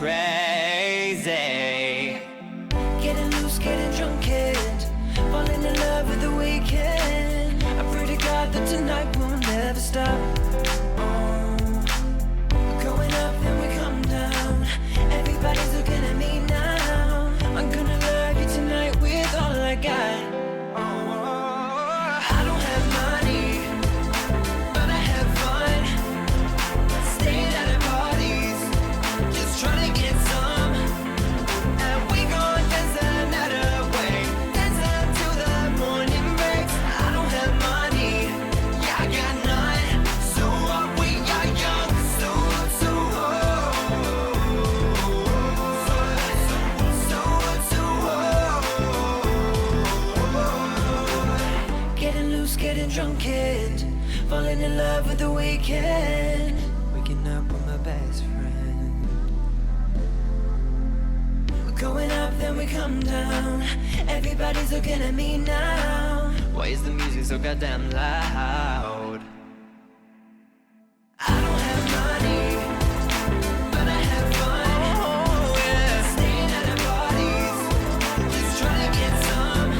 crazy. Getting loose, getting drunk and falling in love with the weekend. I pray to God that tonight will never stop. We're going up, then we come down. Everybody's looking at me now. I'm gonna love you tonight with all I got. I don't have money, but I have fun. Staying at the parties, just trying to get some. And we gon' dance the night away, dance until the morning breaks. I don't have money, yeah, I got none. So what, we are young, so getting loose, getting drunk and falling in love with the weekend. Waking up with my best friend. We're going up, then we come down. Everybody's looking at me now. Why is the music so goddamn loud? I don't have money, but I have fun. Oh yeah. Staying at the parties, just trying to get some.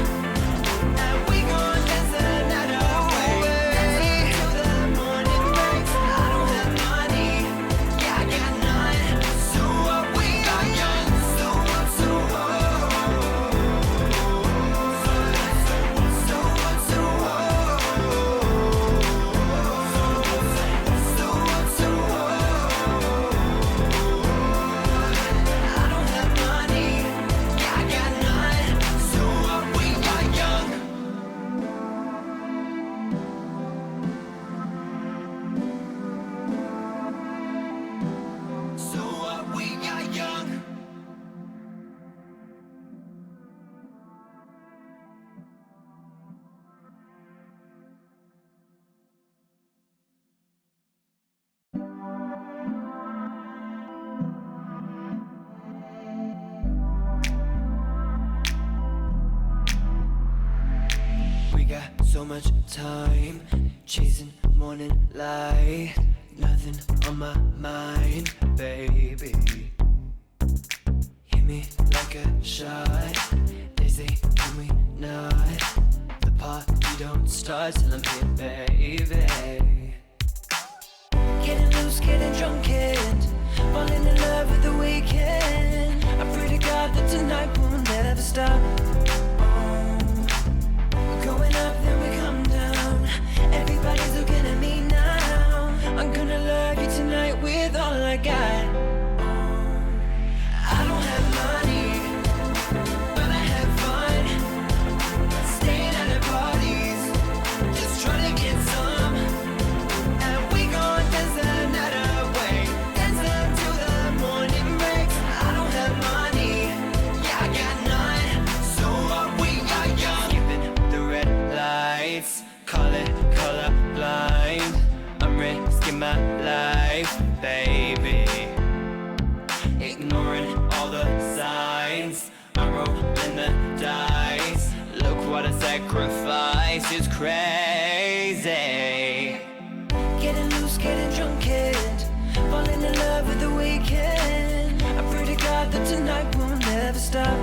And we gon' dance the night away, dance until the morning breaks. I don't have money, yeah, I got none. So what, we are young, so I don't have money, yeah, I got none. So what, we are young. So what, we are young. We got so much time, chasing morning light. Nothing on my mind, baby. Hit me like a shot. They say, can we not? The party don't start till I'm here, baby. Getting loose, getting drunk and falling in love with the weekend. I pray to God that tonight will never stop. We're going up, then we come down. Everybody's looking at me now. I'm gonna love you tonight with all I got. I don't have money, but I have fun. Staying at the parties, just trying to get some. And we gon' dance the night away, dance until the morning breaks. I don't have money, yeah, I got none. So what, we are young. Skipping the red lights, call it color blind. I'm risking my life, baby. Ignoring all the signs, I'm rolling the dice. Look what a sacrifice, it's crazy. Getting loose, getting drunk and falling in love with the weekend. I pray to God that tonight will never stop.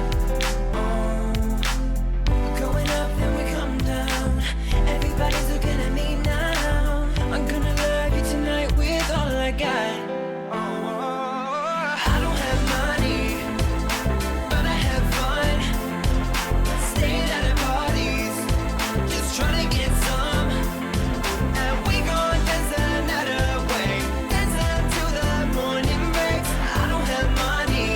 We're going up, then we come down. Everybody's looking at me now. I'm gonna love you tonight with all I got. I don't have money, but I have fun. Staying at the parties, just trying to get some. And we gon' dance the night away, dance until the morning breaks. I don't have money,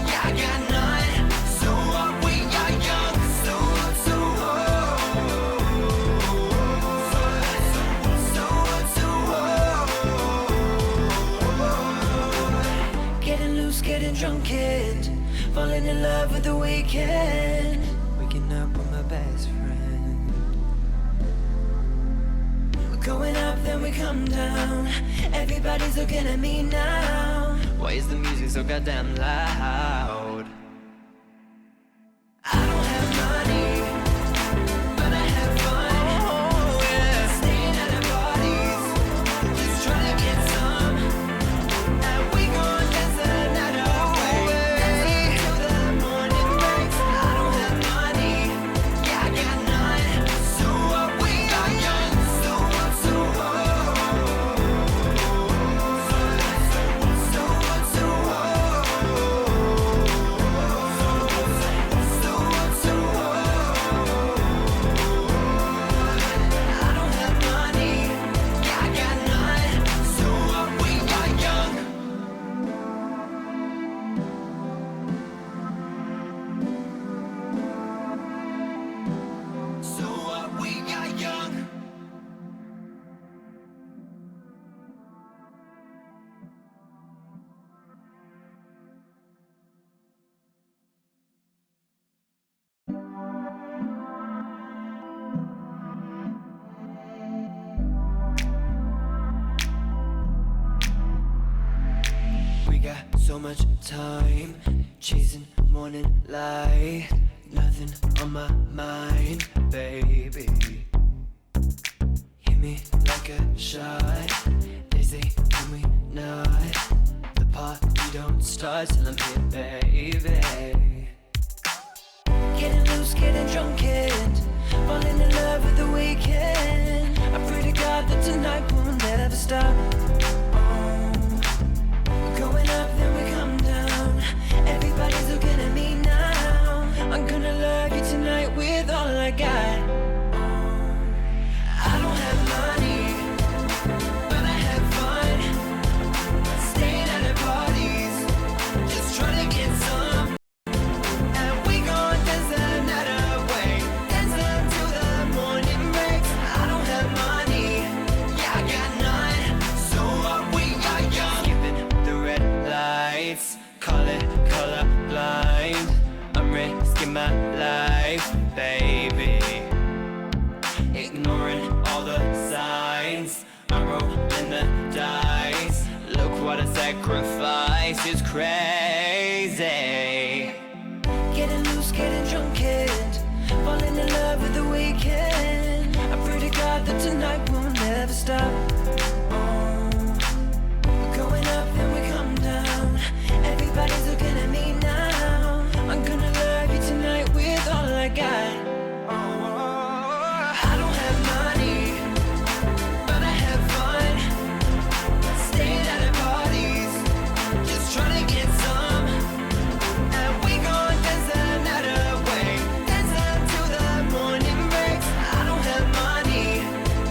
yeah, I got none. So what, we are young, so getting loose, getting drunk and falling in love with the weekend. Waking up with my best friend. We're going up, then we come down. Everybody's looking at me now. Why is the music so goddamn loud? I don't have money, but I have fun. Oh yeah. Staying at the parties, just trying to get some. And we gon' dance the night away. so much time chasing morning light. Nothing on my mind, baby. Hit me like a shot. They say, can we not? The party don't start till I'm here, baby. Getting loose, getting drunk, and falling in love with the weekend. I pray to God that tonight will never stop. We're going up, then we come down. Everybody's looking at me now. I'm gonna love you tonight with all I got. I don't have money, but I have fun. Staying at the parties, just trying to get some. And we gon' dance the night away, dance until the morning breaks. I don't have money, yeah, I got none. So what, we are young. Skipping the red lights, call it color blind. I'm risking my life, baby. Ignoring all the signs, I'm rolling the dice. Look what a sacrifice, it's crazy. Getting loose, getting drunk, and falling in love with the weekend. I pray to God that tonight will never stop. We're going up, then we come down. Everybody's looking at me now. I'm gonna love you tonight with all I got. I don't have money, but I have fun. Staying at the parties, just trying to get some. And we gon' dance the night away, dance until the morning breaks. I don't have money,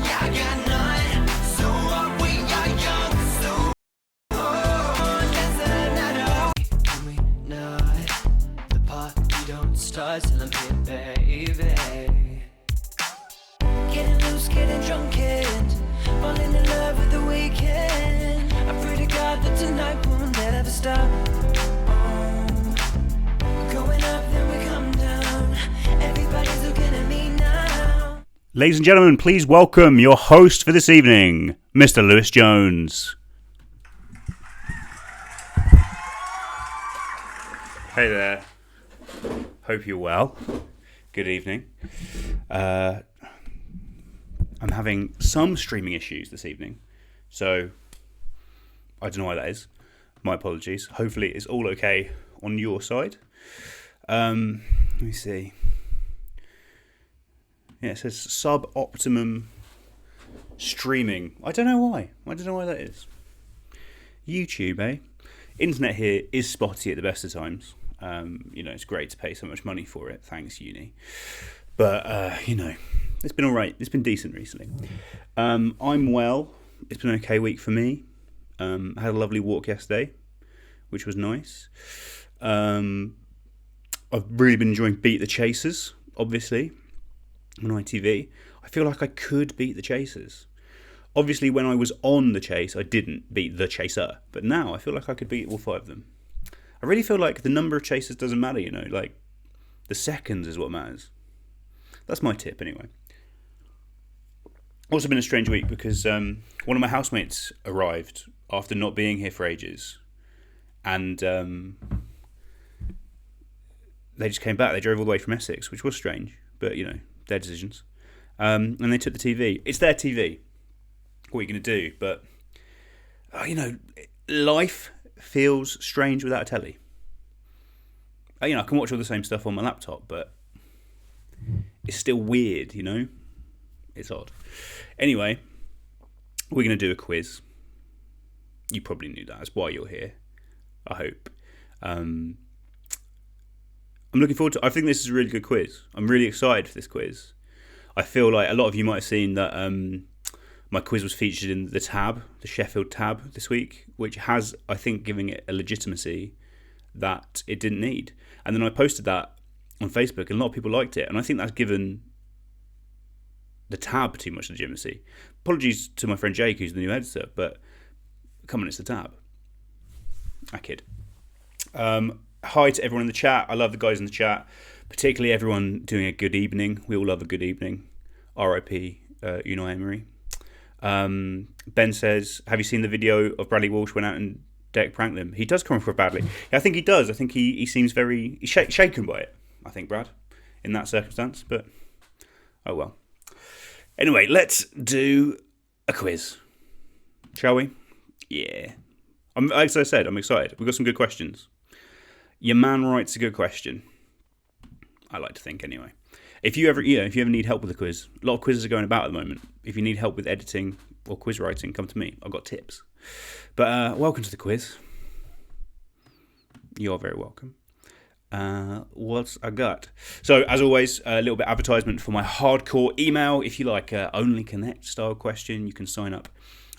yeah, I got none. So what, we are young, so dance the night away. Can we not? The party don't start till I'm here, baby. Getting loose, getting drunk, and falling in love with the weekend. I pray to God that tonight will never stop. We're going up, then we come down. Everybody's looking at me now. Ladies and gentlemen, please welcome your host for this evening, Mr. Lewis Jones. Hey there. Hope you're well. Good evening. I'm having some streaming issues this evening, so I don't know why that is. My apologies. Hopefully it's all okay on your side. Let me see. Yeah, it says sub-optimum streaming. I don't know why. I don't know why that is. YouTube, eh? Internet here is spotty at the best of times. It's great to pay so much money for it. Thanks, uni. But, it's been all right. It's been decent recently. I'm well. It's been an okay week for me. I had a lovely walk yesterday, which was nice. I've really been enjoying Beat the Chasers, obviously, on ITV. I feel like I could beat the Chasers. Obviously, when I was on the chase, I didn't beat the chaser. But now I feel like I could beat all 5 of them. I really feel like the number of chasers doesn't matter, like the seconds is what matters. That's my tip anyway. Also been a strange week because one of my housemates arrived after not being here for ages. And they just came back. They drove all the way from Essex, which was strange. But, their decisions. And they took the TV. It's their TV. What are you going to do? But, life feels strange without a telly. I can watch all the same stuff on my laptop, but it's still weird, It's odd. Anyway, we're going to do a quiz. You probably knew that. That's why you're here, I hope. I'm looking forward to I think this is a really good quiz. I'm really excited for this quiz. I feel like a lot of you might have seen that my quiz was featured in the tab, the Sheffield tab this week, which has, I think, giving it a legitimacy that it didn't need. And then I posted that on Facebook, and a lot of people liked it. And I think that's given the tab too much legitimacy. Apologies to my friend Jake, who's the new editor, but come on, it's the tab. I kid. Hi to everyone in the chat. I love the guys in the chat, particularly everyone doing a good evening. We all love a good evening. R.I.P. Unai Emery. Ben says, have you seen the video of Bradley Walsh went out and Derek pranked them. He does come across badly. I think he does. I think he seems very shaken by it, I think, Brad, in that circumstance. But, oh well. Anyway, let's do a quiz. Shall we? Yeah. As I said, I'm excited. We've got some good questions. Your man writes a good question. I like to think, anyway. If you ever need help with a quiz, a lot of quizzes are going about at the moment. If you need help with editing or quiz writing, come to me. I've got tips. But welcome to the quiz. You're very welcome. What's I got? So, as always, a little bit of advertisement for my hardcore email. If you like only connect style question, you can sign up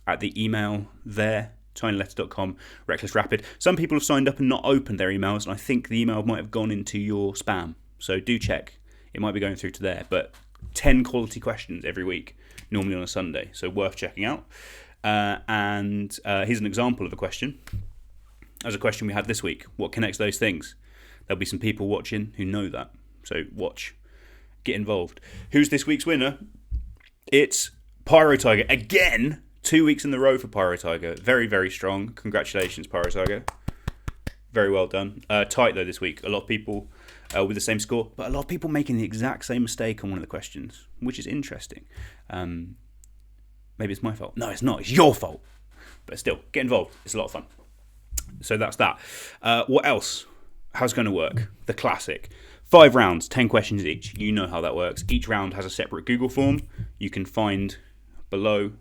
at the email there, tinyletter.com, Reckless Rapid. Some people have signed up and not opened their emails, and I think the email might have gone into your spam. So do check. It might be going through to there, but 10 quality questions every week, normally on a Sunday, so worth checking out. And here's an example of a question. As a question we had this week, what connects those things? There'll be some people watching who know that, so watch, get involved. Who's this week's winner? It's Pyro Tiger. Again, 2 weeks in a row for Pyro Tiger. Very, very strong. Congratulations, Pyro Tiger. Very well done. Tight, though, this week. A lot of people with the same score, but a lot of people making the exact same mistake on one of the questions, which is interesting. Maybe it's my fault. No, it's not. It's your fault. But still, get involved. It's a lot of fun. So that's that. What else? How's it going to work? The classic. 5 rounds, 10 questions each. You know how that works. Each round has a separate Google form. You can find below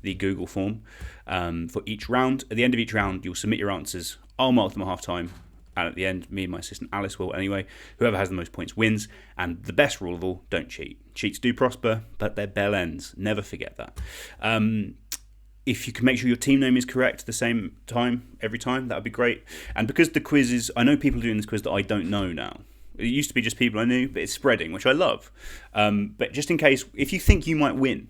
the Google form for each round. At the end of each round, you'll submit your answers. I'll mark them at half time. And at the end, me and my assistant Alice will anyway. Whoever has the most points wins. And the best rule of all, don't cheat. Cheats do prosper, but they're bell ends. Never forget that. If you can make sure your team name is correct at the same time, every time, that would be great. And because the quiz is, I know people doing this quiz that I don't know now. It used to be just people I knew, but it's spreading, which I love. But just in case, if you think you might win,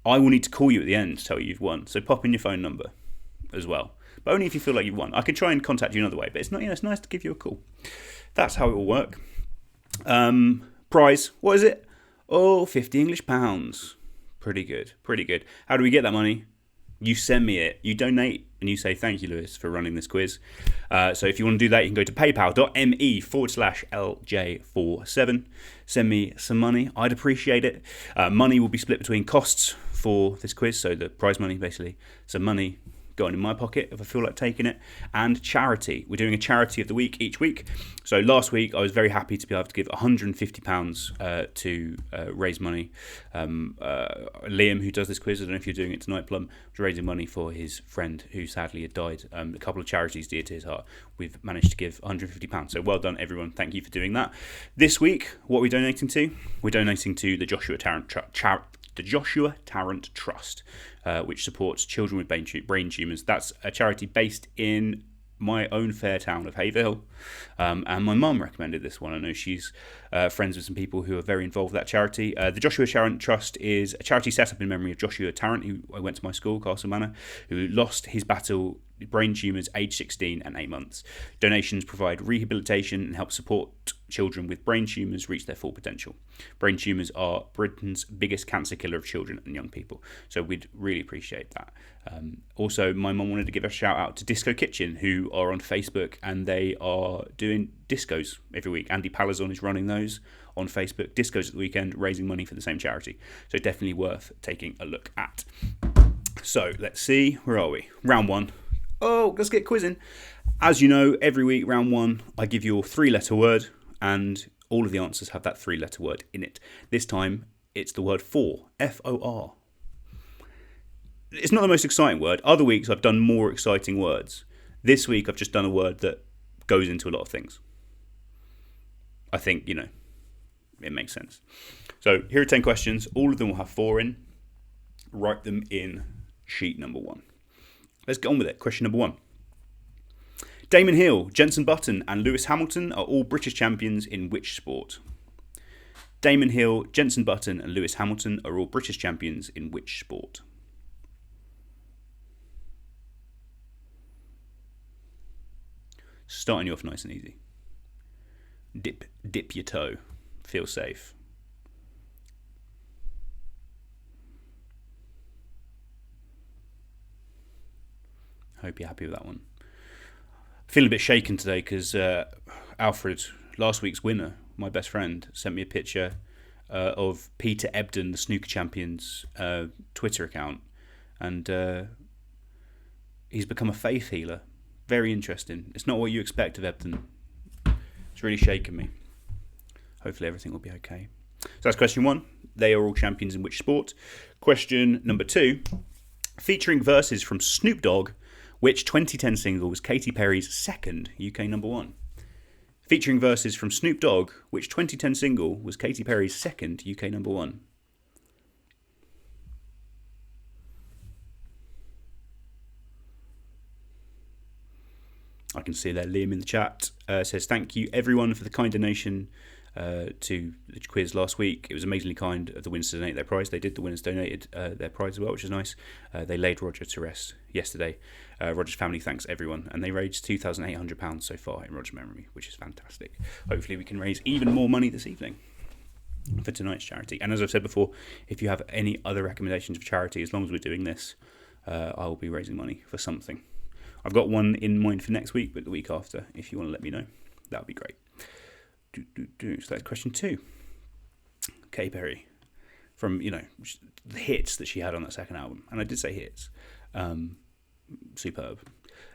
I will need to call you at the end to tell you you've won. So pop in your phone number as well. But only if you feel like you've won. I could try and contact you another way, but it's not. It's nice to give you a call. That's how it will work. Prize, what is it? Oh, 50 English pounds. Pretty good. How do we get that money? You send me it. You donate and you say, thank you, Lewis, for running this quiz. So if you want to do that, you can go to paypal.me/LJ47. Send me some money. I'd appreciate it. Money will be split between costs for this quiz, so the prize money, basically. Some money going in my pocket if I feel like taking it, and charity. We're doing a charity of the week each week. So last week I was very happy to be able to give £150 to raise money. Liam, who does this quiz, I don't know if you're doing it tonight, Plum, was raising money for his friend who sadly had died. A couple of charities dear to his heart. We've managed to give £150. So well done, everyone. Thank you for doing that. This week, what are we donating to? We're donating to the Joshua Tarrant Trust, which supports children with brain tumours. That's a charity based in my own fair town of Haverhill. And my mum recommended this one. I know she's friends with some people who are very involved with that charity. The Joshua Tarrant Trust is a charity set up in memory of Joshua Tarrant, who I went to my school, Castle Manor, who lost his battle brain tumours aged 16 and 8 months. Donations provide rehabilitation and help support children with brain tumours reach their full potential. Brain tumours are Britain's biggest cancer killer of children and young people, so we'd really appreciate that. Also, my mum wanted to give a shout out to Disco Kitchen, who are on Facebook, and they are doing discos every week. Andy Palazon is running those on Facebook. Discos at the weekend, raising money for the same charity, so definitely worth taking a look at. So let's see, where are we? Round 1. Oh, let's get quizzing. As you know, every week, round 1, I give you a 3-letter word, and all of the answers have that 3-letter word in it. This time, it's the word for, F-O-R. It's not the most exciting word. Other weeks, I've done more exciting words. This week, I've just done a word that goes into a lot of things. I think, it makes sense. So, here are 10 questions. All of them will have 4 in. Write them in sheet number 1. Let's get on with it. Question number 1. Damon Hill, Jenson Button and Lewis Hamilton are all British champions in which sport? Damon Hill, Jenson Button and Lewis Hamilton are all British champions in which sport? Starting you off nice and easy. Dip your toe. Feel safe. Hope you're happy with that one. Feeling a bit shaken today because Alfred, last week's winner, my best friend, sent me a picture of Peter Ebden, the snooker champion's Twitter account, and he's become a faith healer. Very interesting. It's not what you expect of Ebden. It's really shaken me. Hopefully everything will be okay. So that's question 1. They are all champions in which sport? Question number 2. Featuring verses from Snoop Dogg, which 2010 single was Katy Perry's second UK number 1? Featuring verses from Snoop Dogg, which 2010 single was Katy Perry's second UK number 1? I can see there Liam in the chat says, thank you everyone for the kind donation to the quiz last week. It was amazingly kind of the winners to donate their prize. They did. The winners donated their prize as well, which is nice. They laid Roger to rest yesterday. Roger's family thanks everyone, and they raised £2,800 so far in Roger's memory, which is fantastic. Hopefully we can raise even more money this evening for tonight's charity. And as I've said before, if you have any other recommendations for charity, as long as we're doing this, I will be raising money for something. I've got one in mind for next week, but the week after, if you want to let me know, that would be great. So that's question 2. Katy Perry, from the hits that she had on that second album, and I did say hits, superb.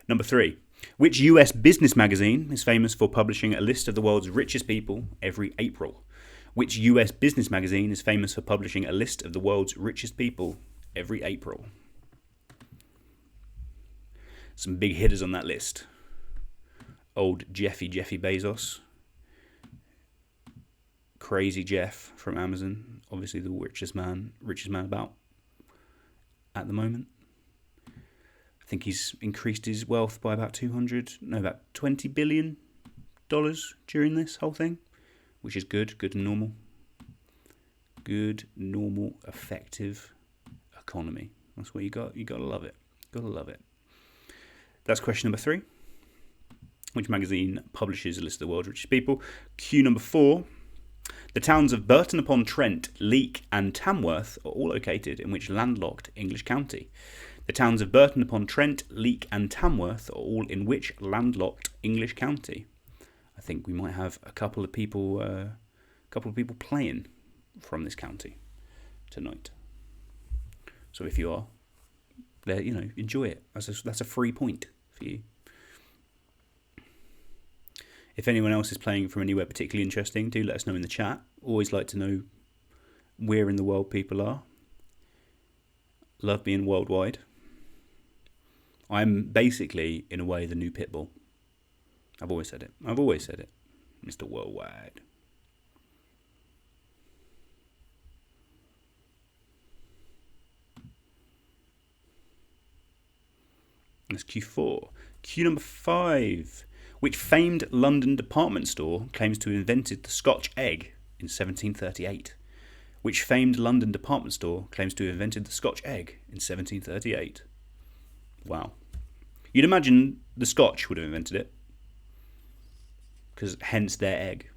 Number 3, which US business magazine is famous for publishing a list of the world's richest people every April? Which US business magazine is famous for publishing a list of the world's richest people every April? Some big hitters on that list. Old Jeffy Bezos. Crazy Jeff from Amazon, obviously the richest man about at the moment. I think he's increased his wealth by about $20 billion during this whole thing, which is good and normal. Good, normal, effective economy. That's what you got. You gotta love it. Gotta love it. That's question number 3. Which magazine publishes a list of the world's richest people? Cue number 4. The towns of Burton-upon-Trent, Leek and Tamworth are all located in which landlocked English county? The towns of Burton-upon-Trent, Leek and Tamworth are all in which landlocked English county? I think we might have a couple of people playing from this county tonight. So if you are there, enjoy it. That's a free point for you. If anyone else is playing from anywhere particularly interesting, do let us know in the chat. Always like to know where in the world people are. Love being worldwide. I'm basically, in a way, the new Pitbull. I've always said it. Mr. Worldwide. That's Q4. Q number 5. Which famed London department store claims to have invented the Scotch egg in 1738? Which famed London department store claims to have invented the Scotch egg in 1738? Wow. You'd imagine the Scotch would have invented it, because hence their egg.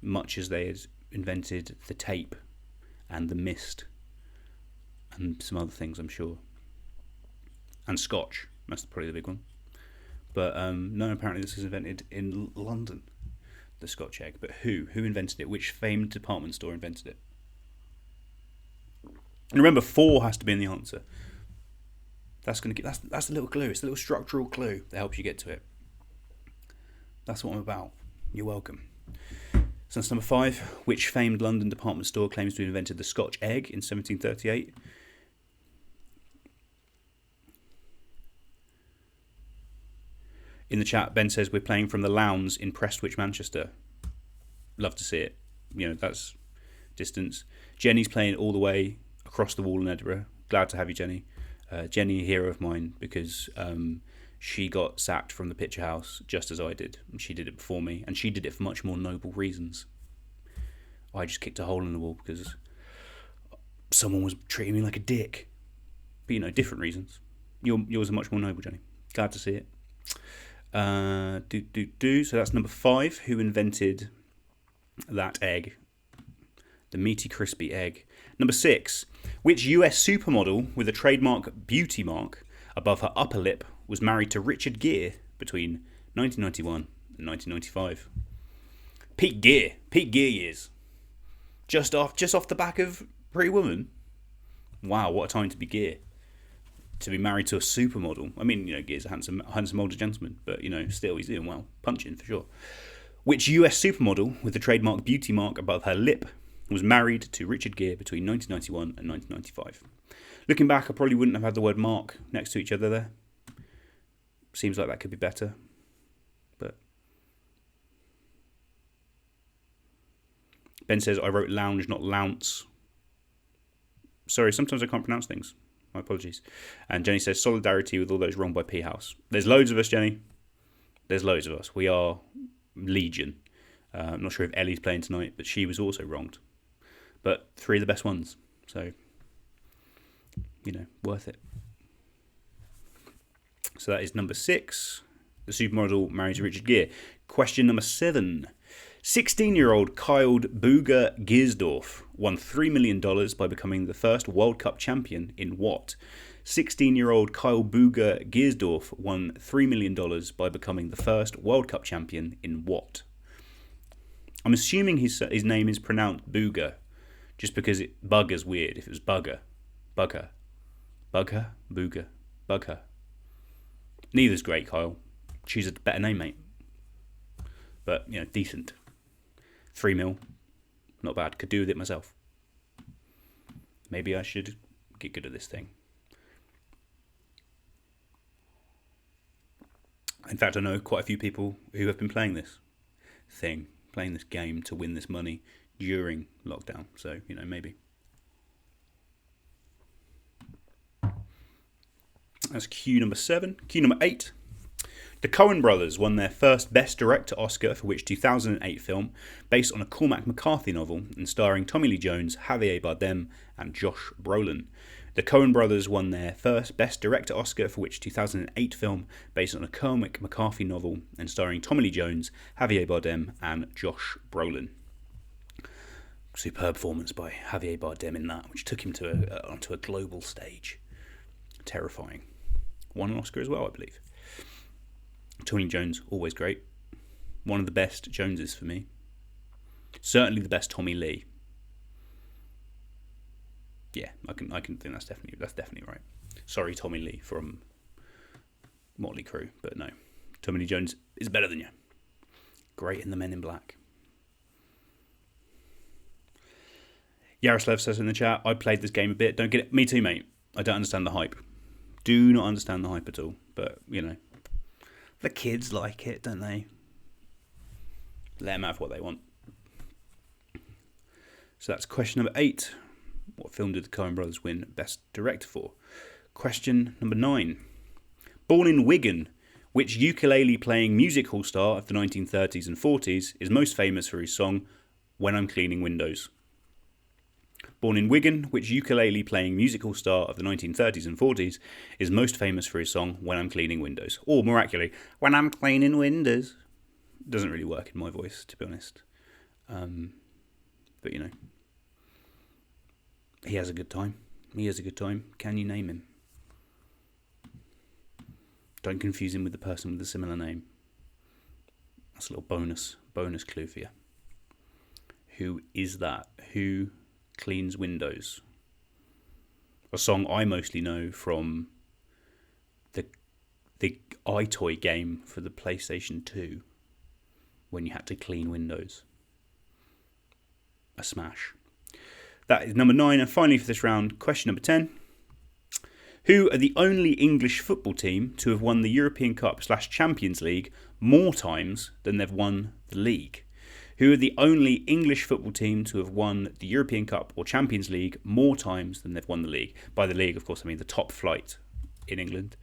Much as they had invented the tape and the mist and some other things, I'm sure. And Scotch, that's probably the big one. But no, apparently this was invented in London, the Scotch egg. But who invented it? Which famed department store invented it? And remember, 4 has to be in the answer. That's the little clue. It's the little structural clue that helps you get to it. That's what I'm about. You're welcome. So that's number 5. Which famed London department store claims to have invented the Scotch egg in 1738? In the chat, Ben says we're playing from the Lowndes in Prestwich, Manchester. Love to see it. That's distance. Jenny's playing all the way across the wall in Edinburgh. Glad to have you, Jenny. Jenny, a hero of mine, because she got sacked from the Picture House just as I did. And she did it before me, and she did it for much more noble reasons. I just kicked a hole in the wall because someone was treating me like a dick. But, different reasons. Yours are much more noble, Jenny. Glad to see it. So that's number 5. Who invented that egg? The meaty, crispy egg. Number 6. Which US supermodel with a trademark beauty mark above her upper lip was married to Richard Gere between 1991 and 1995. Peak Gere years. Just off the back of Pretty Woman. Wow, what a time to be Gere. To be married to a supermodel. I mean, Gere's a handsome older gentleman, but, still he's doing well. Punching, for sure. Which US supermodel, with the trademark beauty mark above her lip, was married to Richard Gere between 1991 and 1995. Looking back, I probably wouldn't have had the word mark next to each other there. Seems like that could be better. But Ben says, I wrote lounge, not lounce. Sorry, sometimes I can't pronounce things. My apologies. And Jenny says, solidarity with all those wronged by P House. There's loads of us, Jenny. There's loads of us. We are legion. I'm not sure if Ellie's playing tonight, but she was also wronged. But 3 of the best ones. So, worth it. So that is number 6. The supermodel married to Richard Gere. Question number 7. 16-year-old Kyle Booger Giersdorf won $3 million by becoming the first World Cup champion in what? 16-year-old Kyle Booger Giersdorf won $3 million by becoming the first World Cup champion in what? I'm assuming his name is pronounced Booger, just because Bugger's weird. If it was Bugger. Neither's great, Kyle. Choose a better name, mate. But, decent. 3 mil. Not bad. Could do with it myself. Maybe I should get good at this thing. In fact, I know quite a few people who have been playing this game to win this money during lockdown. So, maybe. That's cue number 7. Cue number 8. The Coen brothers won their first Best Director Oscar for which 2008 film, based on a Cormac McCarthy novel and starring Tommy Lee Jones, Javier Bardem and Josh Brolin. The Coen brothers won their first Best Director Oscar for which 2008 film, based on a Cormac McCarthy novel and starring Tommy Lee Jones, Javier Bardem and Josh Brolin. Superb performance by Javier Bardem in that, which took him onto a global stage. Terrifying. Won an Oscar as well, I believe. Tommy Lee Jones, always great. One of the best Joneses for me. Certainly the best Tommy Lee. Yeah, I can think that's definitely right. Sorry, Tommy Lee from Motley Crue, but no. Tommy Lee Jones is better than you. Great in The Men in Black. Yaroslav says in the chat, I played this game a bit. Don't get it. Me too, mate. I don't understand the hype. Do not understand the hype at all. But, the kids like it, don't they? Let them have what they want. So that's question number 8. What film did the Coen brothers win Best Director for? Question number 9. Born in Wigan, which ukulele-playing music hall star of the 1930s and 40s is most famous for his song When I'm Cleaning Windows? Born in Wigan, which ukulele-playing musical star of the 1930s and 40s is most famous for his song When I'm Cleaning Windows. Or, more accurately, When I'm Cleaning Windows. Doesn't really work in my voice, to be honest. But, he has a good time. Can you name him? Don't confuse him with the person with a similar name. That's a little bonus clue for you. Who is that? Who cleans windows? A song I mostly know from the iToy game for the PlayStation 2, when you had to clean windows. A smash. That is number 9, and finally for this round, question number 10. Who are the only English football team to have won the European Cup / Champions League more times than they've won the league? Who are the only English football team to have won the European Cup or Champions League more times than they've won the league? By the league, of course, I mean the top flight in England.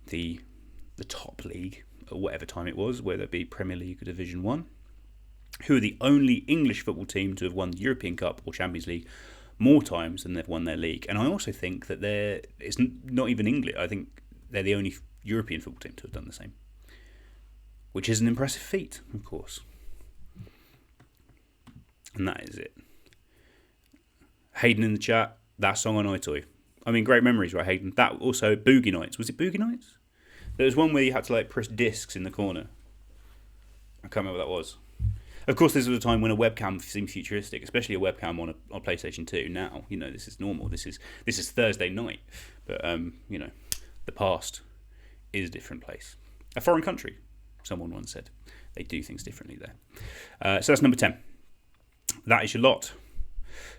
The top league, at whatever time it was, whether it be Premier League or Division 1. Who are the only English football team to have won the European Cup or Champions League more times than they've won their league? And I also think that it's not even English. I think they're the only European football team to have done the same. Which is an impressive feat, of course. And that is it. Hayden in the chat, that song on iToy. I mean, great memories, right, Hayden? That also, Boogie Nights. Was it Boogie Nights? There was one where you had to like press discs in the corner. I can't remember what that was. Of course, this was a time when a webcam seemed futuristic, especially a webcam on a PlayStation 2. Now, you know, this is normal. This is Thursday night. But, you know, the past is a different place. A foreign country, someone once said. They do things differently there. So that's number 10. That is your lot.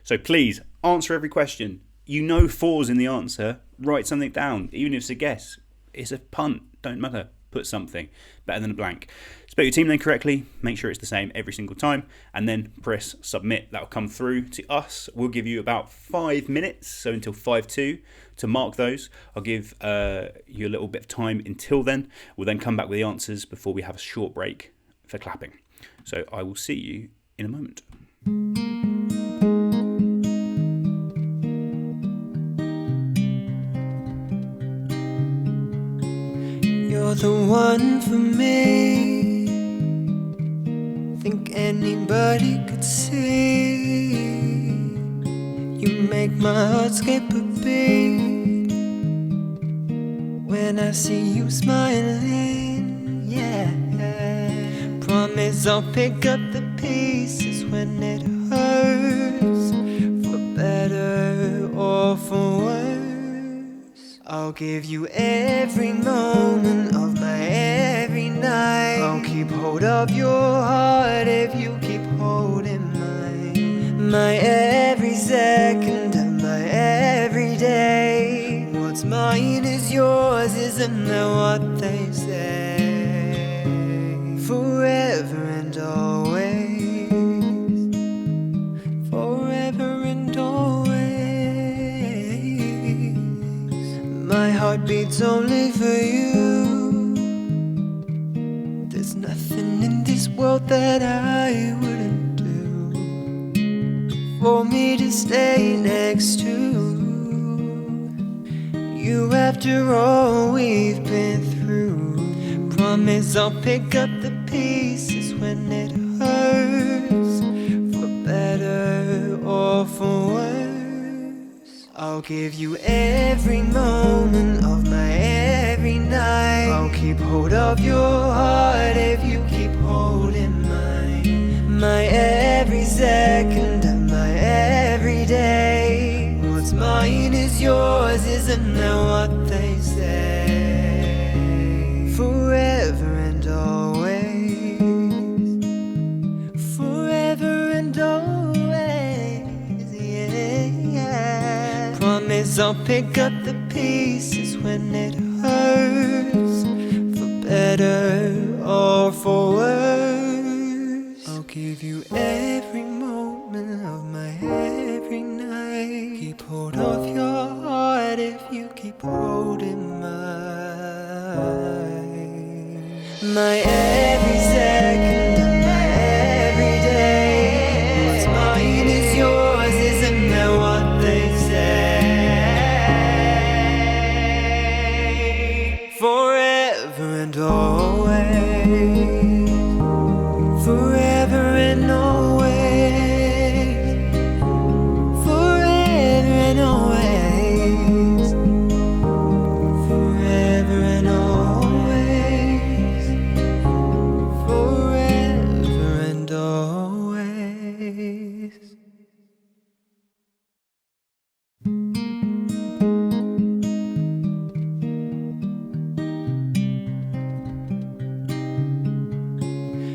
So please, answer every question. You know 4's in the answer. Write something down, even if it's a guess. It's a punt. Don't matter. Put something. Better than a blank. Spell your team name correctly. Make sure it's the same every single time. And then press submit. That will come through to us. We'll give you about 5 minutes, so until 5:02, to mark those. I'll give you a little bit of time until then. We'll then come back with the answers before we have a short break for clapping. So I will see you in a moment. You're the one for me. Think anybody could see. You make my heart skip a beat when I see you smiling, yeah. Promise I'll pick up the pieces when it hurts, for better or for worse. I'll give you every moment of my every night. I'll keep hold of your heart if you keep holding mine. My every second of my every day. What's mine is yours, isn't that what they say? Forever and always. Forever and always. My heart beats only for you. There's nothing in this world that I wouldn't do for me to stay next to you after all we've been through. Promise I'll pick up the pieces when it hurts, for better or for worse. I'll give you every moment of my every night. I'll keep hold of your heart if you keep holding mine. My every second of my every day. What's mine is yours, isn't that what they say? Forever and always. Forever and always, yeah. Promise I'll pick up the pieces when it hurts, for better or for worse. I'll give you every moment of my every night. Keep hold of your heart if you keep holding mine. My every second of my every day. What's mine is yours, isn't that what they say? Forever and always. Forever and always. Forever and always. Forever and always. Forever and always.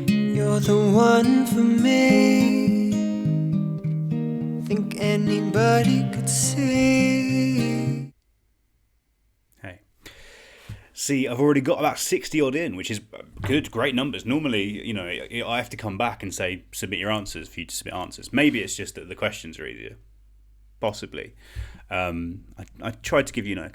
You're the one for me. Think anybody could see. Hey. See, I've already got about 60 odd in, which is good, great numbers. Normally, you know, I have to come back and say, submit your answers for you to submit answers. Maybe it's just that the questions are easier. Possibly. I tried to give you know,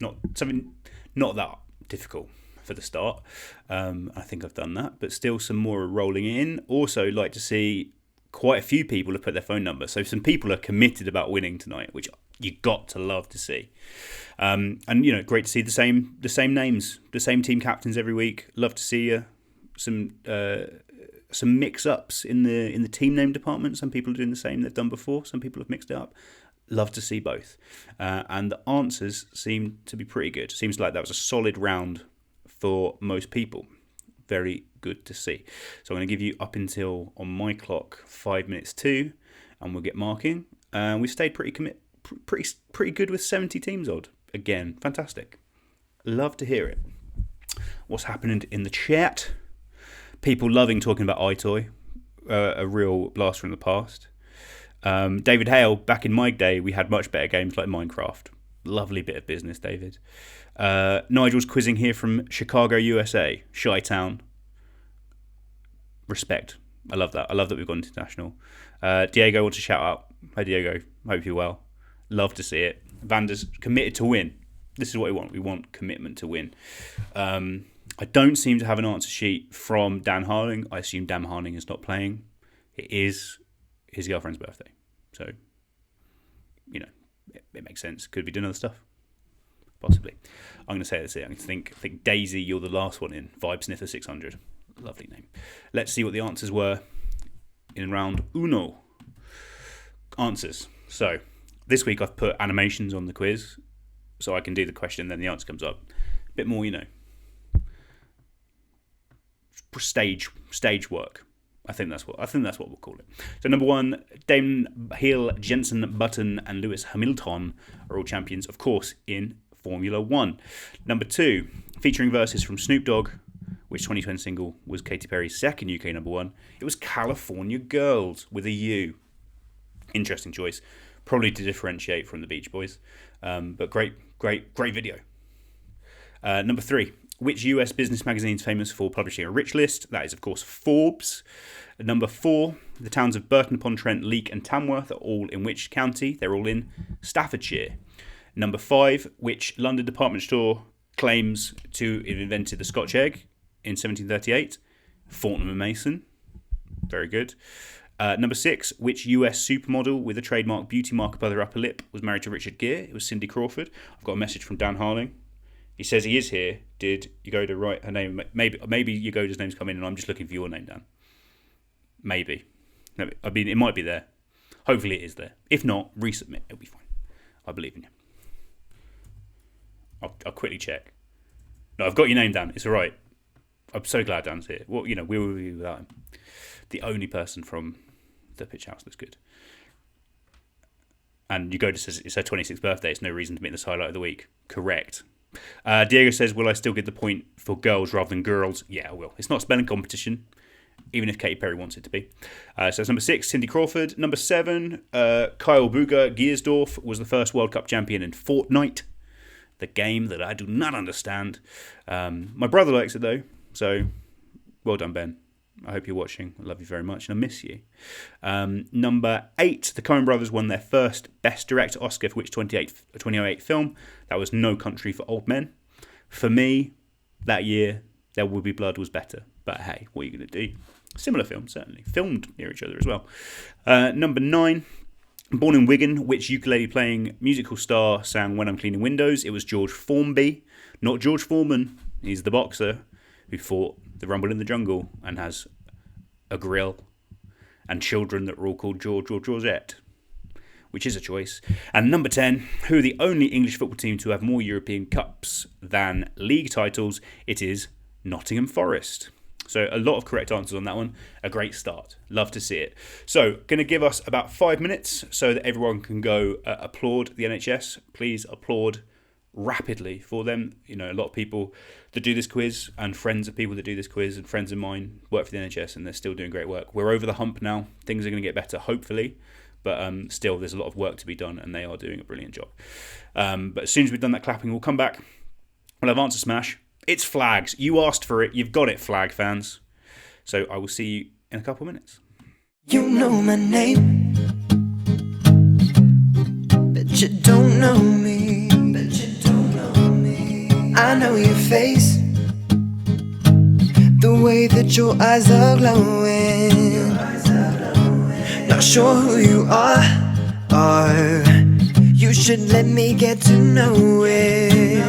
not something not that difficult for the start. I think I've done that, but still some more are rolling in. Also, like to see quite a few people have put their phone number, so some people are committed about winning tonight, which you got to love to see. And you know, great to see the same names, the same team captains every week. Love to see some mix-ups in the team name department. Some people are doing the same they've done before. Some people have mixed it up. Love to see both. And the answers seem to be pretty good. Seems like that was a solid round for most people. Very good to see. So I'm going to give you up until, on my clock, 5 minutes to, and we'll get marking. We stayed pretty good with 70 teams odd. Again, fantastic. Love to hear it. What's happening in the chat? People loving talking about iToy. A real blast from the past. David Hale, back in my day, we had much better games like Minecraft. Lovely bit of business, David. Nigel's quizzing here from Chicago, USA. Chi-Town. Respect. I love that. I love that we've gone international. Diego wants to shout out. Hi, Diego. Hope you're well. Love to see it. Vander's committed to win. This is what we want. We want commitment to win. I don't seem to have an answer sheet from Dan Harling. I assume Dan Harling is not playing. It is his girlfriend's birthday. So, you know, it makes sense. Could be doing other stuff. Possibly. I'm going to say that's it. I think Daisy, you're the last one in. Vibe Sniffer 600. Lovely name. Let's see what the answers were in round uno. Answers. So, this week I've put animations on the quiz so I can do the question, then the answer comes up. A bit more, you know, stage work. I think that's what we'll call it. So number 1, Damon Hill, Jenson Button, and Lewis Hamilton are all champions, of course, in Formula 1. Number 2, featuring verses from Snoop Dogg, which 2020 single was Katy Perry's second UK number 1. It was California Girls with a U. Interesting choice, probably to differentiate from the Beach Boys, but great video. Number 3. Which US business magazine is famous for publishing a rich list? That is, of course, Forbes. Number 4, the towns of Burton-upon-Trent, Leek and Tamworth are all in which county? They're all in Staffordshire. Number 5, which London department store claims to have invented the Scotch egg in 1738? Fortnum & Mason. Very good. Number 6, which US supermodel with a trademark beauty mark above their upper lip was married to Richard Gere? It was Cindy Crawford. I've got a message from Dan Harling. He says he is here. Did Yagoda write her name? Maybe Yagoda's name's come in and I'm just looking for your name, Dan. Maybe. No, I mean, it might be there. Hopefully it is there. If not, resubmit. It'll be fine. I believe in you. I'll quickly check. No, I've got your name, Dan. It's all right. I'm so glad Dan's here. Well, you know, where would we be without him? The only person from the pitch house that's good. And Yagoda says it's her 26th birthday. It's no reason to make this highlight of the week. Correct. Diego says, will I still get the point for girls rather than girls? Yeah, I will. It's not a spelling competition, even if Katy Perry wants it to be. So that's number 6, Cindy Crawford. Number 7, Kyle Buger Giersdorf was the first World Cup champion in Fortnite, the game that I do not understand. My brother likes it though, so well done, Ben. I hope you're watching. I love you very much, and I miss you. Number 8, the Coen brothers won their first Best Director Oscar for which 2008 film? That was No Country for Old Men. For me, that year, There Will Be Blood was better. But hey, what are you going to do? Similar film, certainly. Filmed near each other as well. Number 9, born in Wigan, which ukulele-playing musical star sang When I'm Cleaning Windows? It was George Formby, not George Foreman. He's the boxer who fought the Rumble in the Jungle and has a grill and children that are all called George or Georgette, which is a choice. And number 10, who are the only English football team to have more European Cups than league titles? It is Nottingham Forest. So a lot of correct answers on that one. A great start. Love to see it. So going to give us about 5 minutes so that everyone can go applaud the NHS. Please applaud rapidly for them. You know, a lot of people that do this quiz and friends of people that do this quiz and friends of mine work for the NHS and they're still doing great work. We're over the hump now. Things are going to get better, hopefully. But still, there's a lot of work to be done and they are doing a brilliant job. But as soon as we've done that clapping, we'll come back. We'll have Answer Smash. It's flags. You asked for it. You've got it, flag fans. So I will see you in a couple of minutes. You know my name, but you don't know me. I know your face, the way that your eyes are glowing. Not sure who you are. You should let me get to know it.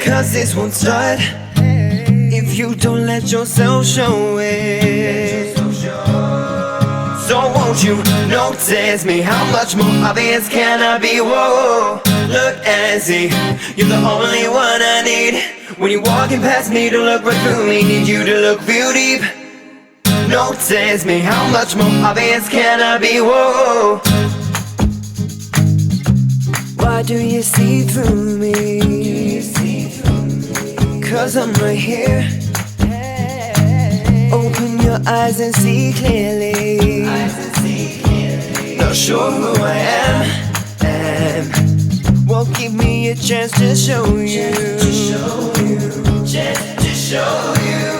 Cause this won't start if you don't let yourself show it. So won't you notice me? How much more obvious can I be? Whoa, look and see, you're the only one I need. When you're walking past me, don't look right through me. Need you to look real deep. Notice me, how much more obvious can I be? Whoa. Why do you see through me? Cause I'm right here. Open your eyes and see clearly. Not sure who I am. Well, give me a chance to show you.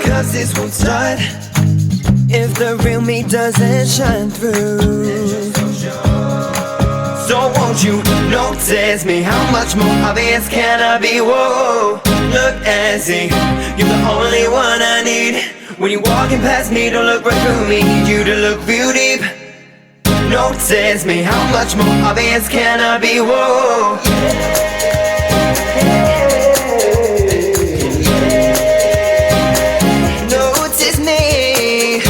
Cause this won't start if the real me doesn't shine through. So won't you notice me? How much more obvious can I be? Whoa, look and see, you're the only one I need. When you're walking past me, don't look right through me. Need you to look real deep. Notice me, how much more obvious can I be? Whoa. Notice me.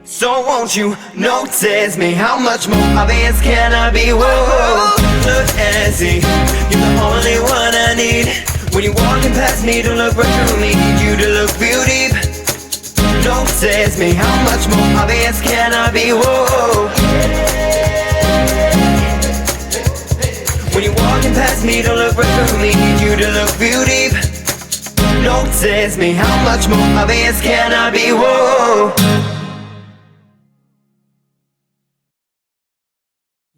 So won't you notice me? How much more obvious can I be? Whoa, look and see, you're the only one I need. When you're walking past me, don't look right through me. Need you to look real deep. Notice me, how much more obvious can I be? Whoa. When you're walking past me, don't look right through me. Need you to look real deep. Notice me, how much more obvious can I be? Whoa.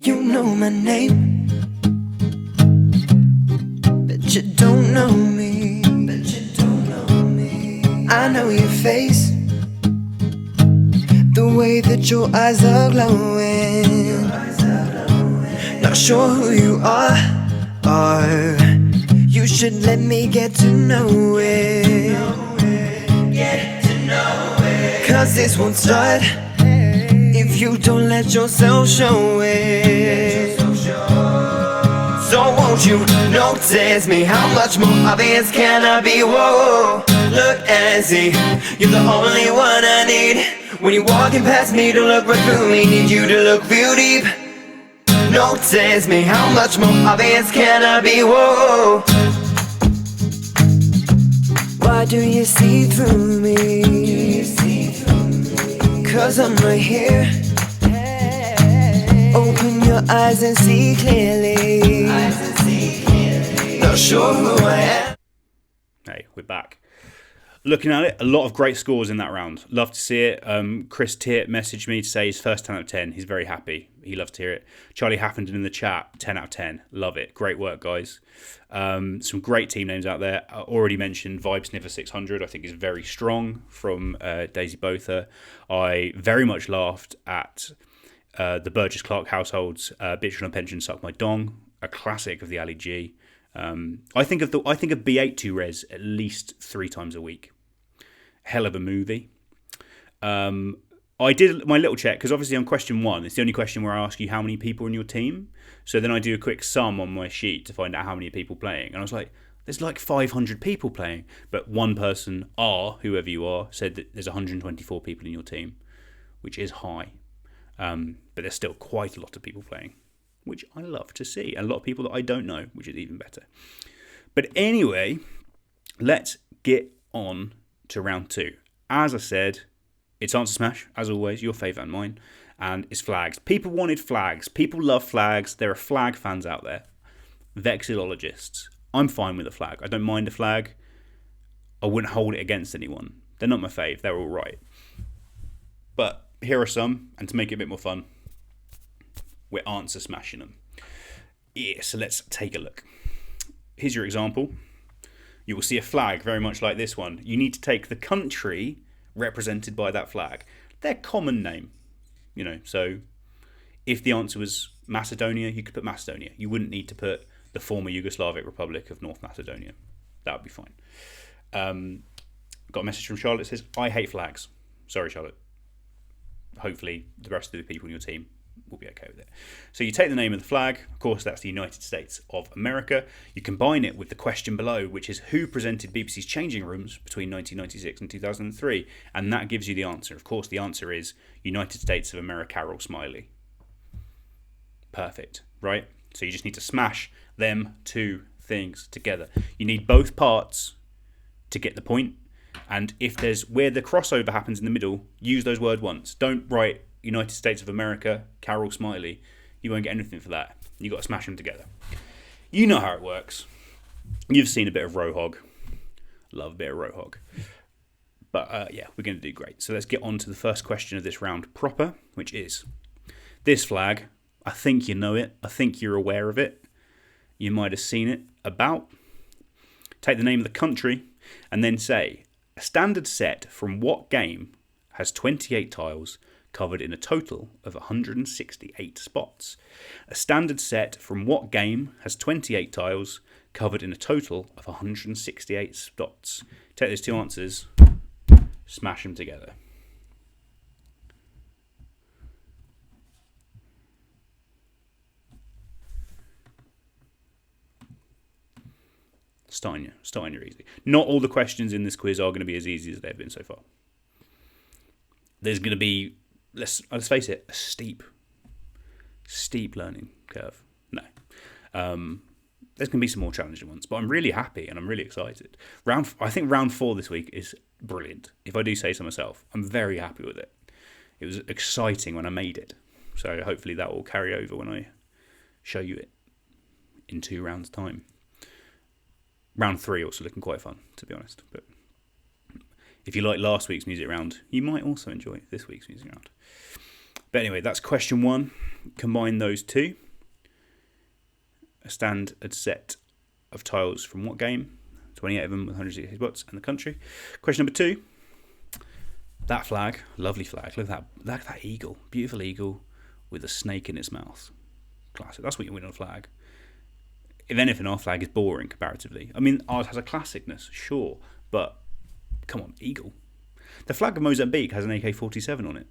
You know my name, but you don't know me. I know your face, the way that your eyes are glowing. Not sure who you are. You should let me get to know it. Cause this won't start if you don't let yourself show it. So won't you notice me? How much more obvious can I be? Whoa, look and see, you're the only one I need. When you're walking past me, don't look right through me. Need you to look real deep. Notice me, how much more obvious can I be? Whoa. Why do you see through me? Cause I'm right here. Open your eyes and see clearly. Not sure who I am. Hey, we're back. Looking at it, a lot of great scores in that round. Love to see it. Chris Tiert messaged me to say his first 10 out of 10. He's very happy. He loves to hear it. Charlie Haffenden in the chat, 10 out of 10. Love it. Great work, guys. Some great team names out there. I already mentioned Vibe Sniffer 600. I think is very strong from Daisy Botha. I very much laughed at the Burgess Clark household's Bitch on a Pension Suck My Dong, a classic of the Ali G. I think of B82 Res at least 3 times a week. Hell of a movie. I did my little check because obviously on question 1, it's the only question where I ask you how many people are in your team. So then I do a quick sum on my sheet to find out how many people playing, and I was like, there's like 500 people playing. But one person, whoever you are, said that there's 124 people in your team, which is high. But there's still quite a lot of people playing, which I love to see. And a lot of people that I don't know, which is even better. But anyway, let's get on to round 2. As I said, it's Answer Smash, as always, your favourite and mine. And it's flags. People wanted flags. People love flags. There are flag fans out there. Vexillologists. I'm fine with a flag. I don't mind a flag. I wouldn't hold it against anyone. They're not my fave. They're all right. But here are some, and to make it a bit more fun, we're answer smashing them. Yeah, so let's take a look. Here's your example. You will see a flag very much like this one. You need to take the country represented by that flag. Their common name. So if the answer was Macedonia, you could put Macedonia. You wouldn't need to put the former Yugoslavic Republic of North Macedonia. That would be fine. Got a message from Charlotte that says, I hate flags. Sorry, Charlotte. Hopefully the rest of the people in your team we'll be okay with it. So you take the name of the flag, of course that's the United States of America. You combine it with the question below, which is who presented BBC's Changing Rooms between 1996 and 2003, and that gives you the answer. Of course the answer is United States of America, Carol Smiley. Perfect, right? So you just need to smash them two things together. You need both parts to get the point, and if there's where the crossover happens in the middle, use those words once. Don't write United States of America, Carol Smiley. You won't get anything for that. You've got to smash them together. You know how it works. You've seen a bit of row hog. Love a bit of row hog. But yeah, we're going to do great. So let's get on to the first question of this round proper, which is this flag. I think you know it. I think you're aware of it. You might have seen it about. Take the name of the country and then say, a standard set from what game has 28 tiles covered in a total of 168 spots? A standard set from what game has 28 tiles covered in a total of 168 spots? Take those two answers, smash them together. Starting your easy. Not all the questions in this quiz are going to be as easy as they've been so far. There's going to be, let's face it, a steep learning curve. No. There's going to be some more challenging ones, but I'm really happy and I'm really excited. I think round 4 this week is brilliant. If I do say so myself, I'm very happy with it. It was exciting when I made it. So hopefully that will carry over when I show you it in 2 rounds' time. Round 3 also looking quite fun, to be honest. But if you like last week's music round, you might also enjoy this week's music round. But anyway, that's question 1. Combine those two. A standard set of tiles from what game? 28 of them with 160 spots, and the country. Question number 2. That flag, lovely flag. Look at that eagle. Beautiful eagle with a snake in its mouth. Classic. That's what you win on a flag. If anything, our flag is boring comparatively. I mean, ours has a classicness, sure, but come on, eagle. The flag of Mozambique has an AK-47 on it.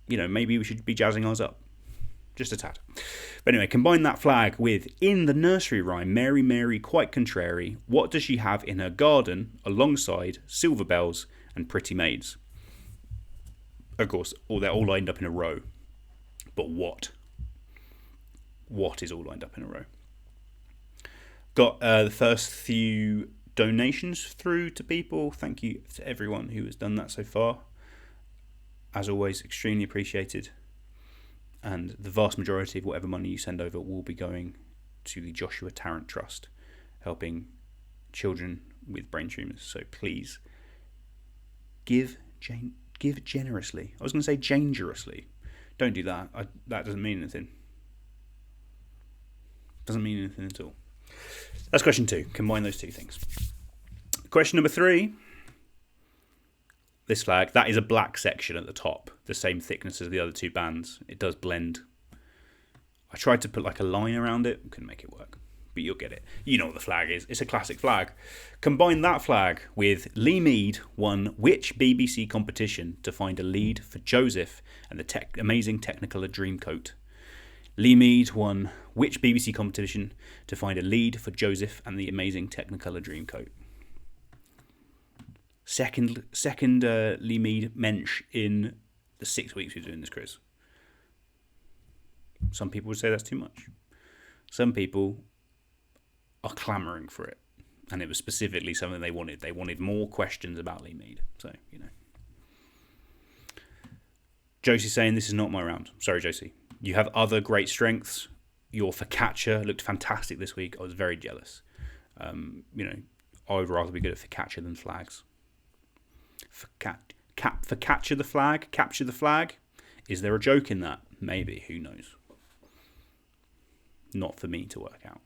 You know, maybe we should be jazzing ours up. Just a tad. But anyway, combine that flag with, in the nursery rhyme, Mary, Mary, quite contrary, what does she have in her garden alongside silver bells and pretty maids? Of course, they're all lined up in a row. But what? What is all lined up in a row? Got the first few donations through to people. Thank you to everyone who has done that so far. As always, extremely appreciated. And the vast majority of whatever money you send over will be going to the Joshua Tarrant Trust, helping children with brain tumours. So please, give generously. I was going to say dangerously. Don't do that. That doesn't mean anything. Doesn't mean anything at all. That's question 2. Combine those two things. Question number 3. This flag, that is a black section at the top, the same thickness as the other 2 bands. It does blend. I tried to put like a line around it, couldn't make it work, but you'll get it. You know what the flag is. It's a classic flag. Combine that flag with Lee Mead won which BBC competition to find a lead for Joseph and the amazing Technicolor Dreamcoat? Lee Mead won which BBC competition to find a lead for Joseph and the amazing Technicolor Dreamcoat? Second Lee Mead mensch in the 6 weeks we've been doing this quiz. Some people would say that's too much. Some people are clamouring for it. And it was specifically something they wanted. They wanted more questions about Lee Mead. So, you know. Josie's saying this is not my round. Sorry, Josie. You have other great strengths. Your focaccia looked fantastic this week. I was very jealous. You know, I would rather be good at focaccia than flags. Focaccia the flag? Capture the flag? Is there a joke in that? Maybe. Who knows? Not for me to work out.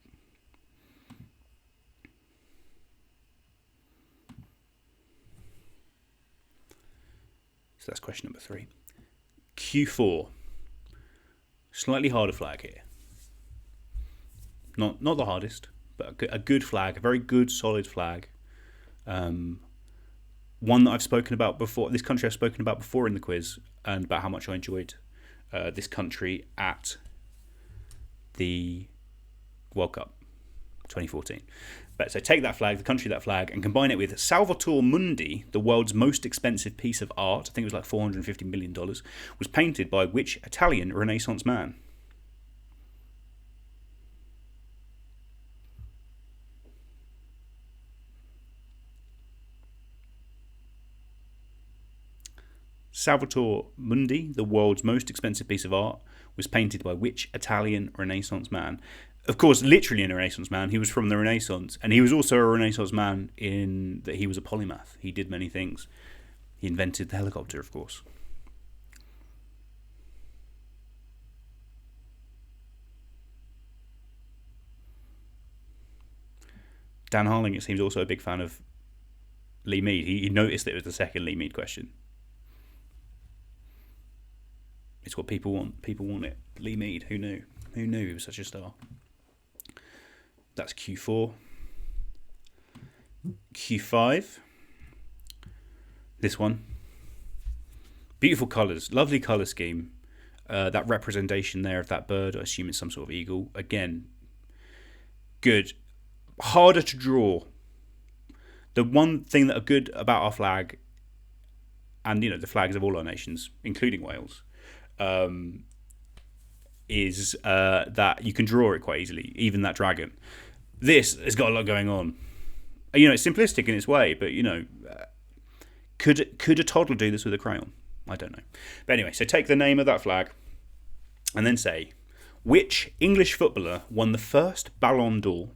So that's question number 3. Q4. Slightly harder flag here. Not the hardest, but a good flag, a very good, solid flag. One that I've spoken about before. This country I've spoken about before in the quiz, and about how much I enjoyed this country at the World Cup 2014. But so take that flag, the country that flag, and combine it with Salvator Mundi, the world's most expensive piece of art. I think it was like $450 million. Was painted by which Italian Renaissance man? Salvator Mundi, the world's most expensive piece of art, was painted by which Italian Renaissance man? Of course, literally a Renaissance man. He was from the Renaissance, and he was also a Renaissance man in that he was a polymath. He did many things. He invented the helicopter, of course. Dan Harling, it seems, also a big fan of Lee Mead. He noticed that it was the second Lee Mead question. It's what people want. People want it. Lee Mead, who knew? Who knew he was such a star? That's Q4. Q5. This one. Beautiful colours. Lovely colour scheme. That representation there of that bird, I assume it's some sort of eagle. Again, good. Harder to draw. The one thing that are good about our flag, and the flags of all our nations, including Wales, is that you can draw it quite easily, even that dragon. This has got a lot going on. It's simplistic in its way, but could a toddler do this with a crayon? I don't know. But anyway, so take the name of that flag and then say, which English footballer won the first Ballon d'Or,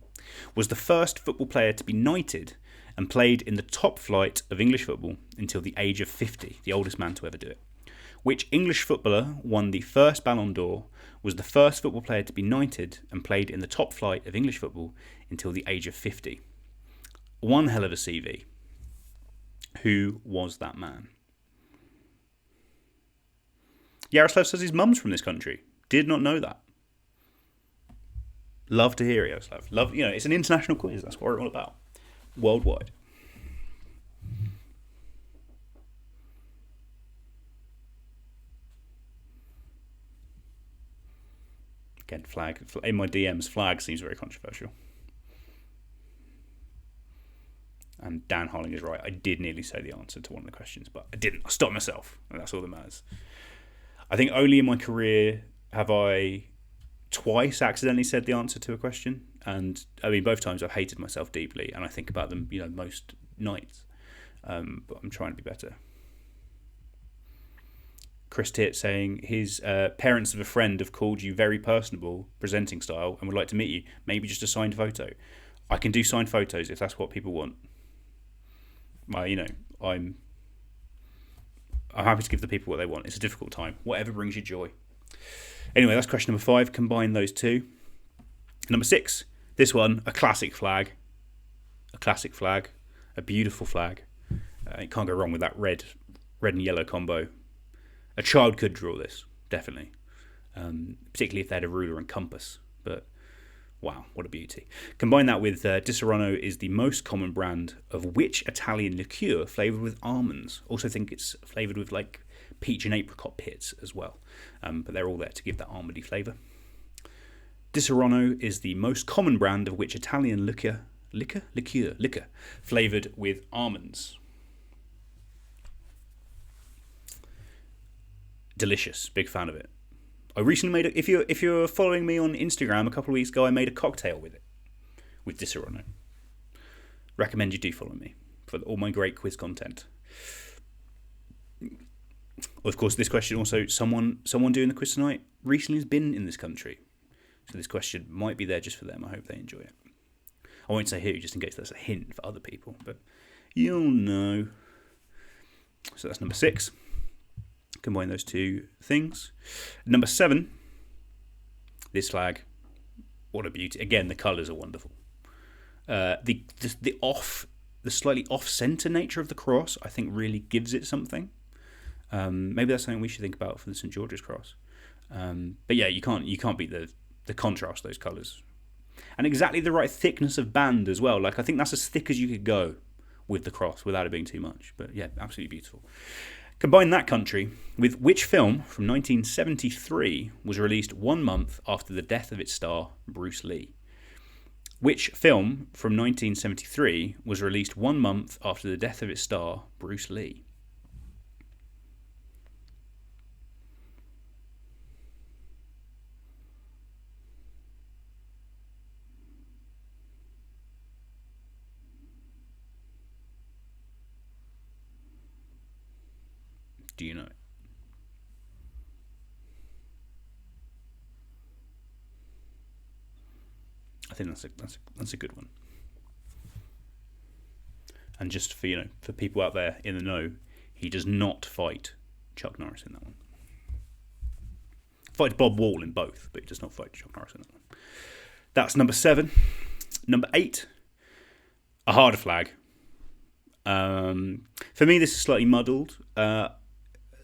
was the first football player to be knighted, and played in the top flight of English football until the age of 50, the oldest man to ever do it? Which English footballer won the first Ballon d'Or, was the first football player to be knighted, and played in the top flight of English football until the age of 50? One hell of a CV. Who was that man? Yaroslav says his mum's from this country. Did not know that. Love to hear it, Yaroslav. Love, it's an international quiz. That's what we're all about. Worldwide. Again, flag. In my DMs, flag seems very controversial. And Dan Harling is right. I did nearly say the answer to one of the questions, but I didn't. I stopped myself, and that's all that matters. I think only in my career have I twice accidentally said the answer to a question, and both times I've hated myself deeply, and I think about them most nights, but I'm trying to be better. Chris Titt saying his parents of a friend have called you very personable presenting style and would like to meet you, maybe just a signed photo. I can do signed photos if that's what people want. I'm happy to give the people what they want. It's a difficult time. Whatever brings you joy. Anyway, that's question number 5. Combine those two. Number 6. This one, a classic flag. A classic flag. A beautiful flag. You can't go wrong with that red and yellow combo. A child could draw this, definitely. Particularly if they had a ruler and compass. But, wow, what a beauty. Combine that with Di Serono is the most common brand of which Italian liqueur flavoured with almonds. Also think it's flavoured with peach and apricot pits as well. But they're all there to give that almondy flavour. Di Serono is the most common brand of which Italian liqueur flavoured with almonds. Delicious, big fan of it. I recently made if you're following me on Instagram a couple of weeks ago, I made a cocktail with it, with Di Serono. Recommend you do follow me for all my great quiz content. Of course, this question also, someone doing the quiz tonight recently has been in this country. So this question might be there just for them. I hope they enjoy it. I won't say who, just in case that's a hint for other people, but you'll know. So that's number 6. Combine those two things. Number 7, this flag. What a beauty. Again, the colours are wonderful. The slightly off-centre nature of the cross, I think, really gives it something. Maybe that's something we should think about for the St George's Cross. But yeah, you can't beat the contrast of those colours. And exactly the right thickness of band as well. I think that's as thick as you could go with the cross without it being too much. But yeah, absolutely beautiful. Combine that country with which film from 1973 was released 1 month after the death of its star, Bruce Lee? Which film from 1973 was released 1 month after the death of its star, Bruce Lee? Do you know it? I think that's a good one. And just for for people out there in the know, he does not fight Chuck Norris in that one. Fights Bob Wall in both, but he does not fight Chuck Norris in that one. That's number 7. Number 8, a harder flag. For me, this is slightly muddled.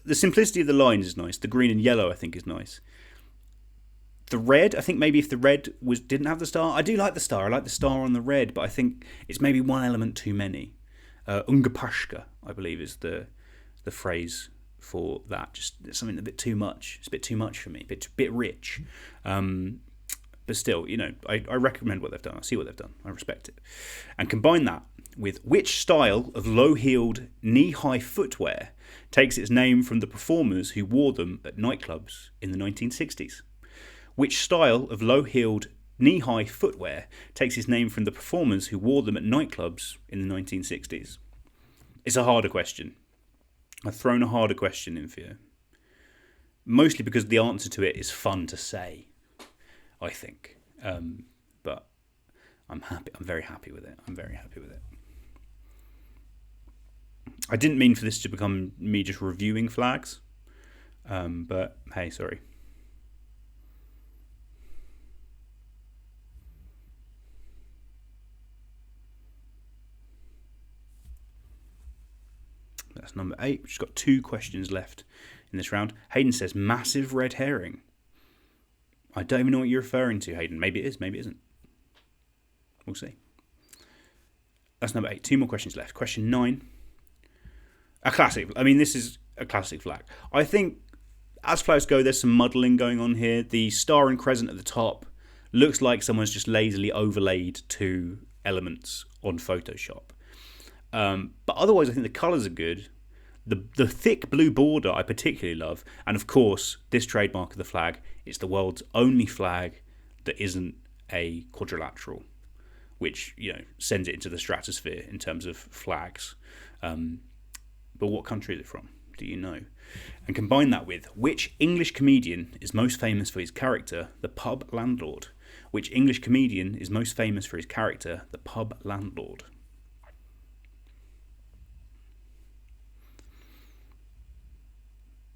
The simplicity of the lines is nice. The green and yellow, I think, is nice. The red, I think maybe if the red didn't have the star, I do like the star. I like the star on the red, but I think it's maybe one element too many. Ungepashka, I believe, is the phrase for that. Just something a bit too much. It's a bit too much for me. A bit rich. But still, I recommend what they've done. I see what they've done. I respect it. And combine that with which style of low-heeled, knee-high footwear takes its name from the performers who wore them at nightclubs in the 1960s. Which style of low-heeled, knee-high footwear takes its name from the performers who wore them at nightclubs in the 1960s? It's a harder question. I've thrown a harder question in for you. Mostly because the answer to it is fun to say, I think. But I'm happy. I'm very happy with it. I didn't mean for this to become me just reviewing flags. But hey, sorry. That's number 8. We've just got 2 questions left in this round. Hayden says, massive red herring. I don't even know what you're referring to, Hayden. Maybe it is, maybe it isn't. We'll see. That's number 8. 2 more questions left. Question 9. A classic. I mean, this is a classic flag. I think, as flags go, there's some muddling going on here. The star and crescent at the top looks like someone's just lazily overlaid 2 elements on Photoshop. But otherwise, I think the colours are good. The thick blue border I particularly love. And of course, this trademark of the flag, it's the world's only flag that isn't a quadrilateral, which, sends it into the stratosphere in terms of flags. But what country is it from? Do you know? And combine that with which English comedian is most famous for his character, the pub landlord? Which English comedian is most famous for his character, the pub landlord?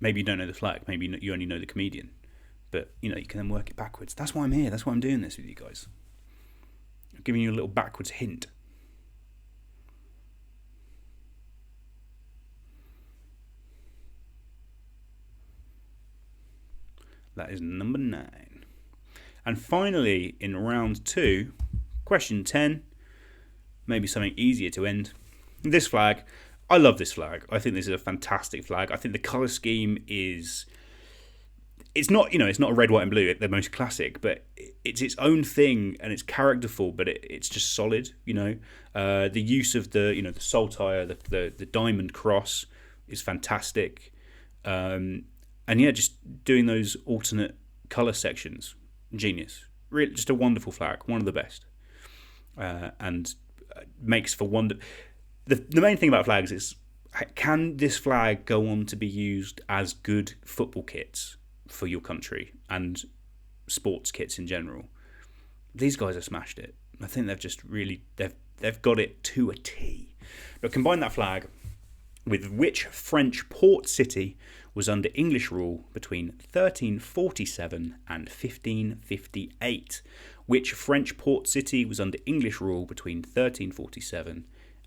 Maybe you don't know the flag. Maybe you only know the comedian. But, you can then work it backwards. That's why I'm here. That's why I'm doing this with you guys. I'm giving you a little backwards hint. That is number 9. And finally, in round 2, question 10, maybe something easier to end. This flag, I love this flag. I think this is a fantastic flag. I think the colour scheme is... It's not, it's not a red, white and blue, they're most classic, but it's its own thing and it's characterful, but it's just solid, The use of the saltire, the diamond cross is fantastic. And yeah, just doing those alternate colour sections, genius. Really, just a wonderful flag, one of the best. And makes for wonder. The main thing about flags is, can this flag go on to be used as good football kits for your country and sports kits in general? These guys have smashed it. I think they've just really, they've got it to a T. But combine that flag with which French port city was under English rule between 1347 and 1558. Which French port city was under English rule between 1347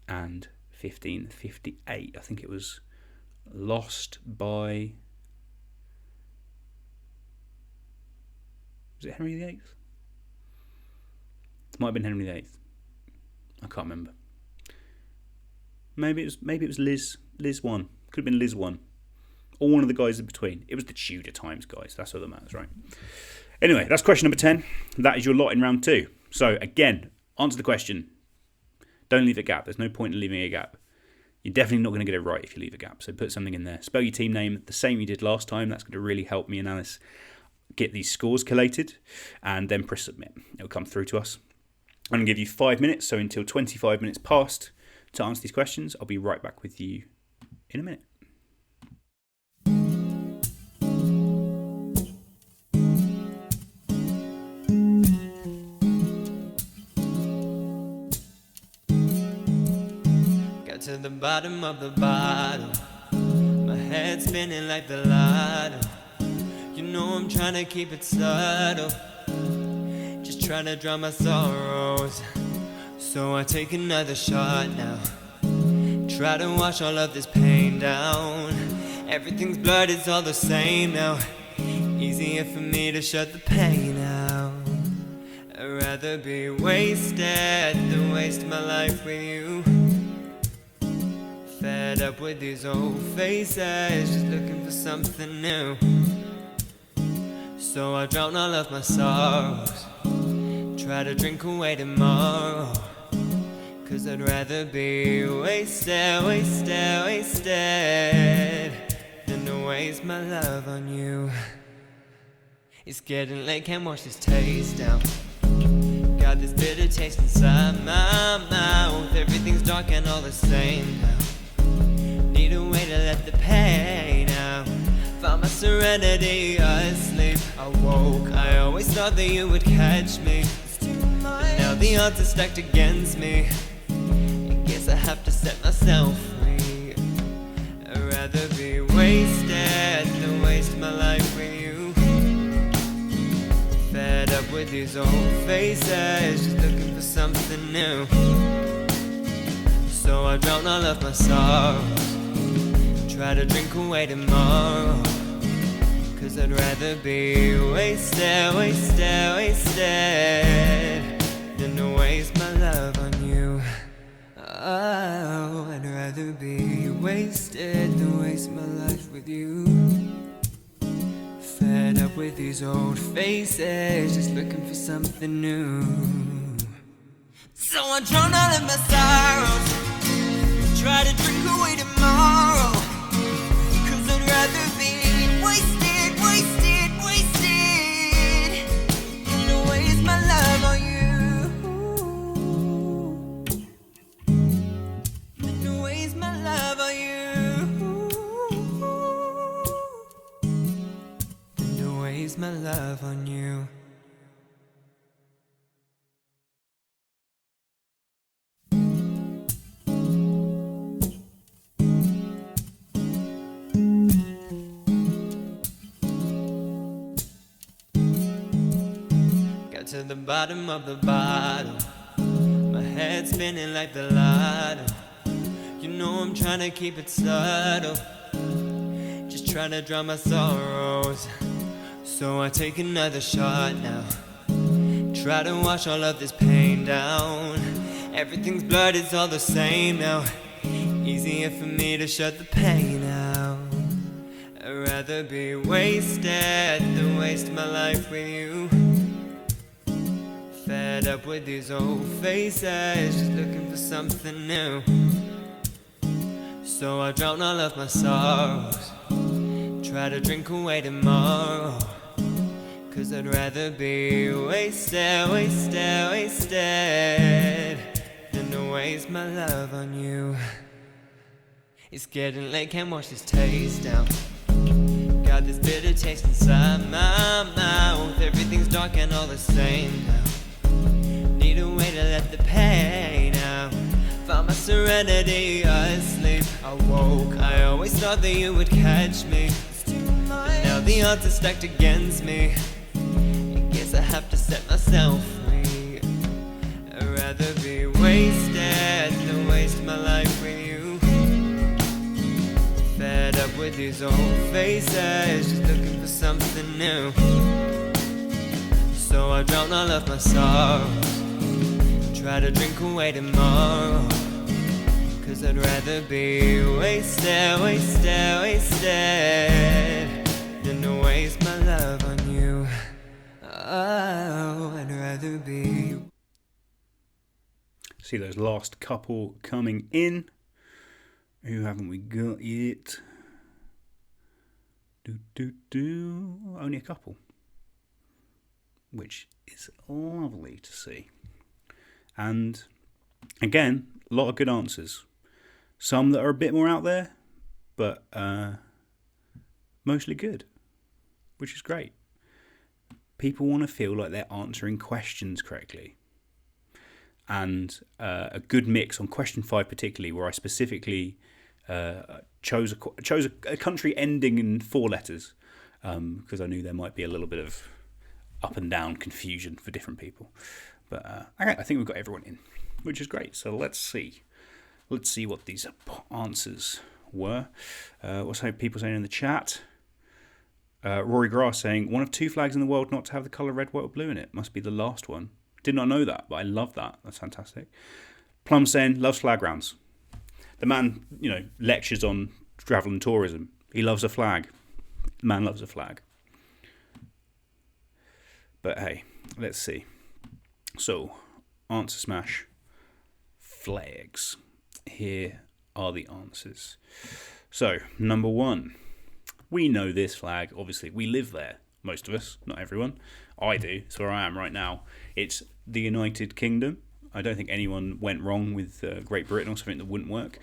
and 1558? I think it was lost by... Was it Henry VIII? It might have been Henry VIII. I can't remember. Maybe it was Liz 1. Could have been Liz 1. or one of the guys in between. It was the Tudor times, guys. That's all that matters, right? Anyway, that's question number 10. That is your lot in round 2. So again, answer the question. Don't leave a gap. There's no point in leaving a gap. You're definitely not going to get it right if you leave a gap. So put something in there. Spell your team name the same you did last time. That's going to really help me and Alice get these scores collated, and then press submit. It'll come through to us. I'm going to give you 5 minutes, so until 25 minutes past to answer these questions. I'll be right back with you in a minute. Got to the bottom of the bottle, my head spinning like the lotto. You know I'm trying to keep it subtle, just trying to drown my sorrows. So I take another shot now, try to wash all of this pain down. Everything's blurred, it's all the same now. Easier for me to shut the pain out. I'd rather be wasted than waste my life with you. Fed up with these old faces, just looking for something new. So I drown all of my sorrows, try to drink away tomorrow. Cause I'd rather be wasted, wasted, wasted than to waste my love on you. It's getting late, can't wash this taste down. Got this bitter taste inside my mouth. Everything's dark and all the same now. Need a way to let the pain out. Found my serenity asleep. I woke, I always thought that you would catch me, but now the odds are stacked against me. I guess I have to set myself free. I'd rather be wasted than waste my life with you. Fed up with these old faces, just looking for something new. So I drown all of my sorrows, try to drink away tomorrow. Cause I'd rather be wasted, wasted, wasted than to waste my love on you. Oh, I'd rather be wasted than waste my life with you. Fed up with these old faces, just looking for something new. So I drown all of my sorrows, try to drink away tomorrow. Cause I'd rather be wasted, wasted, wasted than to waste my love on you. Than to waste my love on you. Than to waste my love on you. To the bottom of the bottle, my head spinning like the lotto. You know I'm trying to keep it subtle, just trying to drown my sorrows. So I take another shot now, try to wash all of this pain down. Everything's blurred, it's all the same now. Easier for me to shut the pain out. I'd rather be wasted than waste my life with you. Fed up with these old faces, just looking for something new. So I drown all of my sorrows, try to drink away tomorrow. Cause I'd rather be wasted, wasted, wasted than to waste my love on you. It's getting late, can't wash this taste down. Got this bitter taste inside my mouth. Everything's dark and all the same now. Need a way to let the pain out. Found my serenity asleep. I woke, I always thought that you would catch me, but now the odds are stacked against me. I guess I have to set myself free. I'd rather be wasted than waste my life with you. Fed up with these old faces, just looking for something new. So I drown all of my sorrows, try to drink away tomorrow. Cause I'd rather be wasted, wasted, wasted Oh, I'd rather be. See those last couple coming in. Who haven't we got yet? Only a couple. Which is lovely to see. And again, a lot of good answers. Some that are a bit more out there, but mostly good, which is great. People want to feel like they're answering questions correctly. And a good mix on question 5 particularly, where I specifically chose a country ending in 4 letters, because I knew there might be a little bit of up and down confusion for different people. But okay, I think we've got everyone in, which is great. So let's see what these answers were. What's people saying in the chat? Rory Grass saying, one of 2 flags in the world not to have the colour red, white or blue in it. Must be the last one. Did not know that, but I love that. That's fantastic. Plum saying, loves flag rounds. The man, lectures on travel and tourism. He loves a flag. The man loves a flag. But hey, let's see. So, answer smash. Flags. Here are the answers. So, number 1. We know this flag. Obviously, we live there. Most of us, not everyone. I do. It's where I am right now. It's the United Kingdom. I don't think anyone went wrong with Great Britain or something that wouldn't work.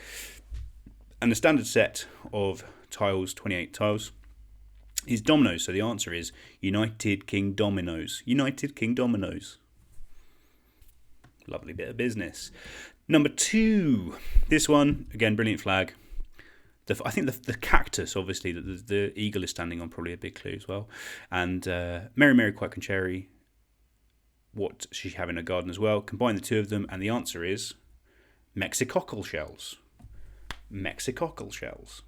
And the standard set of tiles, 28 tiles, is dominoes. So the answer is United King Dominoes. United King Dominoes. Lovely bit of business. Number 2. This one, again, brilliant flag. I think the cactus, obviously, that the eagle is standing on, probably a big clue as well. And Mary Mary Quack and Cherry, what she have in her garden as well. Combine the 2 of them, and the answer is Mexicockle shells. Mexicockle shells.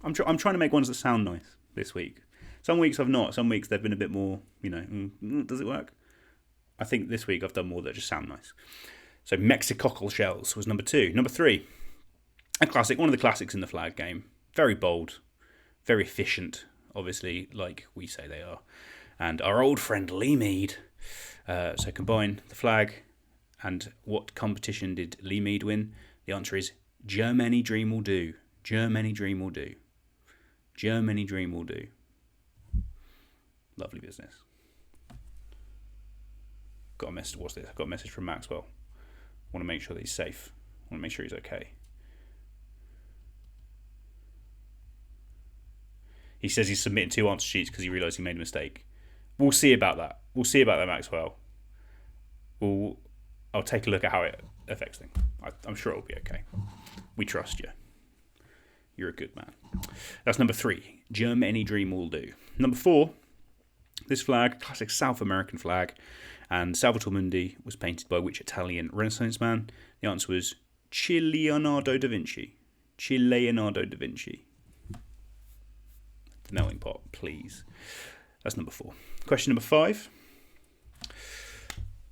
I'm trying to make ones that sound nice this week. Some weeks I've not. Some weeks they've been a bit more, does it work? I think this week I've done more that just sound nice. So Mexicockle shells was number 2. Number 3. A classic, one of the classics in the flag game. Very bold, very efficient, obviously, like we say they are. And our old friend Lee Mead. So combine the flag and what competition did Lee Mead win? The answer is Germany Dream Will Do. Germany Dream Will Do. Germany Dream Will Do. Lovely business. Got a message. What's this? I've got a message from Maxwell. I want to make sure that he's safe. I want to make sure he's okay. He says he's submitting 2 answer sheets because he realised he made a mistake. We'll see about that. We'll see about that, Maxwell. I'll take a look at how it affects things. I'm sure it'll be okay. We trust you. You're a good man. That's number 3. Germany Dream Will Do. Number 4. This flag, classic South American flag, and Salvator Mundi was painted by which Italian Renaissance man? The answer was Leonardo da Vinci. Leonardo da Vinci. The melting pot, please. That's number 4. Question number 5.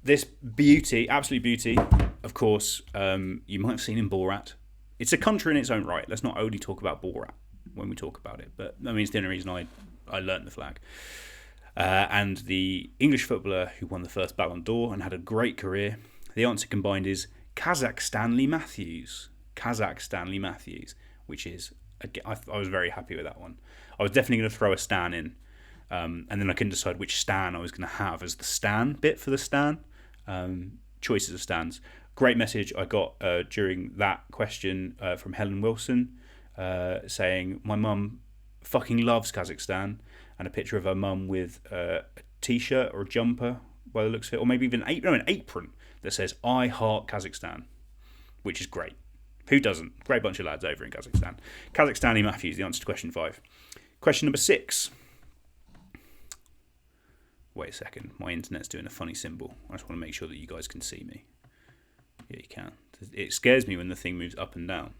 This beauty, absolute beauty, of course, you might have seen in Borat. It's a country in its own right. Let's not only talk about Borat when we talk about it, but I mean, it's the only reason I learnt the flag. And the English footballer who won the first Ballon d'Or and had a great career, the answer combined is Kazakh Stanley Matthews. Kazakh Stanley Matthews, which is, I was very happy with that one. I was definitely going to throw a Stan in, and then I couldn't decide which Stan I was going to have as the Stan bit for the Stan. Choices of Stans. Great message I got during that question from Helen Wilson saying, my mum fucking loves Kazakhstan, and a picture of her mum with a t-shirt or a jumper by the looks of it, or maybe even an apron that says, I heart Kazakhstan, which is great. Who doesn't? Great bunch of lads over in Kazakhstan. Kazakhstani Matthews, the answer to question 5. Question number 6. Wait a second. My internet's doing a funny symbol. I just want to make sure that you guys can see me. Yeah, you can. It scares me when the thing moves up and down.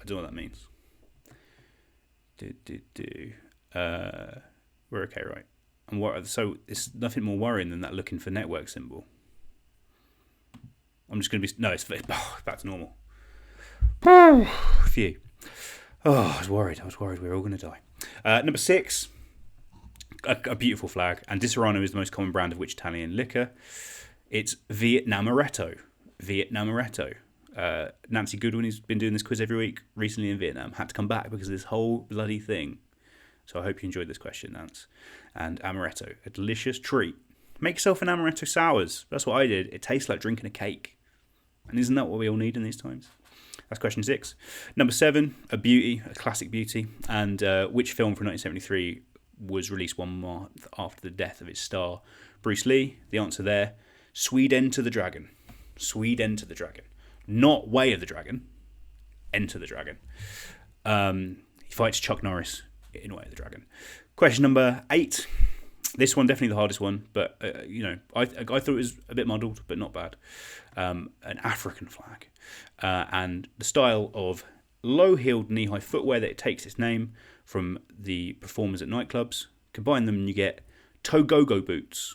I don't know what that means. We're okay, right? And so it's nothing more worrying than that looking for network symbol. I'm just going to be... No, it's back to normal. Phew. Oh, I was worried we were all going to die. Number 6. a beautiful flag. And Disaronno is the most common brand of which Italian liquor? It's Vietnamaretto. Vietnamaretto. Nancy Goodwin, who's been doing this quiz every week recently in Vietnam, had to come back because of this whole bloody thing. So I hope you enjoyed this question, Nance. And amaretto, a delicious treat. Make yourself an amaretto sours. That's what I did. It tastes like drinking a cake. And isn't that what we all need in these times? That's question 6. Number 7, a beauty, a classic beauty. And which film from 1973 was released 1 month after the death of its star, Bruce Lee? The answer there, Swede Enter the Dragon. Swede Enter the Dragon. Not Way of the Dragon. Enter the Dragon. He fights Chuck Norris in Way of the Dragon. Question number 8. This one definitely the hardest one, but I thought it was a bit muddled, but not bad. An African flag, and the style of low-heeled knee-high footwear that it takes its name from the performers at nightclubs. Combine them, and you get Togogo boots.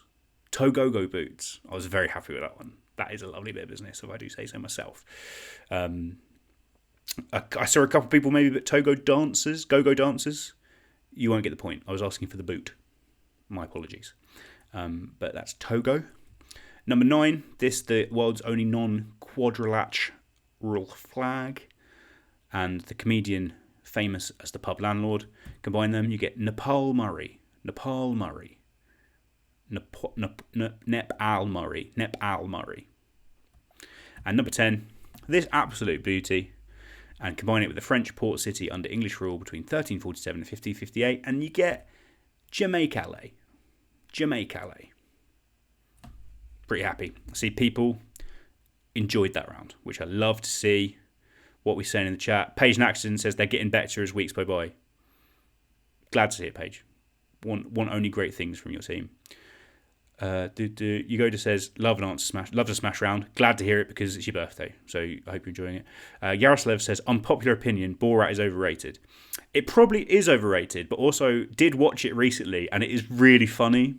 Togogo boots. I was very happy with that one. That is a lovely bit of business, if I do say so myself. I saw a couple of people maybe, but go-go dancers. You won't get the point. I was asking for the boot. My apologies. But that's Togo. Number 9, the world's only non-quadrilateral flag. And the comedian famous as the pub landlord. Combine them, you get Nepal Murray. Nepal Murray. Nepal Murray. And number 10, this absolute beauty. And combine it with the French port city under English rule between 1347 and 1558. And you get Jamaica. Pretty happy. I see people enjoyed that round, which I love to see. What we're saying in the chat. Paige Naxton says they're getting better as weeks go by. Glad to see it, Paige. Want only great things from your team. Yugoda says loves a smash round. Glad to hear it because it's your birthday, so I hope you're enjoying it. Yaroslav says unpopular opinion, Borat is overrated. It probably is overrated, but also did watch it recently and it is really funny.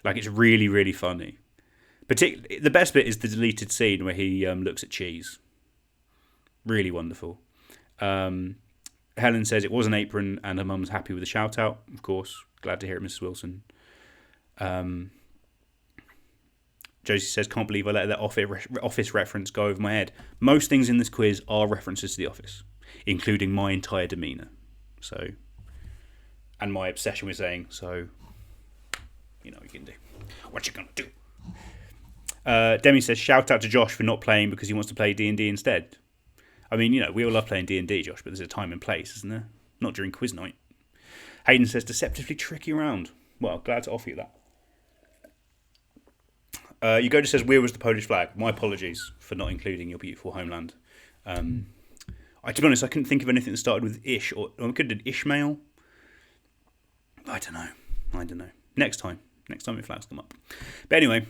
Like, it's really, really funny. Particularly, the best bit is the deleted scene where he looks at cheese. Really wonderful. Helen says it was an apron and her mum's happy with the shout out. Of course, glad to hear it, Mrs. Wilson. Josie says, can't believe I let that office reference go over my head. Most things in this quiz are references to The Office, including my entire demeanour. So, and my obsession with saying, so, you know what you can do. What you gonna do? Demi says, shout out to Josh for not playing because he wants to play D&D instead. I mean, we all love playing D&D, Josh, but there's a time and place, isn't there? Not during quiz night. Hayden says, deceptively tricky round. Well, glad to offer you that. Yugoda says, where was the Polish flag? My apologies for not including your beautiful homeland. To be honest, I couldn't think of anything that started with Ish, or I could have done Ishmael. I don't know. Next time your flags come up. But anyway,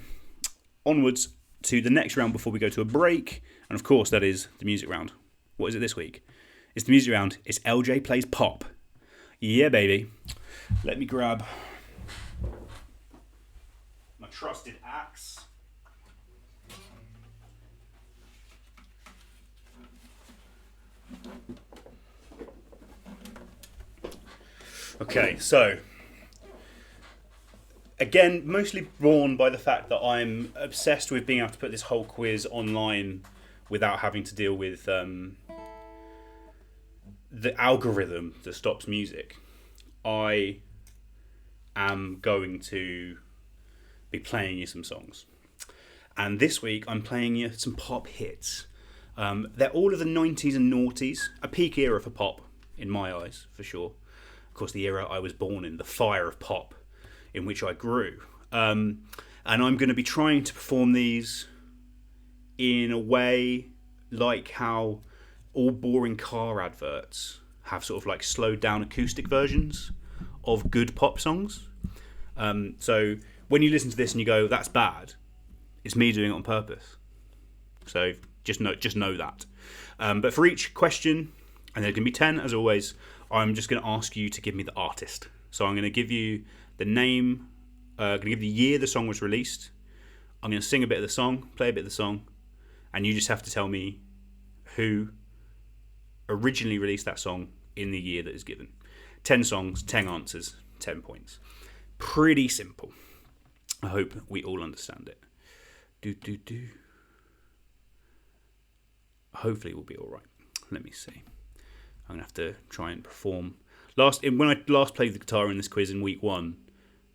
onwards to the next round before we go to a break. And of course, that is the music round. What is it this week? It's the music round. It's LJ Plays Pop. Yeah, baby. Let me grab my trusted axe. Okay, so again, mostly born by the fact that I'm obsessed with being able to put this whole quiz online without having to deal with the algorithm that stops music. I am going to be playing you some songs. And this week I'm playing you some pop hits. They're all of the 90s and noughties, a peak era for pop, in my eyes, for sure. Of course, the era I was born in, the fire of pop in which I grew. And I'm going to be trying to perform these in a way like how all boring car adverts have sort of like slowed down acoustic versions of good pop songs. So when you listen to this and you go, that's bad, it's me doing it on purpose. So just know that. But for each question, and there's going to be 10 as always, I'm just going to ask you to give me the artist. So I'm going to give you the name, going to give the year the song was released. I'm going to sing a bit of the song, play a bit of the song, and you just have to tell me who originally released that song in the year that is given. 10 songs, 10 answers, 10 points. Pretty simple. I hope we all understand it. Hopefully we'll be all right. Let me see. I'm gonna have to try and perform. When I last played the guitar in this quiz in week 1,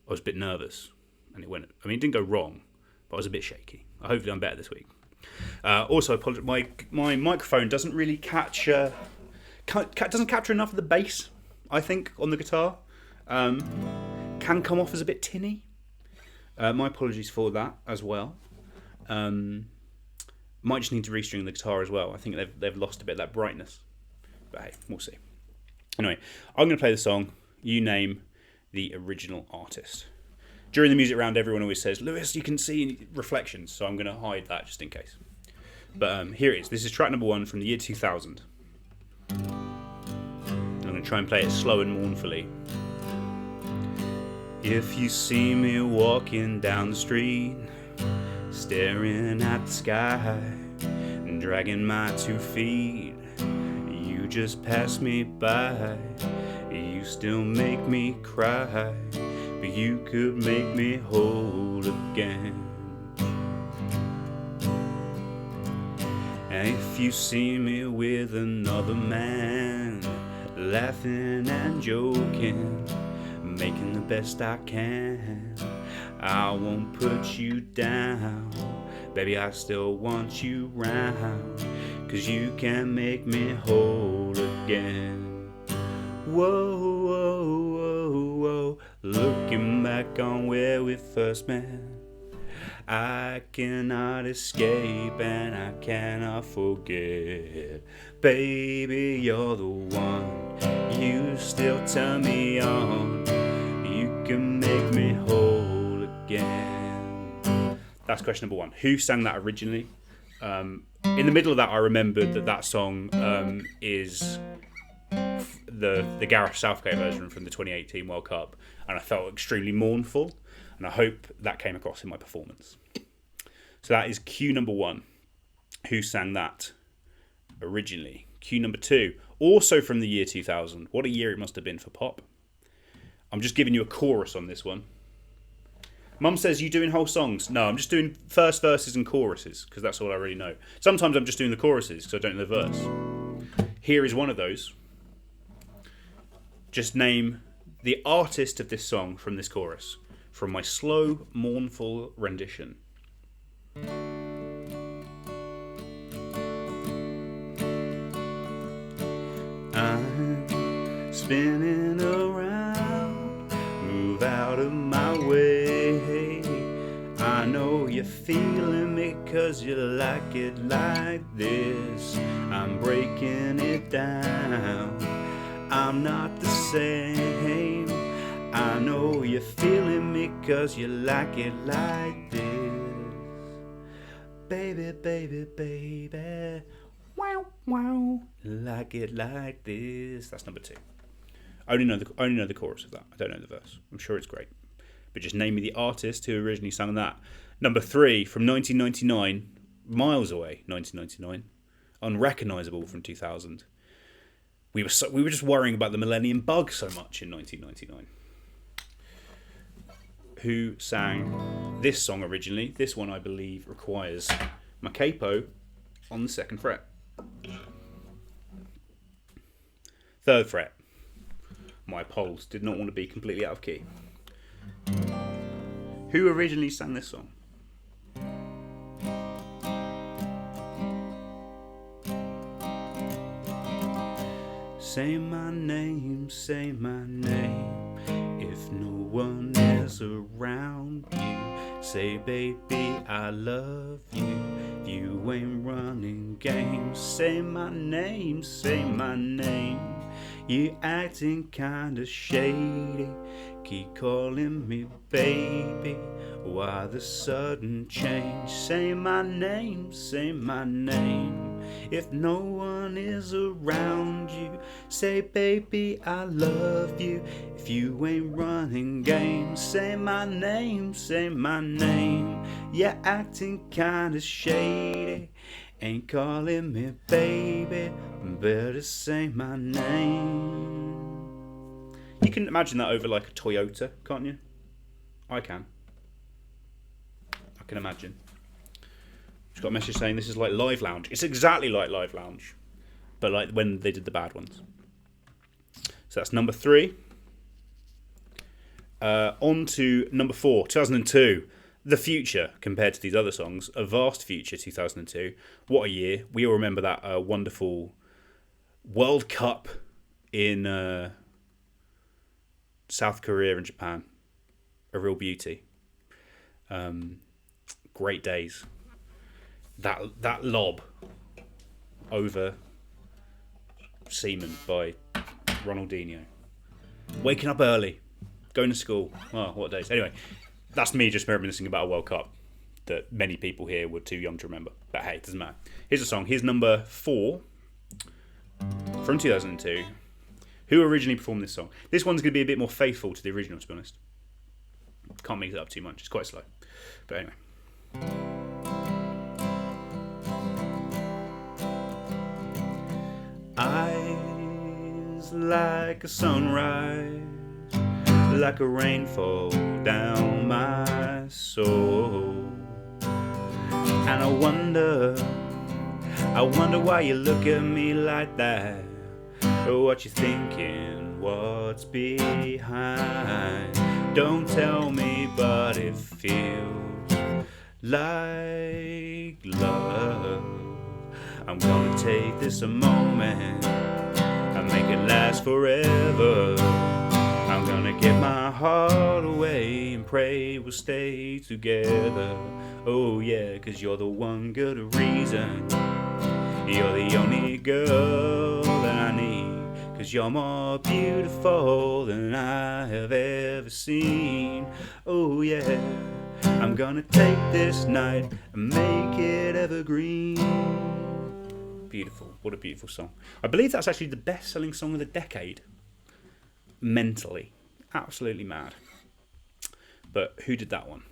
I was a bit nervous, and it didn't go wrong, but I was a bit shaky. Hopefully I'm better this week. Also, I apologize. My microphone doesn't really doesn't capture enough of the bass, I think, on the guitar. Can come off as a bit tinny. My apologies for that as well. Might just need to restring the guitar as well. I think they've lost a bit of that brightness. But hey, we'll see. Anyway, I'm going to play the song. You name the original artist. During the music round, everyone always says, Lewis, you can see reflections. So I'm going to hide that just in case. But here it is. This is track number 1 from the year 2000. I'm going to try and play it slow and mournfully. If you see me walking down the street, staring at the sky, dragging my 2 feet, you just pass me by. You still make me cry, but you could make me whole again. And if you see me with another man, laughing and joking, making the best I can, I won't put you down. Baby, I still want you round, 'cause you can make me whole again. Whoa, whoa, whoa, whoa. Looking back on where we first met, I cannot escape and I cannot forget. Baby, you're the one. You still turn me on. You can make me whole again. That's question number 1. Who sang that originally? In the middle of that, I remembered that song is the Gareth Southgate version from the 2018 World Cup, and I felt extremely mournful, and I hope that came across in my performance. So that is cue number 1. Who sang that originally? Cue number 2, also from the year 2000. What a year it must have been for pop. I'm just giving you a chorus on this one. Mum says, you doing whole songs? No, I'm just doing first verses and choruses, because that's all I really know. Sometimes I'm just doing the choruses, because I don't know the verse. Here is one of those. Just name the artist of this song from this chorus, from my slow, mournful rendition. I'm spinning around, move out of my way. I know you're feeling me 'cause you like it like this. I'm breaking it down, I'm not the same. I know you're feeling me 'cause you like it like this. Baby, baby, baby, wow, wow, like it like this. That's number 2. I only know the chorus of that. I don't know the verse. I'm sure it's great. But just name me the artist who originally sang that. Number 3 from 1999, miles away, 1999, unrecognisable from 2000. We were just worrying about the millennium bug so much in 1999. Who sang this song originally? This one, I believe, requires my capo on the 2nd fret. 3rd fret. My poles did not want to be completely out of key. Who originally sang this song? Say my name, say my name. If no one is around you, say baby I love you. If you ain't running games, say my name, say my name. You acting kinda shady, keep calling me baby. Why the sudden change? Say my name, say my name. If no one is around you, say baby I love you. If you ain't running games, say my name, say my name. You're acting kinda shady, ain't calling me baby, better say my name. You can imagine that over like a Toyota, can't you? I can imagine. Just got a message saying this is like Live Lounge. It's exactly like Live Lounge, but like when they did the bad ones. So that's number 3. On to number 4, 2002. The future compared to these other songs. A vast future, 2002. What a year. We all remember that wonderful World Cup in South Korea and Japan. A real beauty. Great days. That lob over Seaman by Ronaldinho. Waking up early. Going to school. Oh, what days. Anyway, that's me just reminiscing about a World Cup that many people here were too young to remember. But hey, it doesn't matter. Here's a song. Here's number 4 from 2002. Who originally performed this song? This one's going to be a bit more faithful to the original, to be honest. Can't mix it up too much. It's quite slow. But anyway. Eyes like a sunrise, like a rainfall down my soul. And I wonder why you look at me like that. What you thinking, what's behind? Don't tell me, but it feels like love. I'm gonna take this a moment and make it last forever. I'm gonna get my heart away and pray we'll stay together. Oh yeah, 'cause you're the one good reason. You're the only girl that I need. 'Cause you're more beautiful than I have ever seen. Oh yeah, I'm gonna take this night and make it evergreen. Beautiful. What a beautiful song. I believe that's actually the best-selling song of the decade. Mentally. Absolutely mad. But who did that one?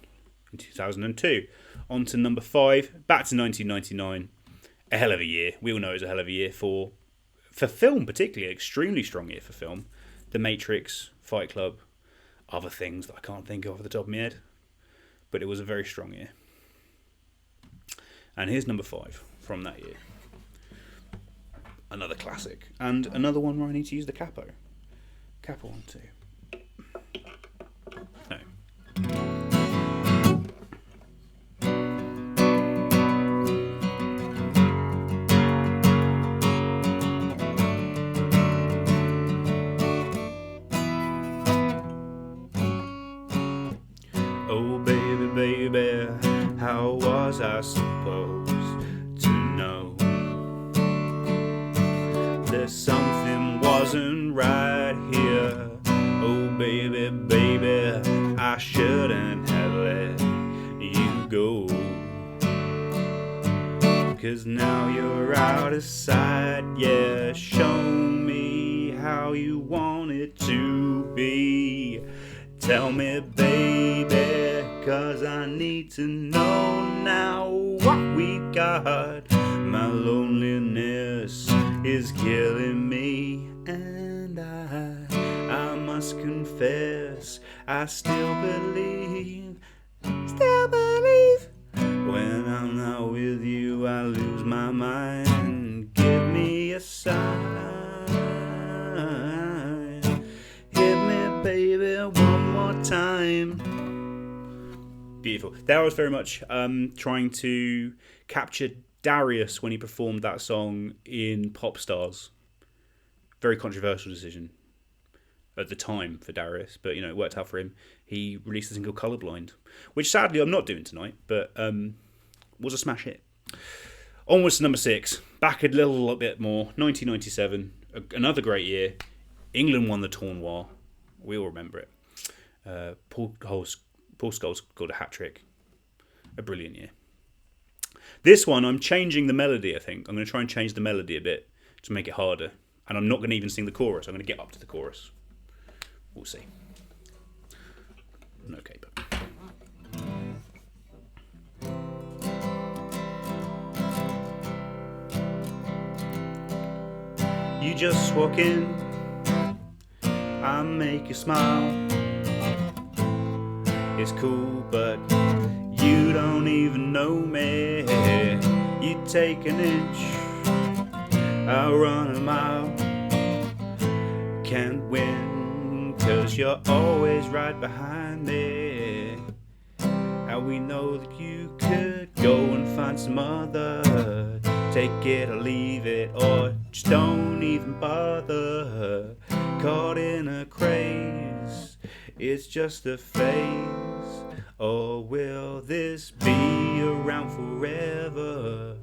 In 2002. On to number 5. Back to 1999. A hell of a year. We all know it was a hell of a year for film, particularly. An extremely strong year for film. The Matrix, Fight Club, other things that I can't think of off the top of my head. But it was a very strong year. And here's number 5 from that year. Another classic. And another one where I need to use the capo. Capo on 2. No. Oh baby, baby, how was I supposed to know that something wasn't right here? Oh baby, baby, I shouldn't have let you go. 'Cause now you're out of sight, yeah. Show me how you want it to be. Tell me, baby, 'cause I need to know now what we got. My loneliness is killing me, and I must confess, I still believe. When I'm not with you, I lose my mind. Give me a sign. Hit me, baby, one more time. Beautiful. That was very much trying to capture Darius when he performed that song in Pop Stars. Very controversial decision at the time for Darius, but it worked out for him. He released the single Colorblind, which sadly I'm not doing tonight, but was a smash hit. Onwards to number 6, back a little bit more, 1997, another great year. England won the tournoi, we all remember it. Paul Scholes scored a hat-trick, a brilliant year. This one, I'm changing the melody, I think. I'm going to try and change the melody a bit to make it harder. And I'm not going to even sing the chorus. I'm going to get up to the chorus. We'll see. Okay, but... You just walk in, I make you smile. It's cool, but you don't even know me. You take an inch, I'll run a mile. Can't win, 'cause you're always right behind me. And we know that you could go and find some other. Take it or leave it, or just don't even bother. Caught in a craze, it's just a phase. Or will this be around forever?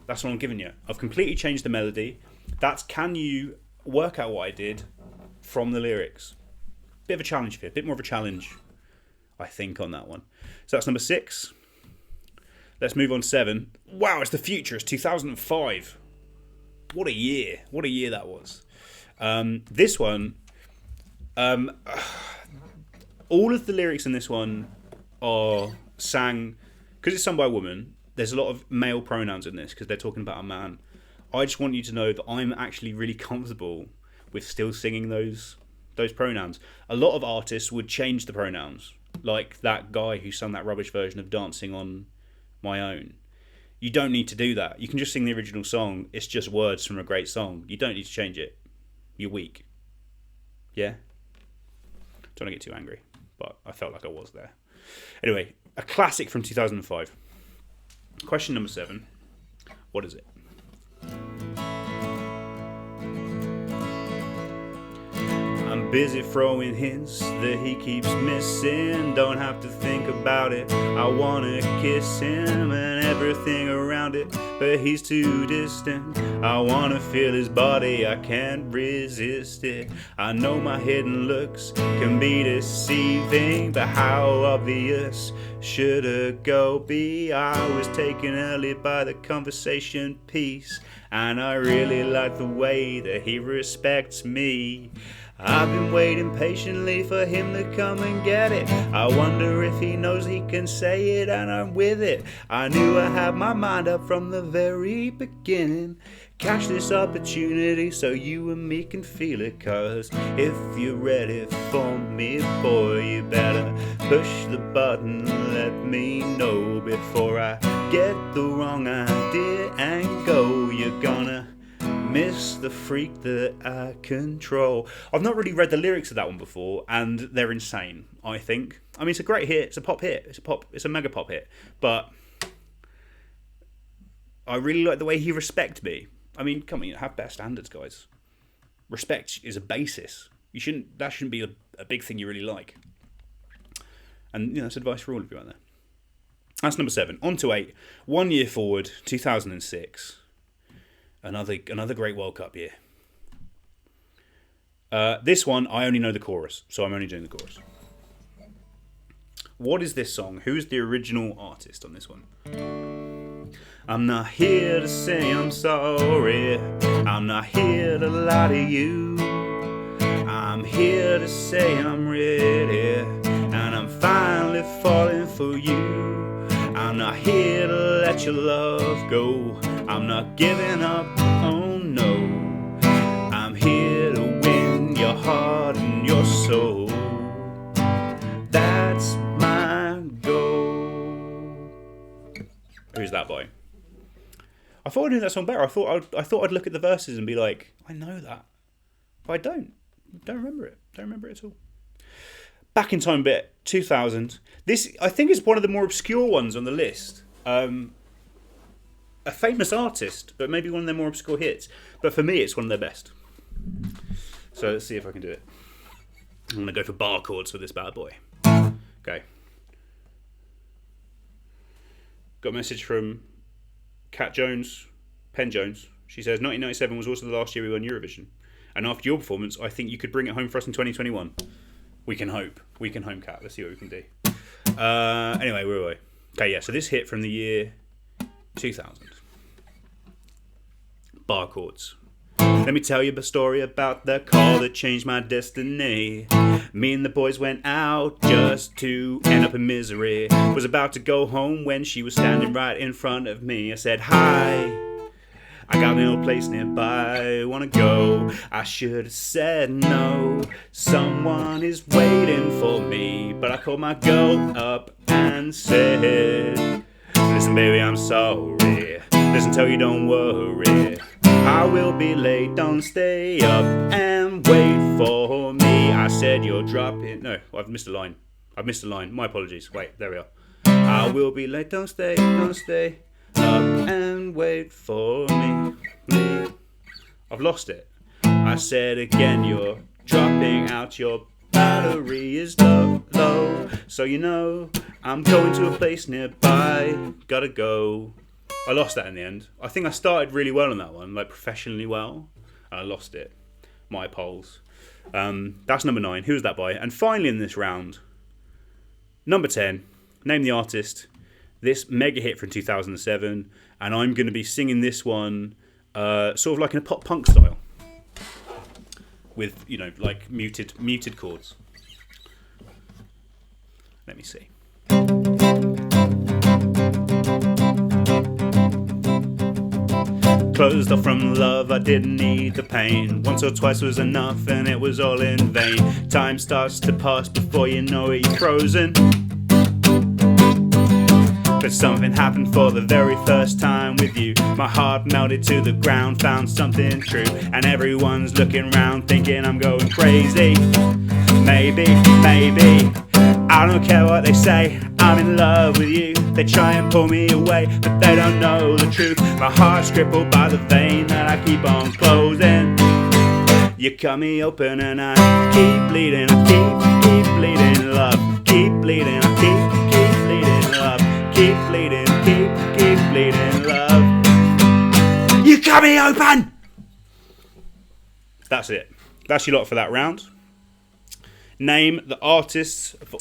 That's what I'm giving you. I've completely changed the melody. That's can you work out what I did from the lyrics? Bit of a challenge for you, a bit more of a challenge, I think, on that one. So that's number 6. Let's move on to 7. Wow, it's the future. It's 2005. What a year. What a year that was. This one, all of the lyrics in this one are sang, because it's sung by a woman, there's a lot of male pronouns in this, because they're talking about a man. I just want you to know that I'm actually really comfortable with still singing those pronouns. A lot of artists would change the pronouns, like that guy who sung that rubbish version of Dancing on My Own. You don't need to do that. You can just sing the original song. It's just words from a great song. You don't need to change it. You're weak. Yeah? Don't want to get too angry, but I felt like I was there. Anyway, a classic from 2005. Question number 7. What is it? I'm busy throwing hints that he keeps missing. Don't have to think about it. I wanna kiss him and everything around it, but he's too distant. I wanna feel his body, I can't resist it. I know my hidden looks can be deceiving, but how obvious should a go be? I was taken early by the conversation piece, and I really like the way that he respects me. I've been waiting patiently for him to come and get it. I wonder if he knows he can say it, and I'm with it. I knew I had my mind up from the very beginning. Catch this opportunity so you and me can feel it, 'cause if you're ready for me, boy, you better push the button, let me know before I get the wrong idea and go. You're gonna miss the freak that I control. I've not really read the lyrics of that one before, and they're insane, I think. I mean, it's a great hit. It's a pop hit. It's a mega pop hit. But I really like the way he respects me. I mean, come on, have better standards, guys. Respect is a basis. That shouldn't be a big thing you really like. And that's advice for all of you out there. That's number 7. On to 8. 1 year forward, 2006. Another great World Cup year. This one, I only know the chorus, so I'm only doing the chorus. What is this song? Who's the original artist on this one? I'm not here to say I'm sorry. I'm not here to lie to you. I'm here to say I'm ready, and I'm finally falling for you. I'm not here to let your love go. I'm not giving up, oh no. I'm here to win your heart and your soul. That's my goal. Who's that by? I thought I knew that song better. I thought I'd look at the verses and be like, I know that. But I don't. Don't remember it. Don't remember it at all. Back in time bit, 2000. This, I think, is one of the more obscure ones on the list. A famous artist, but maybe one of their more obscure hits. But for me, it's one of their best. So let's see if I can do it. I'm going to go for bar chords for this bad boy. Okay. Got a message from Kat Jones, Penn Jones. She says, 1997 was also the last year we won Eurovision. And after your performance, I think you could bring it home for us in 2021. We can hope. We can home, Kat. Let's see what we can do. Anyway, where were we? Okay, yeah, so this hit from the year 2000. Bar chords. Let me tell you a story about the call that changed my destiny. Me and the boys went out just to end up in misery. Was about to go home when she was standing right in front of me. I said, hi, I got a little place nearby, wanna go. I should have said no. Someone is waiting for me, but I called my girl up and said, listen baby, I'm sorry. Listen, tell you don't worry. I will be late, don't stay up and wait for me. I said you're dropping... No, I've missed a line. My apologies. Wait, there we are. I will be late, don't stay up and wait for me. I've lost it. I said again, you're dropping out, your battery is low. So you know, I'm going to a place nearby, gotta go. I lost that in the end. I think I started really well on that one, like professionally well, and I lost it. My polls. That's number 9. Who was that by? And finally in this round, number 10, name the artist. This mega hit from 2007, and I'm going to be singing this one sort of like in a pop punk style, with, you know, like muted chords. Let me see. Closed off from love, I didn't need the pain. Once or twice was enough and it was all in vain. Time starts to pass before you know it, you're frozen. But something happened for the very first time with you. My heart melted to the ground, found something true. And everyone's looking round thinking I'm going crazy. Maybe, I don't care what they say, I'm in love with you. They try and pull me away, but they don't know the truth. My heart's crippled by the vein that I keep on closing. You cut me open and I keep bleeding. I keep bleeding, love. Keep bleeding, I keep bleeding, love. Keep bleeding, keep bleeding, love. You cut me open! That's it. That's your lot for that round. Name the artists for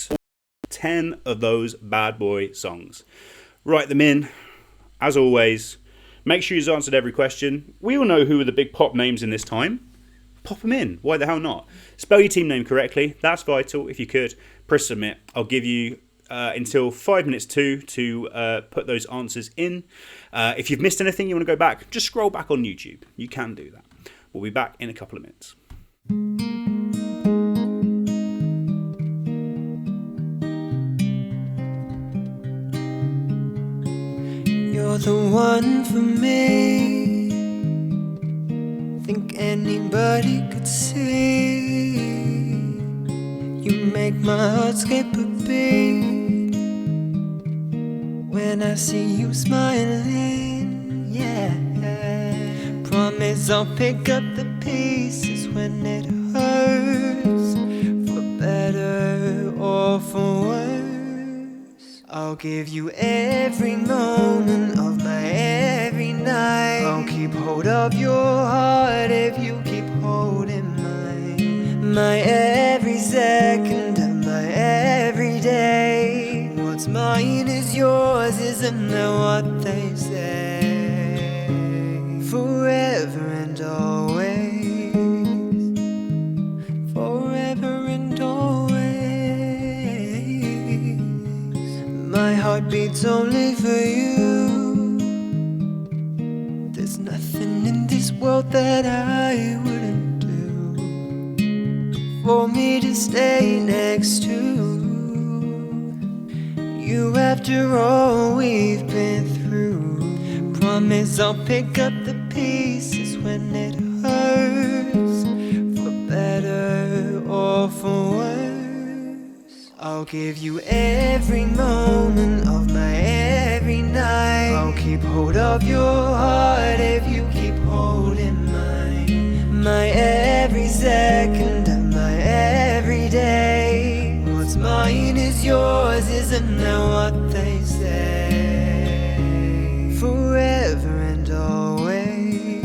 10 of those bad boy songs. Write them in. As always, make sure you've answered every question. We all know who are the big pop names in this time. Pop them in. Why the hell not? Spell your team name correctly. That's vital. If you could, press submit. I'll give you until 5 minutes to put those answers in. If you've missed anything, you want to go back, just scroll back on YouTube. You can do that. We'll be back in a couple of minutes. You're the one for me. Think anybody could see. You make my heart skip a beat when I see you smiling. Yeah. Promise I'll pick up the pieces when it hurts, for better or for worse. I'll give you every moment of my every night. I'll keep hold of your heart if you keep holding mine. My every second of my every day. What's mine is yours, isn't that what they say? Forever and always. Forever and always. My heart beats only for you. There's nothing in this world that I wouldn't do for me to stay next to you after all we've been through. Promise I'll pick up the pieces when it hurts, for better or for worse. I'll give you every moment of my every night. I'll keep hold of your heart if you keep holding mine. My every second of my every day. What's mine is yours, isn't that what they say? Forever and always.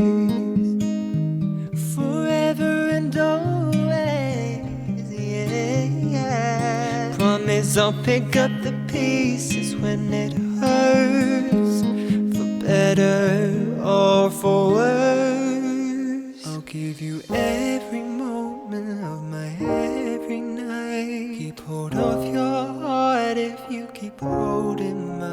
Forever and always, yeah. Promise I'll pick up the pieces when it hurts, for better or for worse. I'll give you every moment of my every night. Keep hold of your heart if you keep holding mine.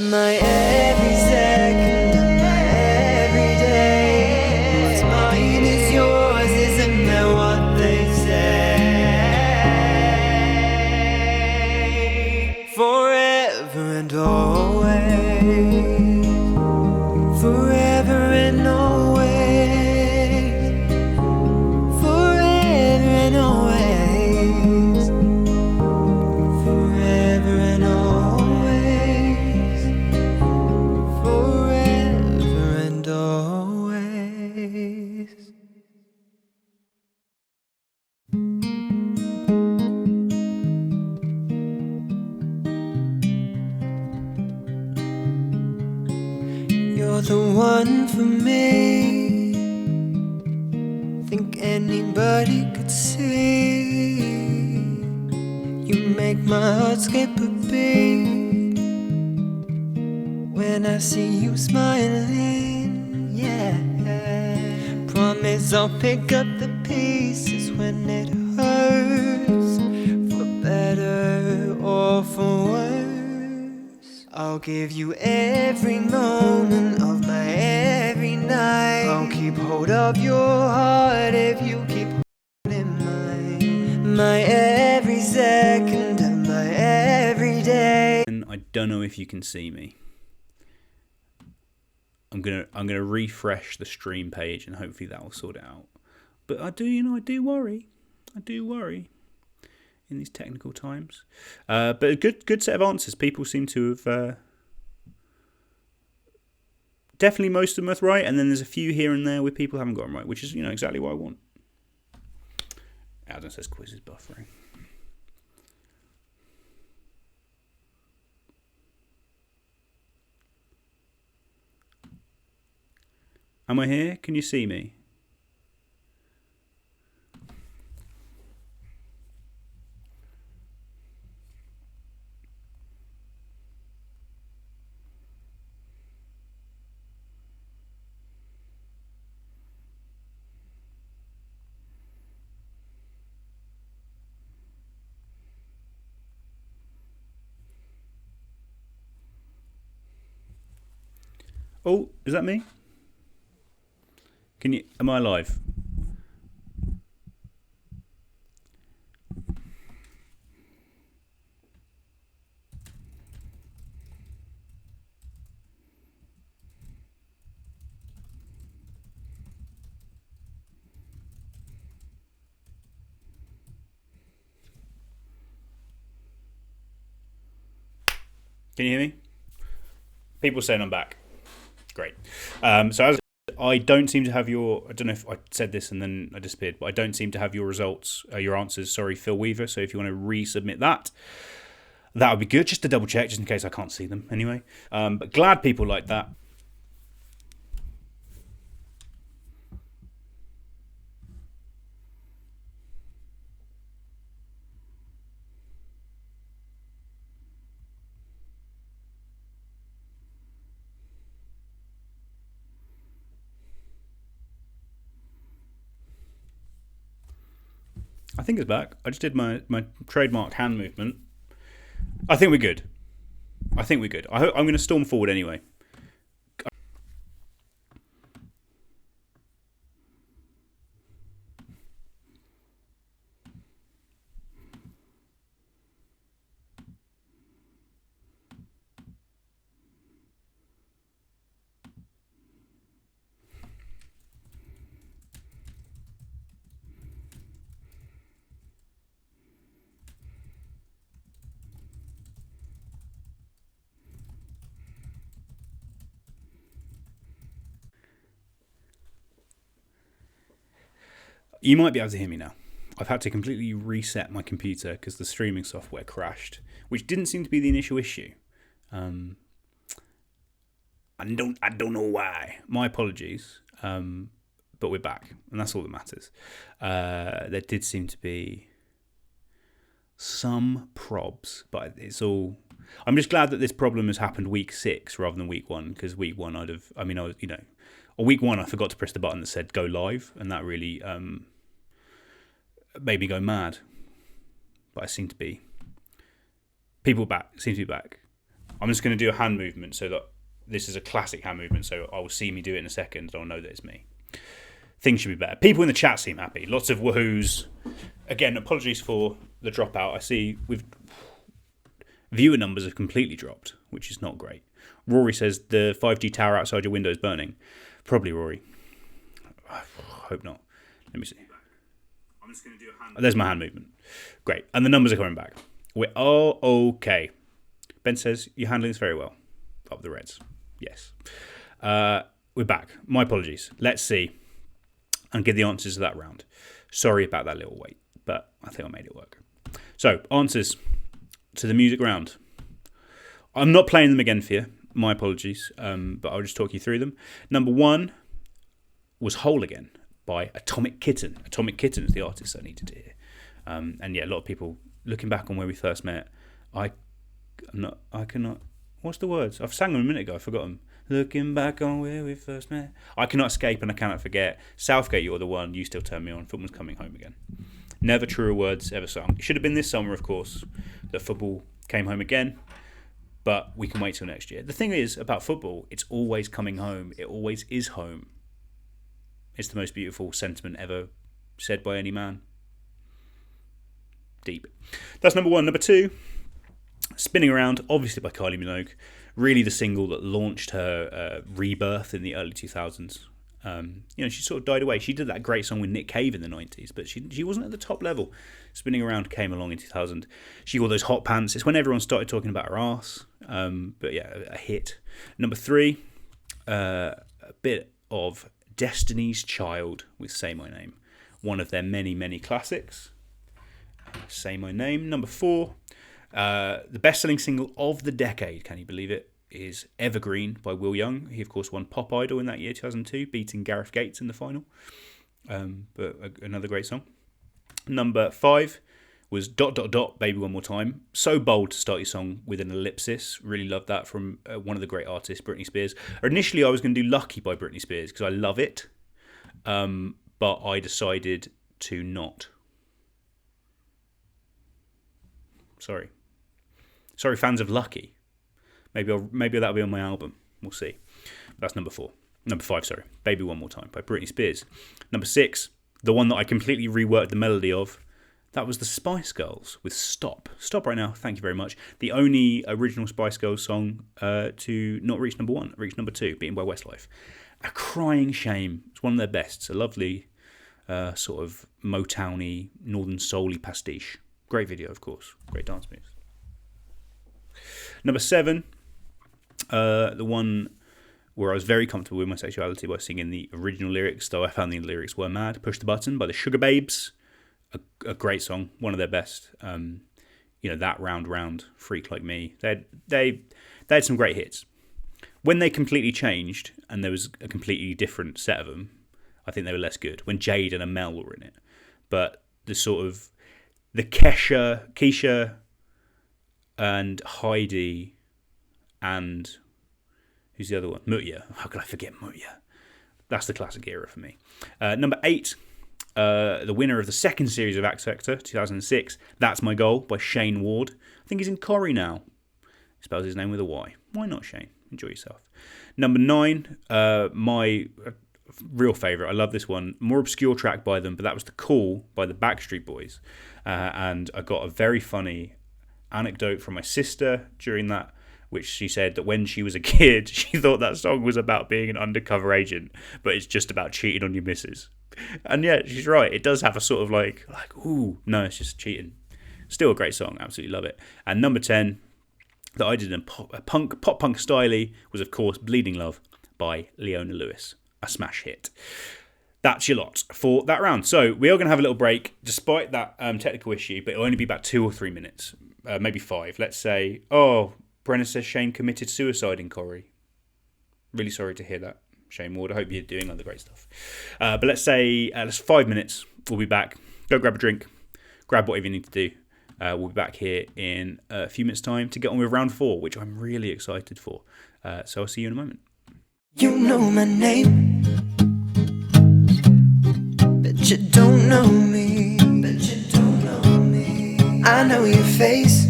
My every second of my every day. What's mine is yours, isn't that what they say? Forever and always, forever and always, forever and always, forever and always, forever and always. You're the one for me. Think anybody could see. You make my heart skip a beat when I see you smiling. Yeah. Promise I'll pick up the pieces when it hurts, for better or for worse. I'll give you every moment of my every night. I'll keep hold of your heart if you keep holding mine. My every second of my every day. And I don't know if you can see me. I'm gonna refresh the stream page and hopefully that will sort it out. But I do worry. I do worry in these technical times. But a good set of answers. People seem to have definitely most of them are right, and then there's a few here and there where people haven't got them right, which is exactly what I want. Adam says quiz is buffering. Am I here? Can you see me? Oh, is that me? Am I live? Can you hear me? People saying I'm back. Great. So as I don't seem to have your, I don't know if I said this and then I disappeared, but I don't seem to have your results, your answers, sorry, Phil Weaver. So if you want to resubmit that would be good, just to double check, just in case I can't see them anyway. But glad people like that. I think it's back. I just did my trademark hand movement. I think we're good. I'm going to storm forward anyway. You might be able to hear me now. I've had to completely reset my computer because the streaming software crashed, which didn't seem to be the initial issue. I don't know why. My apologies. But we're back, and that's all that matters. There did seem to be some probs, but it's all. I'm just glad that this problem has happened week 6 rather than week 1, because week 1 or week 1 I forgot to press the button that said go live, and that really made me go mad. But I seem to be back. I'm just going to do a hand movement so that this is a classic hand movement, so I'll see me do it in a second and I'll know that it's me. Things should be better. People in the chat seem happy. Lots of woohoos. Again, apologies for the dropout. I see viewer numbers have completely dropped, which is not great. Rory says the 5G tower outside your window is burning. Probably Rory. I hope not. Let me see. I'm just going to do a hand. There's my hand movement. Great. And the numbers are coming back. We're all okay. Ben says, you're handling this very well. Up the Reds. Yes. We're back. My apologies. Let's see. And give the answers to that round. Sorry about that little wait, but I think I made it work. So, answers to the music round. I'm not playing them again for you. My apologies, but I'll just talk you through them. Number 1 was Whole Again by Atomic Kitten. Atomic Kitten is the artist I needed to hear. And yeah, a lot of people, looking back on where we first met, I cannot, what's the words? I've sang them a minute ago, I forgot them. Looking back on where we first met. I cannot escape and I cannot forget. Southgate, you're the one. You still turn me on. Football's coming home again. Never truer words ever sung. It should have been this summer, of course, that football came home again. But we can wait till next year. The thing is about football, it's always coming home. It always is home. It's the most beautiful sentiment ever said by any man. Deep. That's number 1. Number 2, Spinning Around, obviously by Kylie Minogue. Really the single that launched her rebirth in the early 2000s. She sort of died away. She did that great song with Nick Cave in the 90s, but she wasn't at the top level. Spinning Around came along in 2000. She wore those hot pants. It's when everyone started talking about her arse. But yeah, a hit. Number 3, a bit of Destiny's Child with Say My Name. One of their many, many classics. Say My Name. Number 4, the best-selling single of the decade, can you believe it, is Evergreen by Will Young. He, of course, won Pop Idol in that year, 2002, beating Gareth Gates in the final. But another great song. Number 5 was ... Baby One More Time. So bold to start your song with an ellipsis. Really loved that from one of the great artists, Britney Spears. Initially, I was going to do Lucky by Britney Spears because I love it. But I decided to not. Sorry, fans of Lucky. Maybe that'll be on my album. We'll see. That's number 4. Number 5, sorry. Baby One More Time by Britney Spears. Number 6, the one that I completely reworked the melody of. That was the Spice Girls with Stop. Stop right now. Thank you very much. The only original Spice Girls song to not reach number 1, reach number 2, beaten by Westlife. A crying shame. It's one of their best. It's a lovely sort of Motowny, Northern Soul-y pastiche. Great video, of course. Great dance moves. Number 7, the one where I was very comfortable with my sexuality by singing the original lyrics, though I found the lyrics were mad. Push the Button by the Sugar Babes. A great song, one of their best. That Round, Freak Like Me. They had some great hits. When they completely changed and there was a completely different set of them, I think they were less good. When Jade and Amel were in it. But the sort of the Keisha and Heidi and who's the other one? Mutya. How could I forget Mutya? That's the classic era for me. Number 8, the winner of the second series of X Factor, 2006, That's My Goal by Shane Ward. I think he's in Corrie now. He spells his name with a Y. Why not, Shane? Enjoy yourself. Number 9, my real favourite. I love this one. More obscure track by them, but that was The Call by the Backstreet Boys. And I got a very funny anecdote from my sister during that, which she said that when she was a kid, she thought that song was about being an undercover agent, but it's just about cheating on your missus. And yeah, she's right. It does have a sort of like, ooh, no, it's just cheating. Still a great song. Absolutely love it. And number 10, that I did in pop punk styley, was of course Bleeding Love by Leona Lewis. A smash hit. That's your lot for that round. So we are going to have a little break, despite that technical issue, but it'll only be about 2 or 3 minutes, maybe 5. Let's say, Brenna says Shane committed suicide in Corrie. Really sorry to hear that, Shane Ward. I hope you're doing other great stuff. But let's say, that's 5 minutes. We'll be back. Go grab a drink. Grab whatever you need to do. We'll be back here in a few minutes' time to get on with round 4, which I'm really excited for. So I'll see you in a moment. You know my name, but you don't know me. I know your face,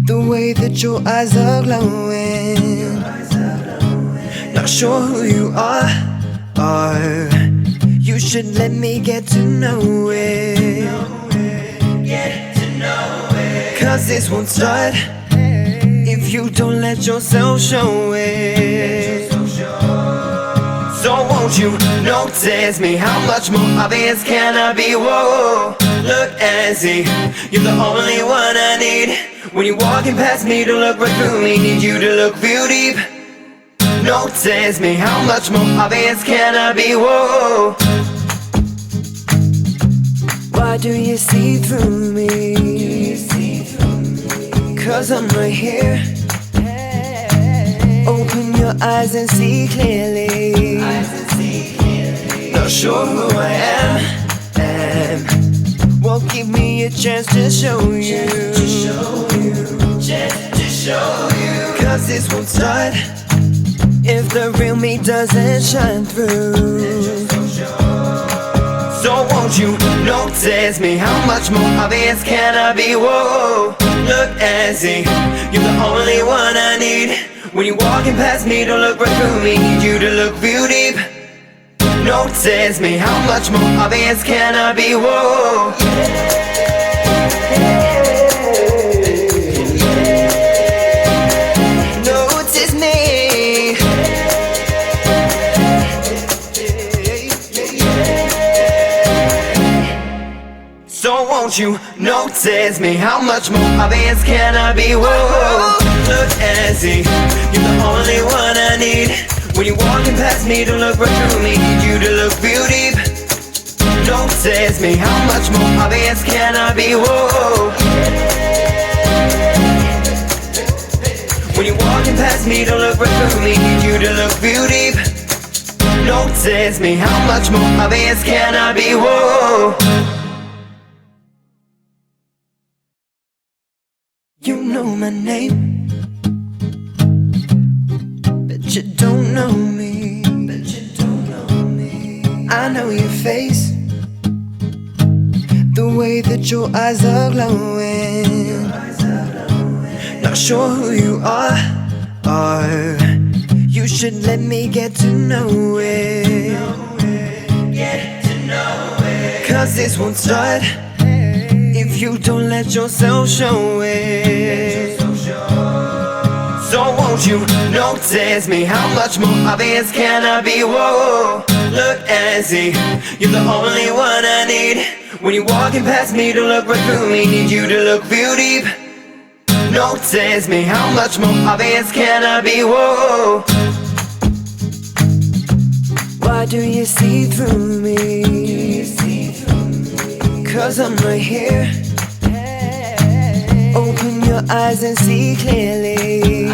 the way way that your eyes are glowing. Not sure who you are. You should let me get to know it. Cause this won't start if you don't let yourself show it. So won't you notice me? How much more obvious can I be? Whoa, look and see, you're the only one I need. When you're walking past me, don't look right through me. Need you to look real deep. Notice me, how much more obvious can I be? Whoa. Why do you see through me? Cause I'm right here. Open your eyes and see clearly. Not sure who I am. Won't give me a chance to show you. Cause this won't start if the real me doesn't shine through. So won't you notice me? How much more obvious can I be? Whoa, look and see, you're the only one I need. When you're walking past me, don't look right through me. Need you to look real deep. Notice me, how much more obvious can I be? Whoa. Notice me. So won't you notice me? How much more obvious can I be? Whoa, look and see, you're the only one I need. When you're walking past me, don't look right through me. Need you to look real deep. Notice me, how much more obvious can I be? Whoa. When you're walking past me, don't look right through me. Need you to look real deep. Notice me, how much more obvious can I be? Whoa. You know my name, but you don't know me. I know your face, the way that your eyes are glowing. Not sure who you are. You should let me get to know it. Cause this won't start if you don't let yourself show it. So won't you notice me? How much more obvious can I be? Whoa, look and see, you're the only one I need. When you're walking past me, don't look right through me. Need you to look real deep. Notice me, how much more obvious can I be? Whoa. Why do you see through me? Cause I'm right here. Open your eyes and see clearly.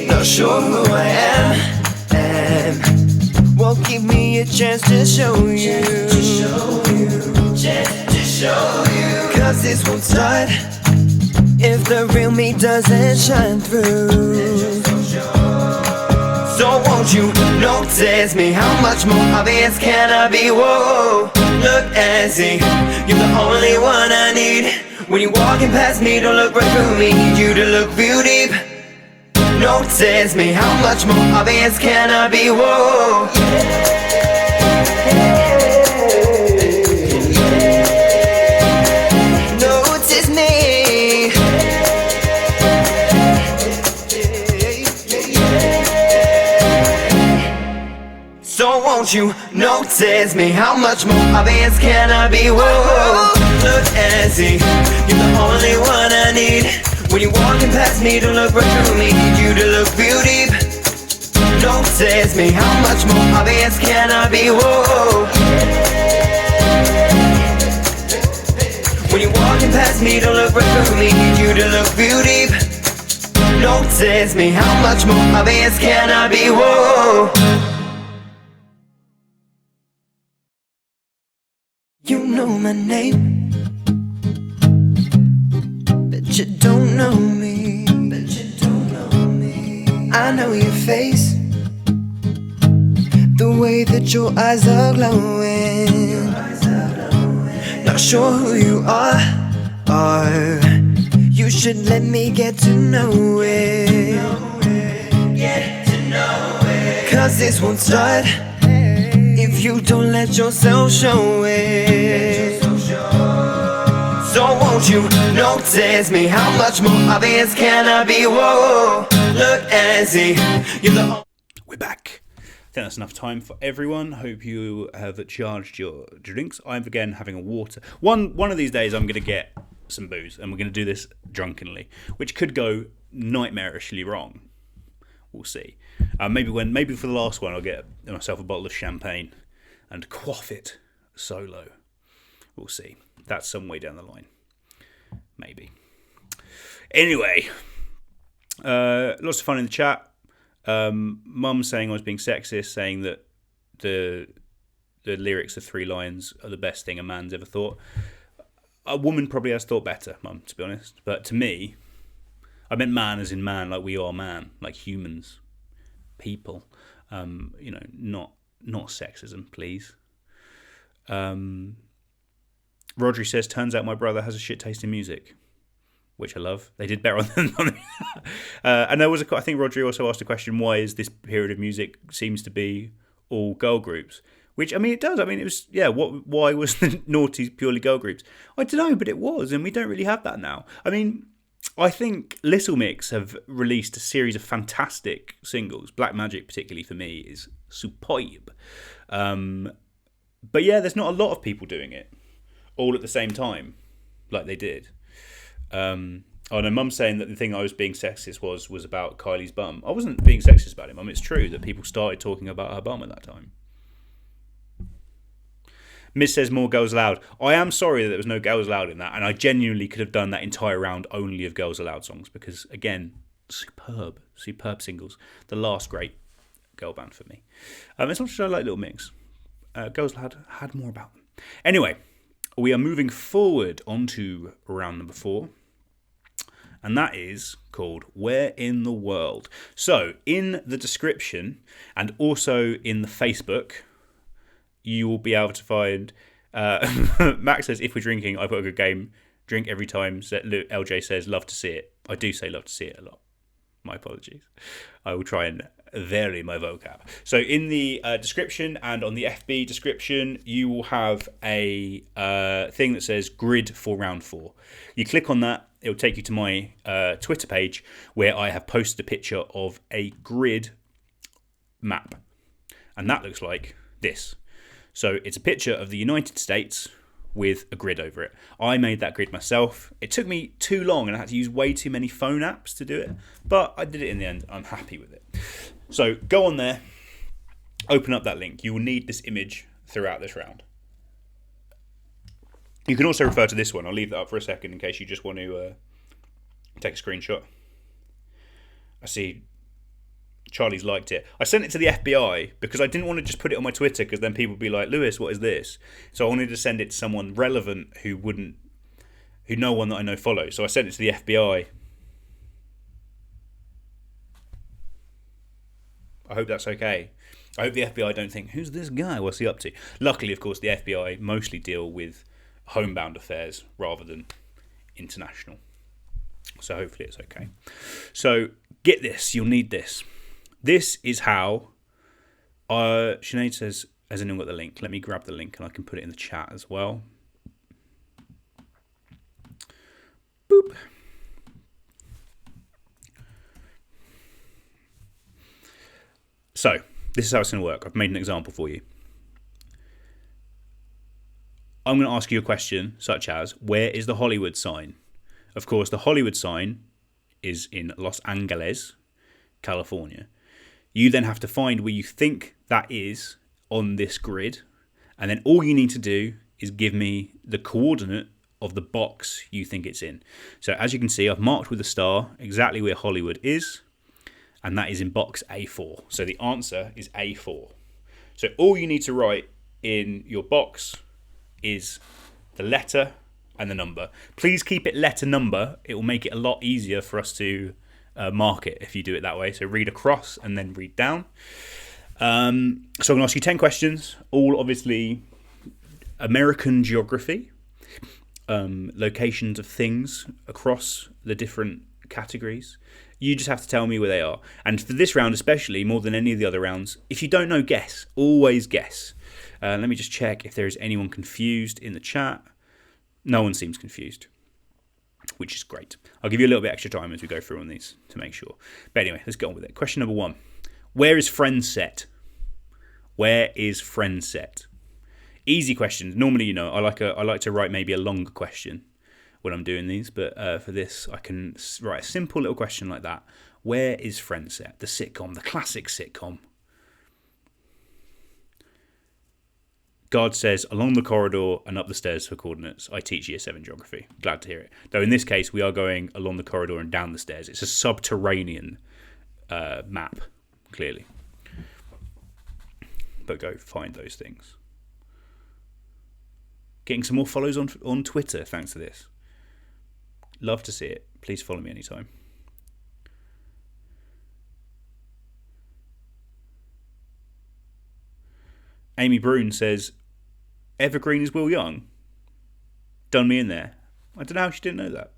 Not sure who I am. Won't give me a chance to show you. Cause this won't start if the real me doesn't shine through. So won't you notice me? How much more obvious can I be? Whoa, look and see, you're the only one I need. When you're walking past me, don't look right through me. Need you to look real deep. Notice me, how much more obvious can I be? Whoa. Notice me. So won't you notice me? How much more obvious can I be? Whoa, look and see, you're the only one I need. When you're walking past me, don't look right through me. Need you to look real deep. Notice me, how much more obvious can I be? Whoa. When you're walking past me, don't look right through me. Need you to look real deep. Notice me, how much more obvious can I be? Whoa. You know my name, but you don't know me. I know your face, the way that your eyes are glowing. Not sure who you are. You You should let me get to know it. Get to know it. 'Cause this won't start if you don't let yourself show it. So won't you notice me? How much more obvious can I be? Whoa, look and see. We're back. I think that's enough time for everyone. Hope you have charged your drinks. I'm again having a water. One of these days I'm going to get some booze and we're going to do this drunkenly, which could go nightmarishly wrong. We'll see. Maybe for the last one I'll get myself a bottle of champagne and quaff it solo. We'll see. That's some way down the line. Maybe. Anyway, lots of fun in the chat. Mum saying I was being sexist, saying that the lyrics of 3 lines are the best thing a man's ever thought. A woman probably has thought better, Mum, to be honest. But to me, I meant man as in man, like we are man, like humans, people. Not sexism, please. Rodri says, turns out my brother has a shit taste in music, which I love. They did better on me. And there was I think Rodri also asked a question, why is this period of music seems to be all girl groups? Which, I mean, it does. I mean, it was, why was the noughties purely girl groups? I don't know, but it was, and we don't really have that now. I mean, I think Little Mix have released a series of fantastic singles. Black Magic, particularly for me, is superb. But yeah, there's not a lot of people doing it all at the same time, like they did. Oh no, Mum's saying that the thing I was being sexist was about Kylie's bum. I wasn't being sexist about it, Mum. It's true that people started talking about her bum at that time. Miz says more Girls Aloud. I am sorry that there was no Girls Aloud in that, and I genuinely could have done that entire round only of Girls Aloud songs because, again, superb singles. The last great girl band for me. As much as I like Little Mix, Girls Aloud had more about them. Anyway, we are moving forward onto round number 4, and that is called Where in the World. So, in the description and also in the Facebook, you will be able to find... Max says, if we're drinking, I put a good game. Drink every time. LJ says, love to see it. I do say love to see it a lot. My apologies. I will try and vary my vocab. So in the description and on the FB description, you will have a thing that says grid for round 4. You click on that, it will take you to my Twitter page where I have posted a picture of a grid map. And that looks like this. So it's a picture of the United States with a grid over it. I made that grid myself. It took me too long and I had to use way too many phone apps to do it. But I did it in the end. I'm happy with it. So go on there, open up that link. You will need this image throughout this round. You can also refer to this one. I'll leave that up for a second in case you just want to take a screenshot. I see Charlie's liked it. I sent it to the FBI because I didn't want to just put it on my Twitter because then people would be like, Lewis, what is this? So I wanted to send it to someone relevant who no one that I know follows. So I sent it to the FBI. I hope that's okay. I hope the FBI don't think, who's this guy? What's he up to? Luckily, of course, the FBI mostly deal with homebound affairs rather than international. So hopefully it's okay. So get this. You'll need this. This is how... Sinead says, has anyone got the link? Let me grab the link and I can put it in the chat as well. Boop. So, this is how it's going to work. I've made an example for you. I'm going to ask you a question such as, where is the Hollywood sign? Of course, the Hollywood sign is in Los Angeles, California. You then have to find where you think that is on this grid. And then all you need to do is give me the coordinate of the box you think it's in. So as you can see, I've marked with a star exactly where Hollywood is. And that is in box A4. So the answer is A4. So all you need to write in your box is the letter and the number. Please keep it letter number. It will make it a lot easier for us to mark it if you do it that way. So read across and then read down. So I'm going to ask you 10 questions, all obviously American geography. locations of things across the different categories. You just have to tell me where they are. And for this round especially, more than any of the other rounds, if you don't know, guess. Always guess. Let me just check if there is anyone confused in the chat. No one seems confused, which is great. I'll give you a little bit extra time as we go through on these to make sure. But anyway, let's get on with it. Question number 1. Where is friend set? Where is friend set? Easy question. Normally, I like to write maybe a longer question when I'm doing these, but for this, I can write a simple little question like that. Where is friend set? The sitcom, the classic sitcom. Guard says, along the corridor and up the stairs for coordinates. I teach year 7 geography. Glad to hear it. Though in this case, we are going along the corridor and down the stairs. It's a subterranean map, clearly. But go find those things. Getting some more follows on Twitter thanks to this. Love to see it. Please follow me anytime. Amy Brune says, Evergreen is Will Young. Done me in there. I don't know how she didn't know that.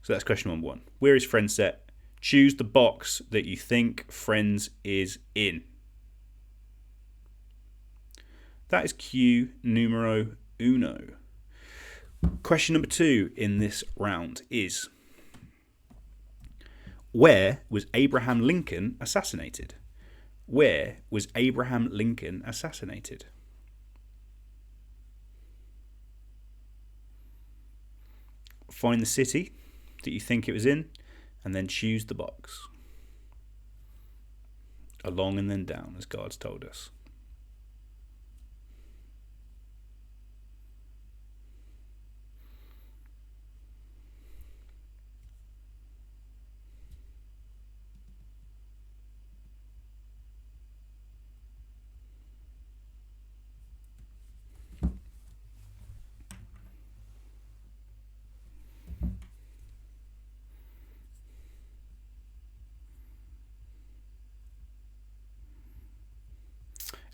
So that's question number 1. Where is friend set? Choose the box that you think Friends is in. That is Q numero uno. Question number 2 in this round is, where was Abraham Lincoln assassinated? Where was Abraham Lincoln assassinated? Find the city that you think it was in, and then choose the box. Along and then down, as Guards told us.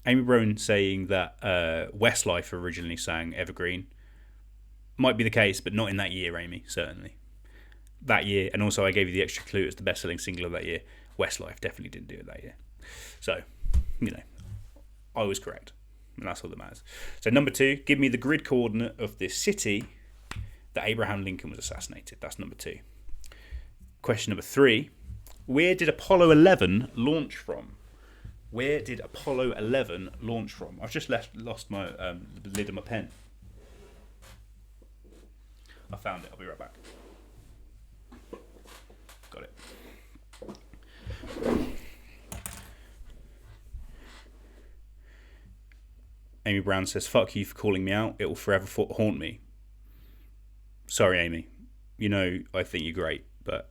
Amy Brown saying that Westlife originally sang Evergreen. Might be the case, but not in that year, Amy, certainly. That year, and also I gave you the extra clue, it's the best-selling single of that year. Westlife definitely didn't do it that year. So, I was correct, and that's all that matters. So number 2, give me the grid coordinate of this city that Abraham Lincoln was assassinated. That's number 2. Question number 3, where did Apollo 11 launch from? Where did Apollo 11 launch from? I've just lost my the lid of my pen. I found it. I'll be right back. Got it. Amy Brown says, fuck you for calling me out. It will forever haunt me. Sorry, Amy. I think you're great, but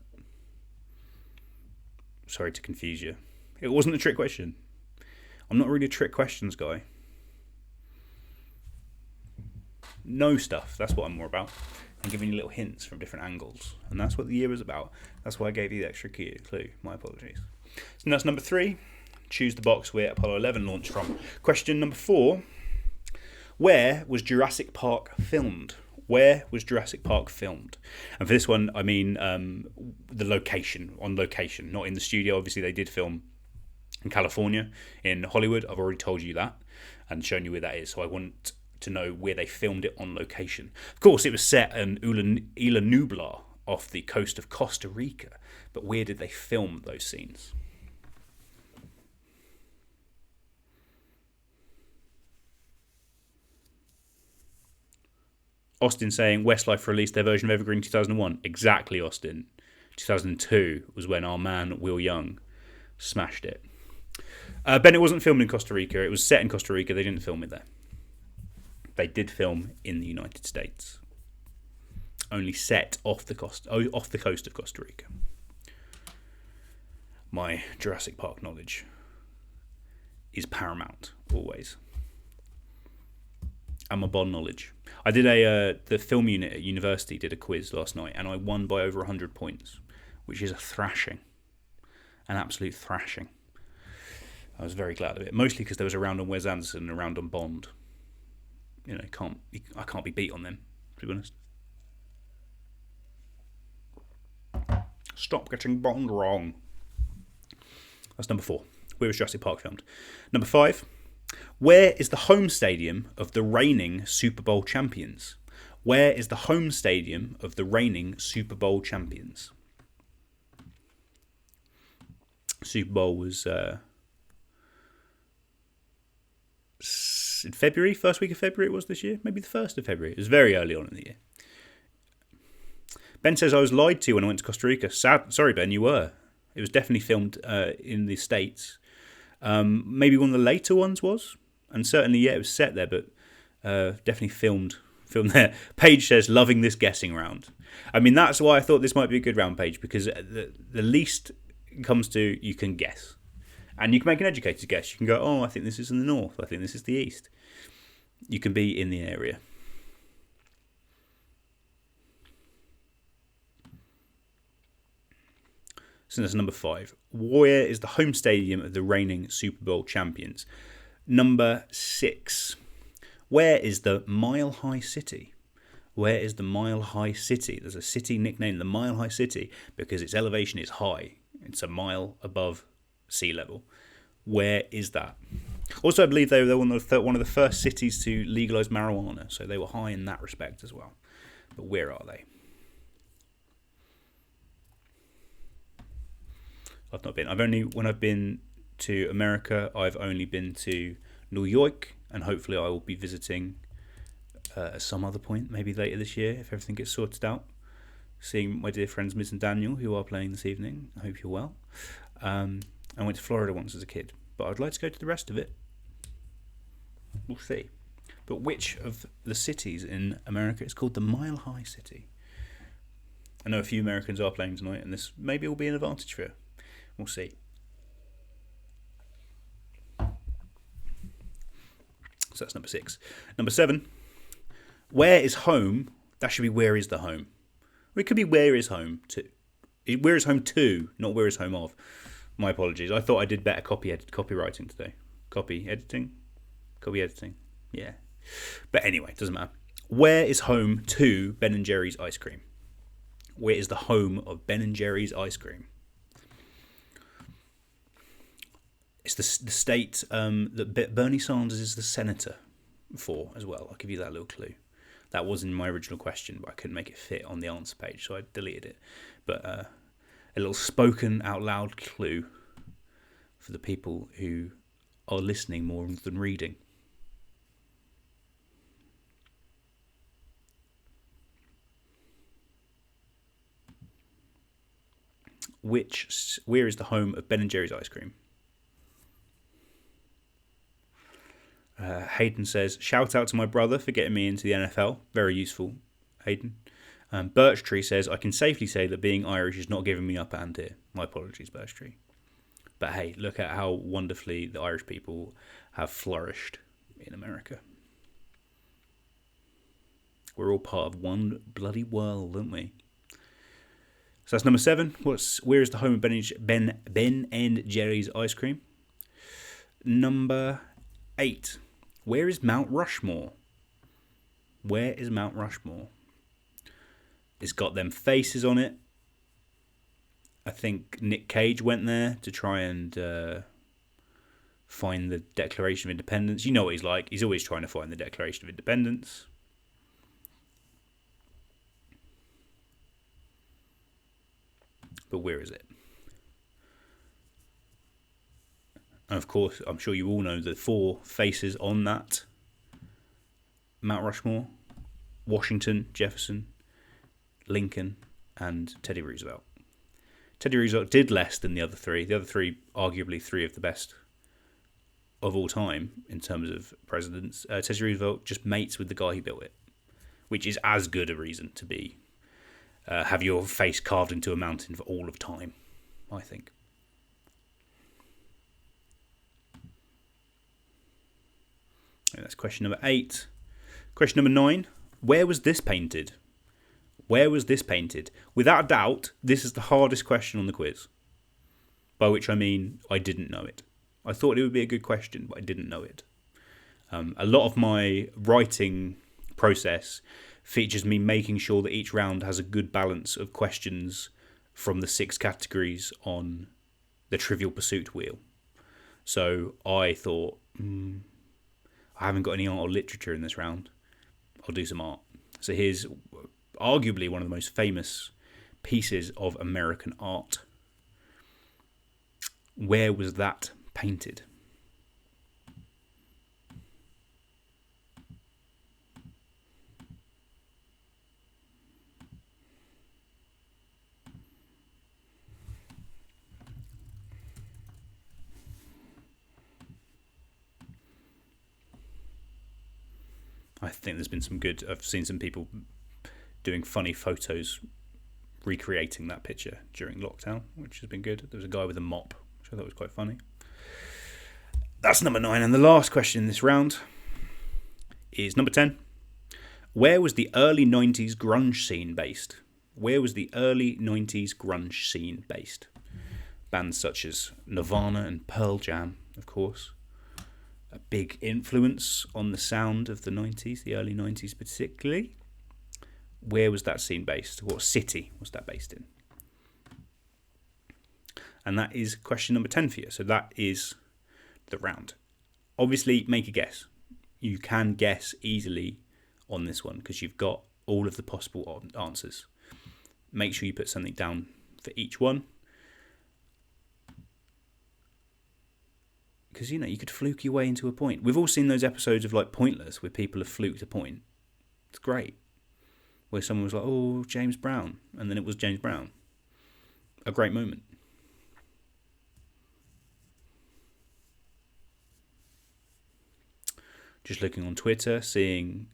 sorry to confuse you. It wasn't a trick question. I'm not really a trick questions guy. Know stuff, that's what I'm more about. And giving you little hints from different angles. And that's what the year was about. That's why I gave you the extra clue. My apologies. So that's number 3. Choose the box where Apollo 11 launched from. Question number 4. Where was Jurassic Park filmed? Where was Jurassic Park filmed? And for this one, I mean the location, on location, not in the studio. Obviously, they did film in California, in Hollywood. I've already told you that and shown you where that is. So I want to know where they filmed it on location. Of course, it was set in Isla Nublar off the coast of Costa Rica. But where did they film those scenes? Austin saying Westlife released their version of Evergreen 2001. Exactly, Austin. 2002 was when our man Will Young smashed it. Bennett wasn't filmed in Costa Rica. It was set in Costa Rica. They didn't film it there. They did film in the United States. Only set off the coast of Costa Rica. My Jurassic Park knowledge is paramount, always. And my Bond knowledge. I did the film unit at university did a quiz last night, and I won by over 100 points, which is a thrashing, an absolute thrashing. I was very glad of it, mostly because there was a round on Wes Anderson and a round on Bond. You know, I can't be beat on them, to be honest. Stop getting Bond wrong. That's number 4. Where was Jurassic Park filmed? Number 5. Where is the home stadium of the reigning Super Bowl champions? Where is the home stadium of the reigning Super Bowl champions? Super Bowl was in February, first week of February it was this year. Maybe the 1st of February. It was very early on in the year. Ben says, I was lied to when I went to Costa Rica. Sorry, Ben, you were. It was definitely filmed in the States. Maybe one of the later ones was. And certainly, yeah, it was set there, but definitely filmed there. Paige says, loving this guessing round. I mean, that's why I thought this might be a good round, Paige, because the least comes to you can guess. And you can make an educated guess. You can go, oh, I think this is in the north. I think this is the east. You can be in the area. So that's number 5. Where is the home stadium of the reigning Super Bowl champions? Number 6. Where is the Mile High City? Where is the Mile High City? There's a city nicknamed the Mile High City because its elevation is high. It's a mile above sea level. Where is that? Also, I believe they were one of the first cities to legalise marijuana, so they were high in that respect as well. But where are they? I've not been. When I've been to America, I've only been to New York, and hopefully I will be visiting at some other point, maybe later this year, if everything gets sorted out. Seeing my dear friends Miz and Daniel, who are playing this evening. I hope you're well. I went to Florida once as a kid, but I'd like to go to the rest of it. We'll see. But which of the cities in America is called the Mile High City? I know a few Americans are playing tonight, and this maybe will be an advantage for you. We'll see. So that's number 6. Number 7. Where is home? That should be where is the home. Or it could be where is home to. Where is home to, not where is home of. My apologies. I thought I did better copywriting today. Copy editing? Yeah. But anyway, it doesn't matter. Where is home to Ben & Jerry's ice cream? Where is the home of Ben & Jerry's ice cream? It's the state that Bernie Sanders is the senator for as well. I'll give you that little clue. That was in my original question, but I couldn't make it fit on the answer page, so I deleted it. But a little spoken out loud clue for the people who are listening more than reading. Where is the home of Ben & Jerry's ice cream? Hayden says, shout out to my brother for getting me into the NFL. Very useful, Hayden. Birch Tree says, I can safely say that being Irish is not giving me up hand here. My apologies, Birch Tree. But hey, look at how wonderfully the Irish people have flourished in America. We're all part of one bloody world, aren't we? So that's number 7. Where is the home of Ben and Jerry's ice cream? Number 8. Where is Mount Rushmore? Where is Mount Rushmore? It's got them faces on it. I think Nick Cage went there to try and find the Declaration of Independence. You know what he's like. He's always trying to find the Declaration of Independence. But where is it? And of course, I'm sure you all know the 4 faces on that Mount Rushmore: Washington, Jefferson, Lincoln, and Teddy Roosevelt. Teddy Roosevelt did less than the other 3. The other 3, arguably 3 of the best of all time in terms of presidents. Teddy Roosevelt just mates with the guy who built it, which is as good a reason to be have your face carved into a mountain for all of time, I think. And that's question number 8. Question number 9. Where was this painted? Where was this painted? Without a doubt, this is the hardest question on the quiz. By which I mean, I didn't know it. I thought it would be a good question, but I didn't know it. A lot of my writing process features me making sure that each round has a good balance of questions from the 6 categories on the Trivial Pursuit wheel. So I thought, I haven't got any art or literature in this round. I'll do some art. So here's arguably one of the most famous pieces of American art. Where was that painted? I think there's been some good... I've seen some people doing funny photos recreating that picture during lockdown, which has been good. There was a guy with a mop, which I thought was quite funny. That's number 9. And the last question in this round is number 10. Where was the early 90s grunge scene based? Where was the early 90s grunge scene based? Bands such as Nirvana and Pearl Jam, of course. A big influence on the sound of the 90s, the early 90s particularly. Where was that scene based? What city was that based in? And that is question number 10 for you. So that is the round. Obviously, make a guess. You can guess easily on this one because you've got all of the possible answers. Make sure you put something down for each one. Because, you know, you could fluke your way into a point. We've all seen those episodes of, like, Pointless where people have fluked a point. It's great. Where someone was like, oh, James Brown. And then it was James Brown. A great moment. Just looking on Twitter, seeing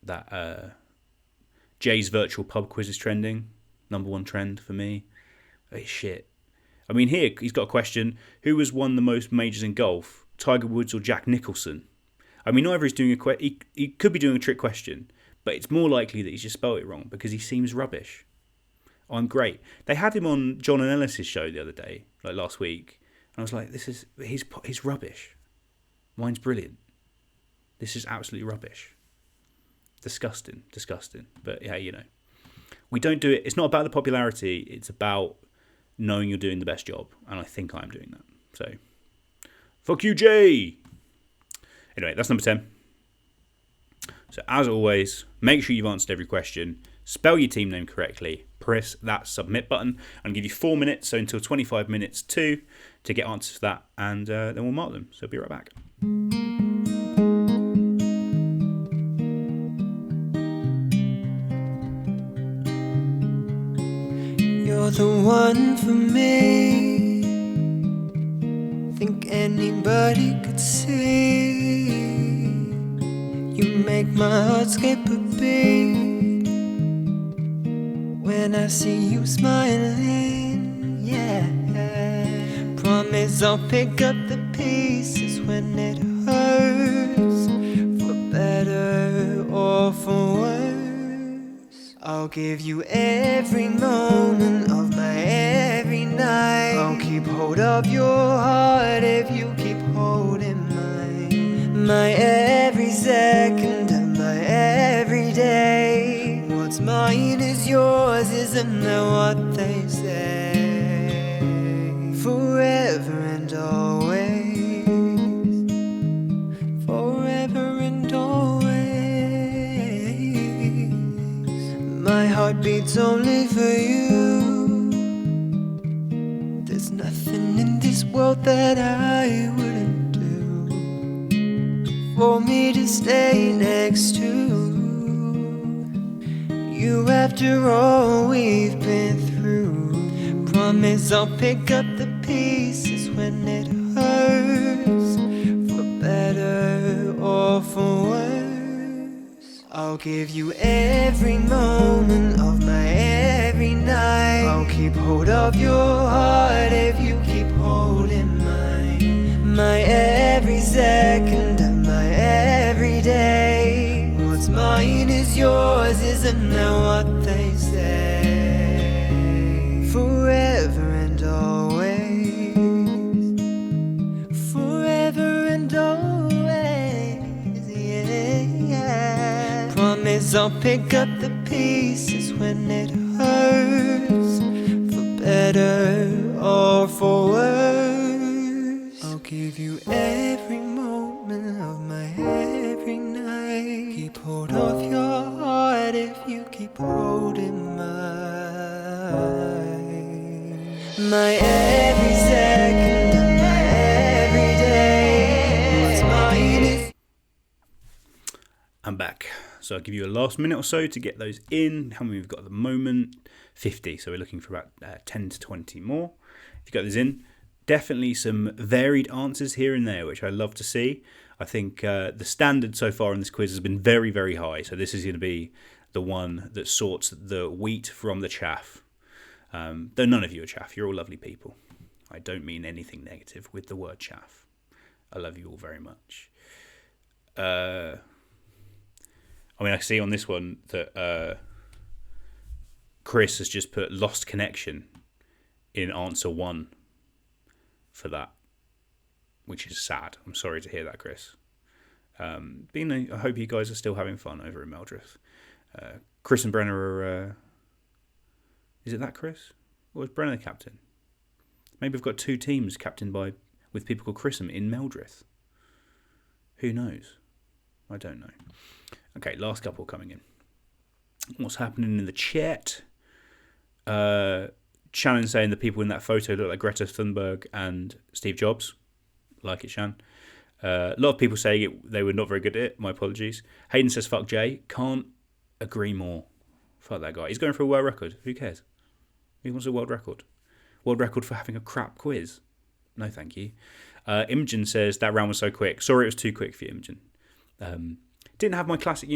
that Jay's virtual pub quiz is trending. Number 1 trend for me. Hey, shit. I mean, here, he's got a question. Who has won the most majors in golf? Tiger Woods or Jack Nicholson? I mean, not everyone's doing he could be doing a trick question, but it's more likely that he's just spelled it wrong because he seems rubbish. I'm great. They had him on John and Ellis's show the other day, like last week, and I was like, he's rubbish. Mine's brilliant. This is absolutely rubbish. Disgusting. But yeah, you know. We don't do it. It's not about the popularity. It's about knowing you're doing the best job. And I think I'm doing that. So, fuck you, Jay. Anyway, that's number 10. So, as always, make sure you've answered every question. Spell your team name correctly. Press that submit button. And give you 4 minutes, so until 25 minutes to get answers to that. And then we'll mark them. So, be right back. You're the one for me. Think anybody could see. You make my heart skip a beat when I see you smiling, yeah. Promise I'll pick up the pieces when it hurts, for better or for worse. I'll give you every moment of my every night. I'll keep hold of your heart if you keep holding mine. My every second of my every day. What's mine is yours, isn't that what they say? Forever and always. Forever and always. My heart beats only for you. There's nothing in this world that I wouldn't do for me to stay next to you after all we've been through. Promise I'll pick up the pieces when it hurts, for better or for worse. I'll give you every moment of my every night. I'll keep hold of your heart if you keep holding mine. My every second of my every day. is yours, isn't that what they say? Forever and always, forever and always, yeah. Promise I'll pick up the pieces when it hurts, for better or for worse. I'll give you every moment of my every night. Keep hold of your heart if you keep holding mine. My every second of my every day. What's mine is. I'm back. So I'll give you a last minute or so to get those in. How many we've got at the moment? 50. So we're looking for about 10 to 20 more. If you got those in, definitely some varied answers here and there, which I love to see. I think the standard so far in this quiz has been very, very high. So this is going to be the one that sorts the wheat from the chaff. Though none of you are chaff. You're all lovely people. I don't mean anything negative with the word chaff. I love you all very much. I see on this one that Chris has just put lost connection in answer 1 for that, which is sad. I'm sorry to hear that, Chris. I hope you guys are still having fun over in Meldreth. Chris and Brenna are... is it that Chris? Or is Brenna the captain? Maybe we've got 2 teams captained with people called Chrisham in Meldreth. Who knows? I don't know. Okay, last couple coming in. What's happening in the chat? Shannon saying the people in that photo look like Greta Thunberg and Steve Jobs. Like it, Shan. A lot of people saying they were not very good at it. My apologies. Hayden says, fuck Jay. Can't agree more. Fuck that guy. He's going for a world record. Who cares? Who wants a world record? World record for having a crap quiz. No, thank you. Imogen says, that round was so quick. Sorry it was too quick for you, Imogen. Didn't have my classic,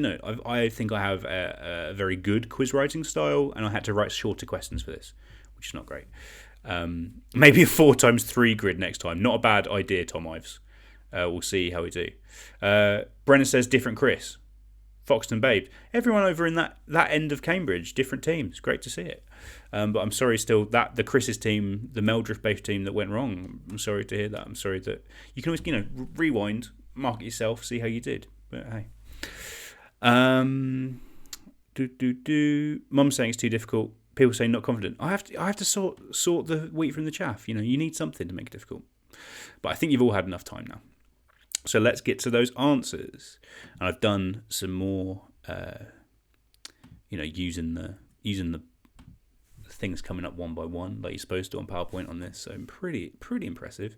I think I have a very good quiz writing style, and I had to write shorter questions for this, which is not great. Maybe a 4x3 grid next time. Not a bad idea, Tom Ives. We'll see how we do. Brennan says, different Chris. Foxton Babe. Everyone over in that end of Cambridge, different teams. Great to see it. But I'm sorry still that the Chris's team, the Meldreth-based team that went wrong. I'm sorry to hear that. I'm sorry that you can always, rewind, mark it yourself, see how you did. But hey. Mum saying it's too difficult. People saying not confident. I have to sort the wheat from the chaff. You need something to make it difficult. But I think you've all had enough time now. So let's get to those answers. And I've done some more, using the things coming up one by one, like you're supposed to on PowerPoint on this. So pretty impressive.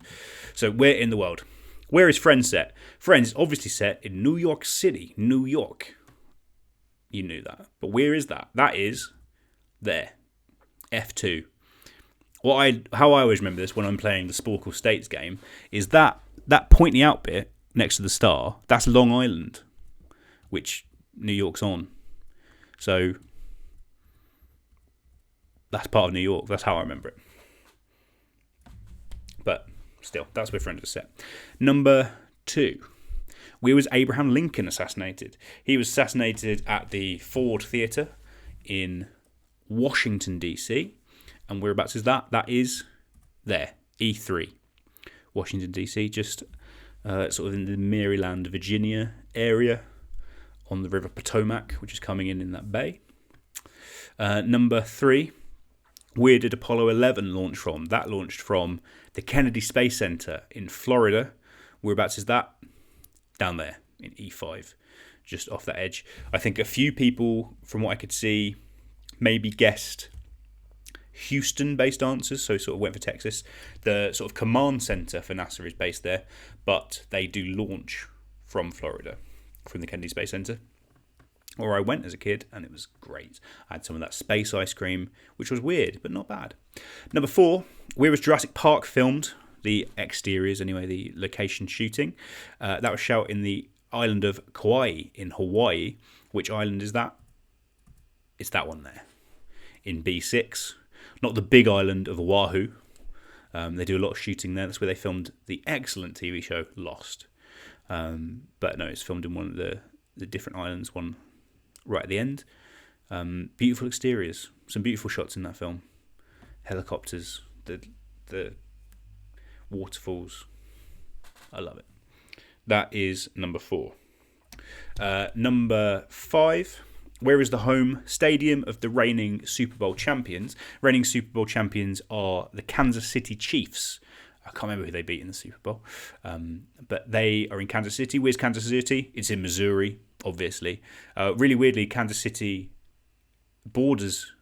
So where in the world? Where is Friends set? Friends is obviously set in New York City, New York. You knew that. But where is that? That is there. F2. How I always remember this when I'm playing the Sporkle States game is that pointy out bit next to the star, that's Long Island, which New York's on. So that's part of New York. That's how I remember it. But still, that's where Friends is set. Number 2. Where was Abraham Lincoln assassinated? He was assassinated at the Ford Theatre in Washington, D.C. And whereabouts is that? That is there, E3. Washington, D.C., just sort of in the Maryland, Virginia area on the River Potomac, which is coming in that bay. Number 3. Where did Apollo 11 launch from? That launched from the Kennedy Space Center in Florida. Whereabouts is that? Down there in E5, just off that edge. I think a few people, from what I could see, maybe guessed Houston-based answers, so sort of went for Texas. The sort of command center for NASA is based there, but they do launch from Florida, from the Kennedy Space Center. Or I went as a kid, and it was great. I had some of that space ice cream, which was weird, but not bad. Number 4, where was Jurassic Park filmed? The exteriors, anyway, the location shooting. That was shot in the island of Kauai in Hawaii. Which island is that? It's that one there. In B6. Not the big island of Oahu. They do a lot of shooting there. That's where they filmed the excellent TV show Lost. But no, it's filmed in one of the different islands. One right at the end. Beautiful exteriors, some beautiful shots in that film. Helicopters, the waterfalls. I love it. That is number 4. Number 5. Where is the home stadium of the reigning Super Bowl champions? Reigning Super Bowl champions are the Kansas City Chiefs. I can't remember who they beat in the Super Bowl. But they are in Kansas City. Where's Kansas City? It's in Missouri, obviously. Really weirdly, Kansas City borders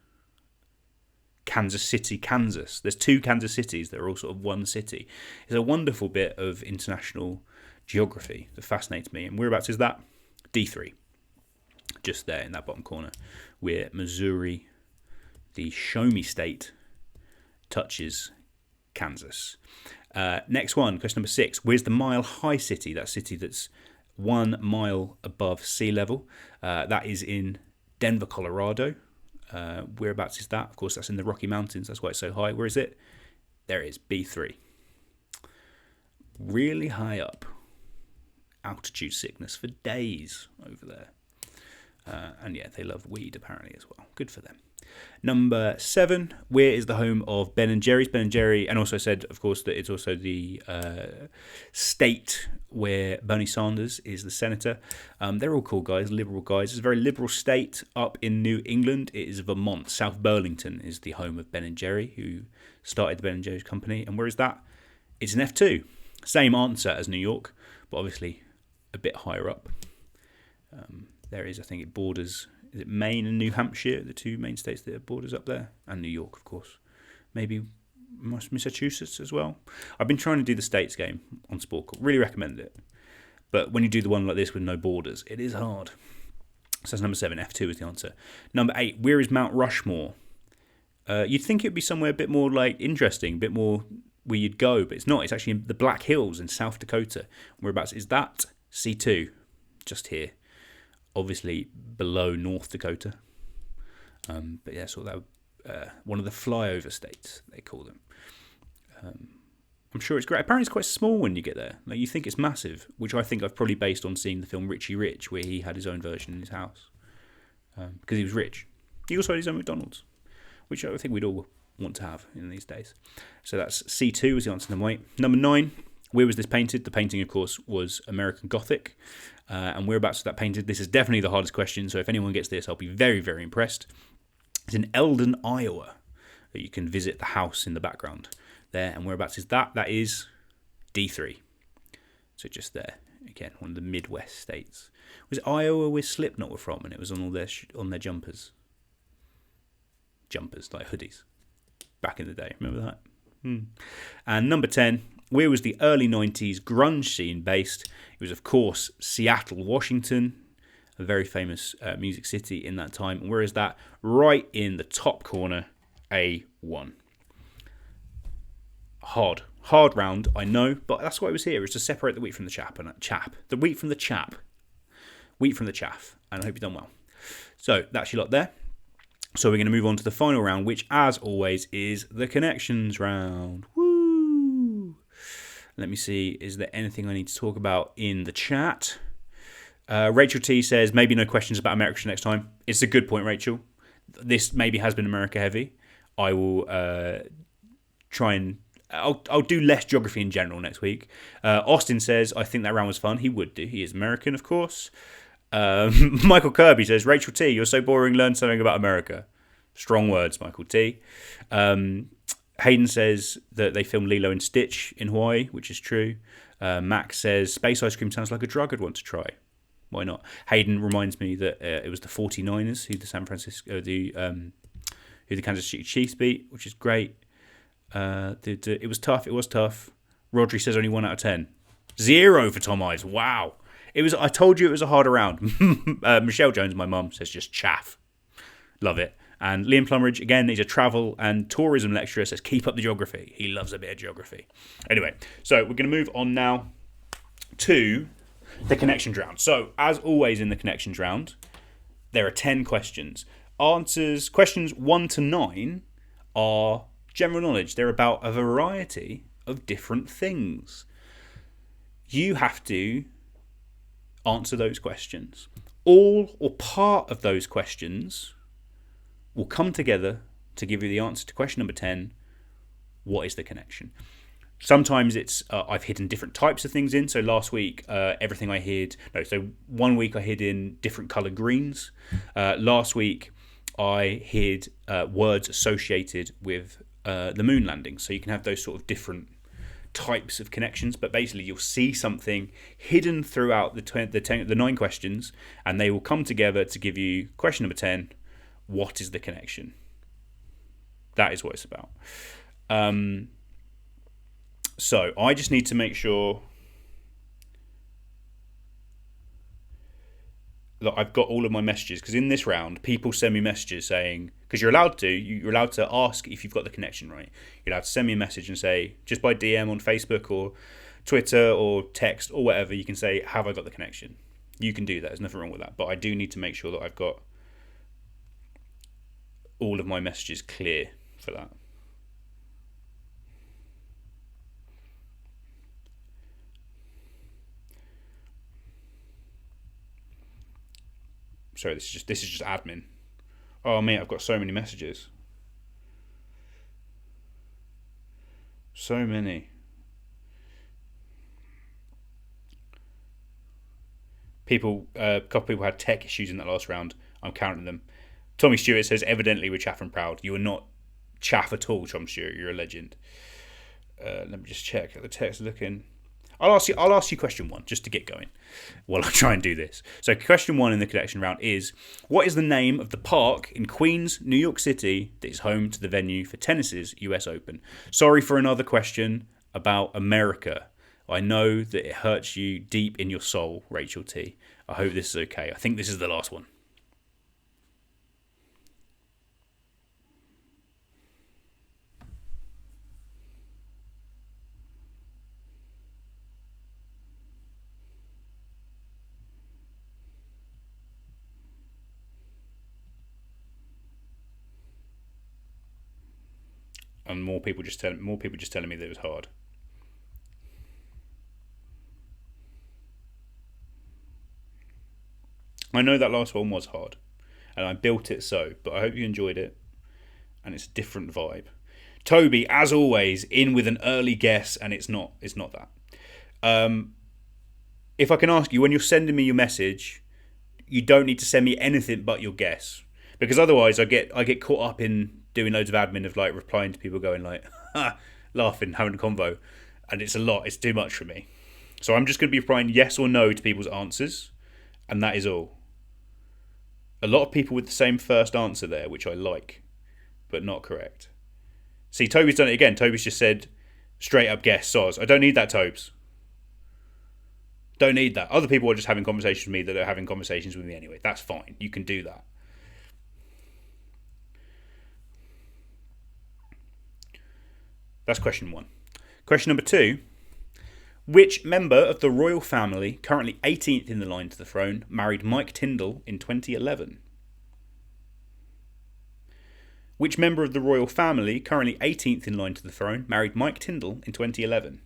Kansas City, Kansas. There's 2 Kansas Cities that are all sort of one city. It's a wonderful bit of international geography that fascinates me. And whereabouts is that? D3. Just there in that bottom corner, where Missouri, the show me state, touches Kansas. Next one, question number 6. Where's the Mile High City? That city that's 1 mile above sea level. That is in Denver, Colorado. Whereabouts is that? Of course, that's in the Rocky Mountains. That's why it's so high. Where is it? There it is, B3. Really high up. Altitude sickness for days over there. And yeah, they love weed apparently as well. Good for them. Number 7, where is the home of Ben & Jerry's? Ben & Jerry, and also said, of course, that it's also the state where Bernie Sanders is the senator. They're all cool guys, liberal guys. It's a very liberal state up in New England. It is Vermont. South Burlington is the home of Ben & Jerry, who started the Ben & Jerry's company. And where is that? It's in F2. Same answer as New York, but obviously a bit higher up. There is, I think it borders, is it Maine and New Hampshire, the 2 main states that have borders up there? And New York, of course. Maybe Massachusetts as well. I've been trying to do the states game on Sport. Really recommend it. But when you do the one like this with no borders, it is hard. So that's number 7. F2 is the answer. Number 8, where is Mount Rushmore? You'd think it would be somewhere a bit more like interesting, a bit more where you'd go, but it's not. It's actually in the Black Hills in South Dakota. Whereabouts is that? C2. Just here. Obviously below North Dakota, but yeah, so that one of the flyover states they call them. I'm sure it's great. Apparently, it's quite small when you get there. Like you think it's massive, which I think I've probably based on seeing the film Richie Rich, where he had his own version in his house because he was rich. He also had his own McDonald's, which I think we'd all want to have in these days. So that's C2 was the answer. Number 9. Where was this painted? The painting, of course, was American Gothic. And whereabouts was that painted? This is definitely the hardest question, so if anyone gets this, I'll be very, very impressed. It's in Eldon, Iowa. You can visit the house in the background there. And whereabouts is that? That is D3. So just there. Again, one of the Midwest states. Was it Iowa where Slipknot were from? And it was on all their on their jumpers. Jumpers, like hoodies. Back in the day. Remember that? And number 10. Where was the early 90s grunge scene based? It was, of course, Seattle, Washington, a very famous music city in that time. And where is that? Right in the top corner, A1. Hard round, I know, but that's why it was here. It was to separate the wheat from the chaff. The wheat from the chap. Wheat from the chaff. And I hope you've done well. So that's your lot there. So we're going to move on to the final round, which, as always, is the connections round. Woo! Let me see, is there anything I need to talk about in the chat? Rachel T says, maybe no questions about America next time. It's a good point, Rachel. This maybe has been America heavy. I will try and... I'll do less geography in general next week. Austin says, I think that round was fun. He would do. He is American, of course. Michael Kirby says, Rachel T, you're so boring, learn something about America. Strong words, Michael T. Hayden says that they filmed Lilo and Stitch in Hawaii, which is true. Max says, space ice cream sounds like a drug I'd want to try. Why not? Hayden reminds me that it was the 49ers who the Kansas City Chiefs beat, which is great. It was tough. Rodri says only 1 out of 10. 0 for Tom Ives. Wow. I told you it was a harder round. Michelle Jones, my mum, says just chaff. Love it. And Liam Plumridge, again, he's a travel and tourism lecturer, says keep up the geography. He loves a bit of geography. Anyway, so we're going to move on now to the connections round. So, as always in the connections round, there are 10 questions. Questions 1 to 9 are general knowledge. They're about a variety of different things. You have to answer those questions. all or part of those questions will come together to give you the answer to question number 10. What is the connection? Sometimes it's I've hidden different types of things in. So last week, one week I hid in different coloured greens. Last week I hid words associated with the moon landing. So you can have those sort of different types of connections, but basically you'll see something hidden throughout the 9 questions, and they will come together to give you question number 10. What is the connection? That is what it's about. So I just need to make sure that I've got all of my messages, because in this round people send me messages saying, because you're allowed to ask if you've got the connection right. You're allowed to send me a message and say, just by DM on Facebook or Twitter or text or whatever, you can say, have I got the connection? You can do that. There's nothing wrong with that. But I do need to make sure that I've got all of my messages clear for that. Sorry, this is just admin. Oh mate, I've got so many messages. So many. A couple of people had tech issues in that last round. I'm counting them. Tommy Stewart says, evidently we're chaff and proud. You are not chaff at all, Tom Stewart. You're a legend. Let me just check how the text is looking. I'll ask you question 1 just to get going while I try and do this. So question 1 in the connection round is, what is the name of the park in Queens, New York City that is home to the venue for tennis's US Open? Sorry for another question about America. I know that it hurts you deep in your soul, Rachel T. I hope this is okay. I think this is the last one. And more people just telling me that it was hard. I know that last one was hard, and I built it so, but I hope you enjoyed it, and it's a different vibe. Toby, as always, in with an early guess, and it's not that. If I can ask you, when you're sending me your message, you don't need to send me anything but your guess, because otherwise I get caught up in doing loads of admin of like replying to people going like laughing, having a convo, and it's a lot. It's too much for me. So I'm just going to be replying yes or no to people's answers, and that is all. A lot of people with the same first answer there, which I like, but not correct. See, Toby's done it again. Toby's just said straight up guess, soz. I don't need that, Tobes. Don't need that. Other people are just having conversations with me that are having conversations with me anyway. That's fine. You can do that. That's question 1. Question number 2. Which member of the royal family, currently 18th in the line to the throne, married Mike Tyndall in 2011? Which member of the royal family, currently 18th in line to the throne, married Mike Tyndall in 2011?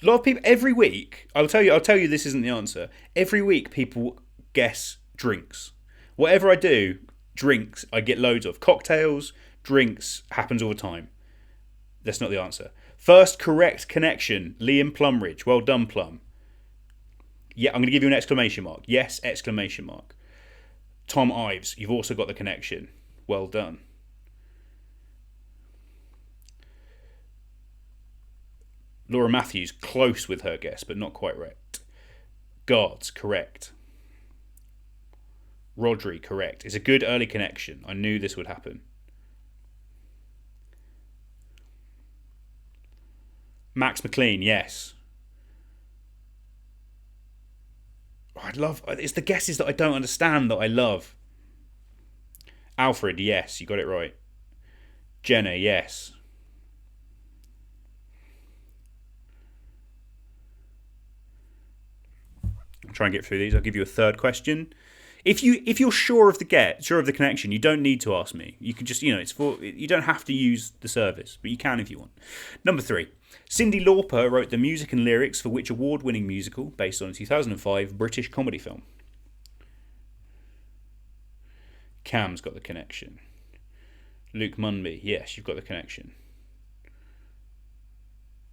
A lot of people every week. I'll tell you this isn't the answer. Every week people guess drinks. Whatever I do, drinks I get loads of. Cocktails, drinks happens all the time. That's not the answer. First correct connection, Liam Plumridge. Well done, Plum. Yeah, I'm going to give you an exclamation mark. Yes, exclamation mark. Tom Ives, you've also got the connection. Well done. Laura Matthews, close with her guess, but not quite right. Guards, correct. Rodri, correct. It's a good early connection. I knew this would happen. Max McLean, yes. It's the guesses that I don't understand that I love. Alfred, yes, you got it right. Jenna, yes. I'll try and get through these. I'll give you a third question. If you're sure of the connection, you don't need to ask me. You can just, you don't have to use the service, but you can if you want. Number 3. Cyndi Lauper wrote the music and lyrics for which award-winning musical based on a 2005 British comedy film? Cam's got the connection. Luke Munby, yes, you've got the connection.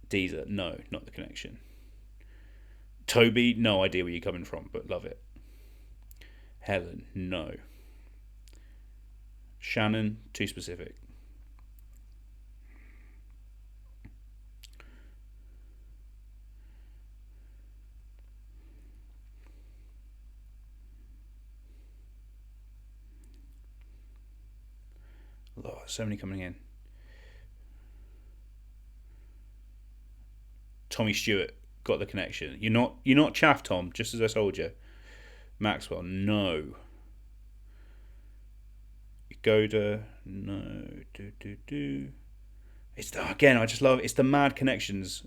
Deezer, no, not the connection. Toby, no idea where you're coming from, but love it. Helen, no. Shannon, too specific. Oh, so many coming in. Tommy Stewart got the connection. You're not chaff, Tom, just as I told you. Maxwell, no. Goda, no. It's again, I just love it. It's the mad connections.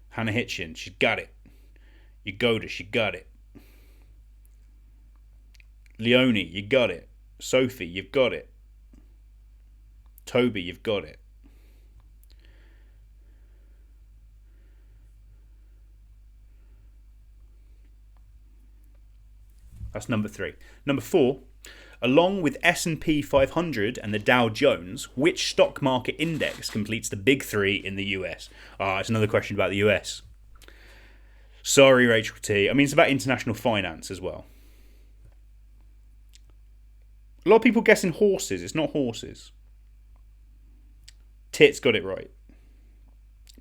Hannah Hitchin, she's got it. Yagoda, she got it. Leonie, you got it. Sophie, you've got it. Toby, you've got it. That's number 3. Number 4, along with S&P 500 and the Dow Jones, which stock market index completes the big 3 in the US? It's another question about the US. Sorry, Rachel T. I mean, it's about international finance as well. A lot of people guessing horses. It's not horses. Tits got it right.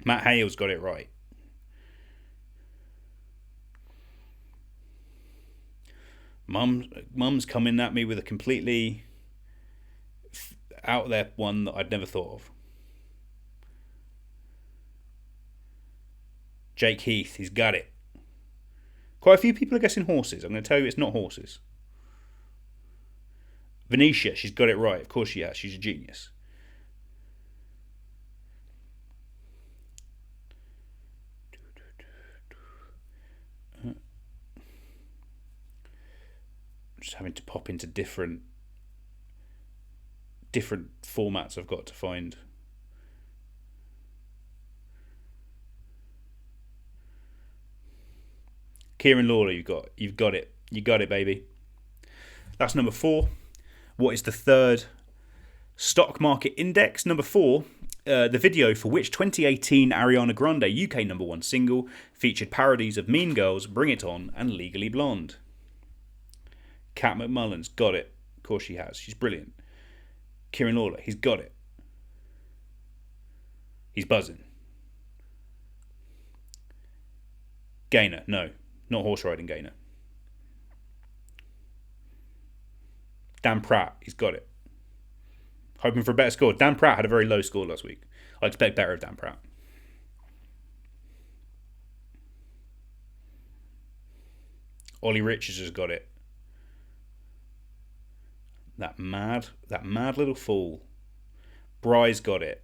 Matt Hale's got it right. Mum's coming at me with a completely out there one that I'd never thought of. Jake Heath, he's got it. Quite a few people are guessing horses. I'm going to tell you it's not horses. Venetia, she's got it right. Of course she has. She's a genius. Just having to pop into different formats I've got to find. Kieran Lawler, you've got it. You got it, baby. That's number 4. What is the third stock market index? Number 4, the video for which 2018 Ariana Grande UK #1 single featured parodies of Mean Girls, Bring It On and Legally Blonde. Kat McMullen's got it. Of course she has. She's brilliant. Kieran Lawler, he's got it. He's buzzing. Gaynor, no. Not horse riding Gaynor. Dan Pratt, he's got it. Hoping for a better score. Dan Pratt had a very low score last week. I expect better of Dan Pratt. Ollie Richards has got it. That mad little fool. Bry's got it.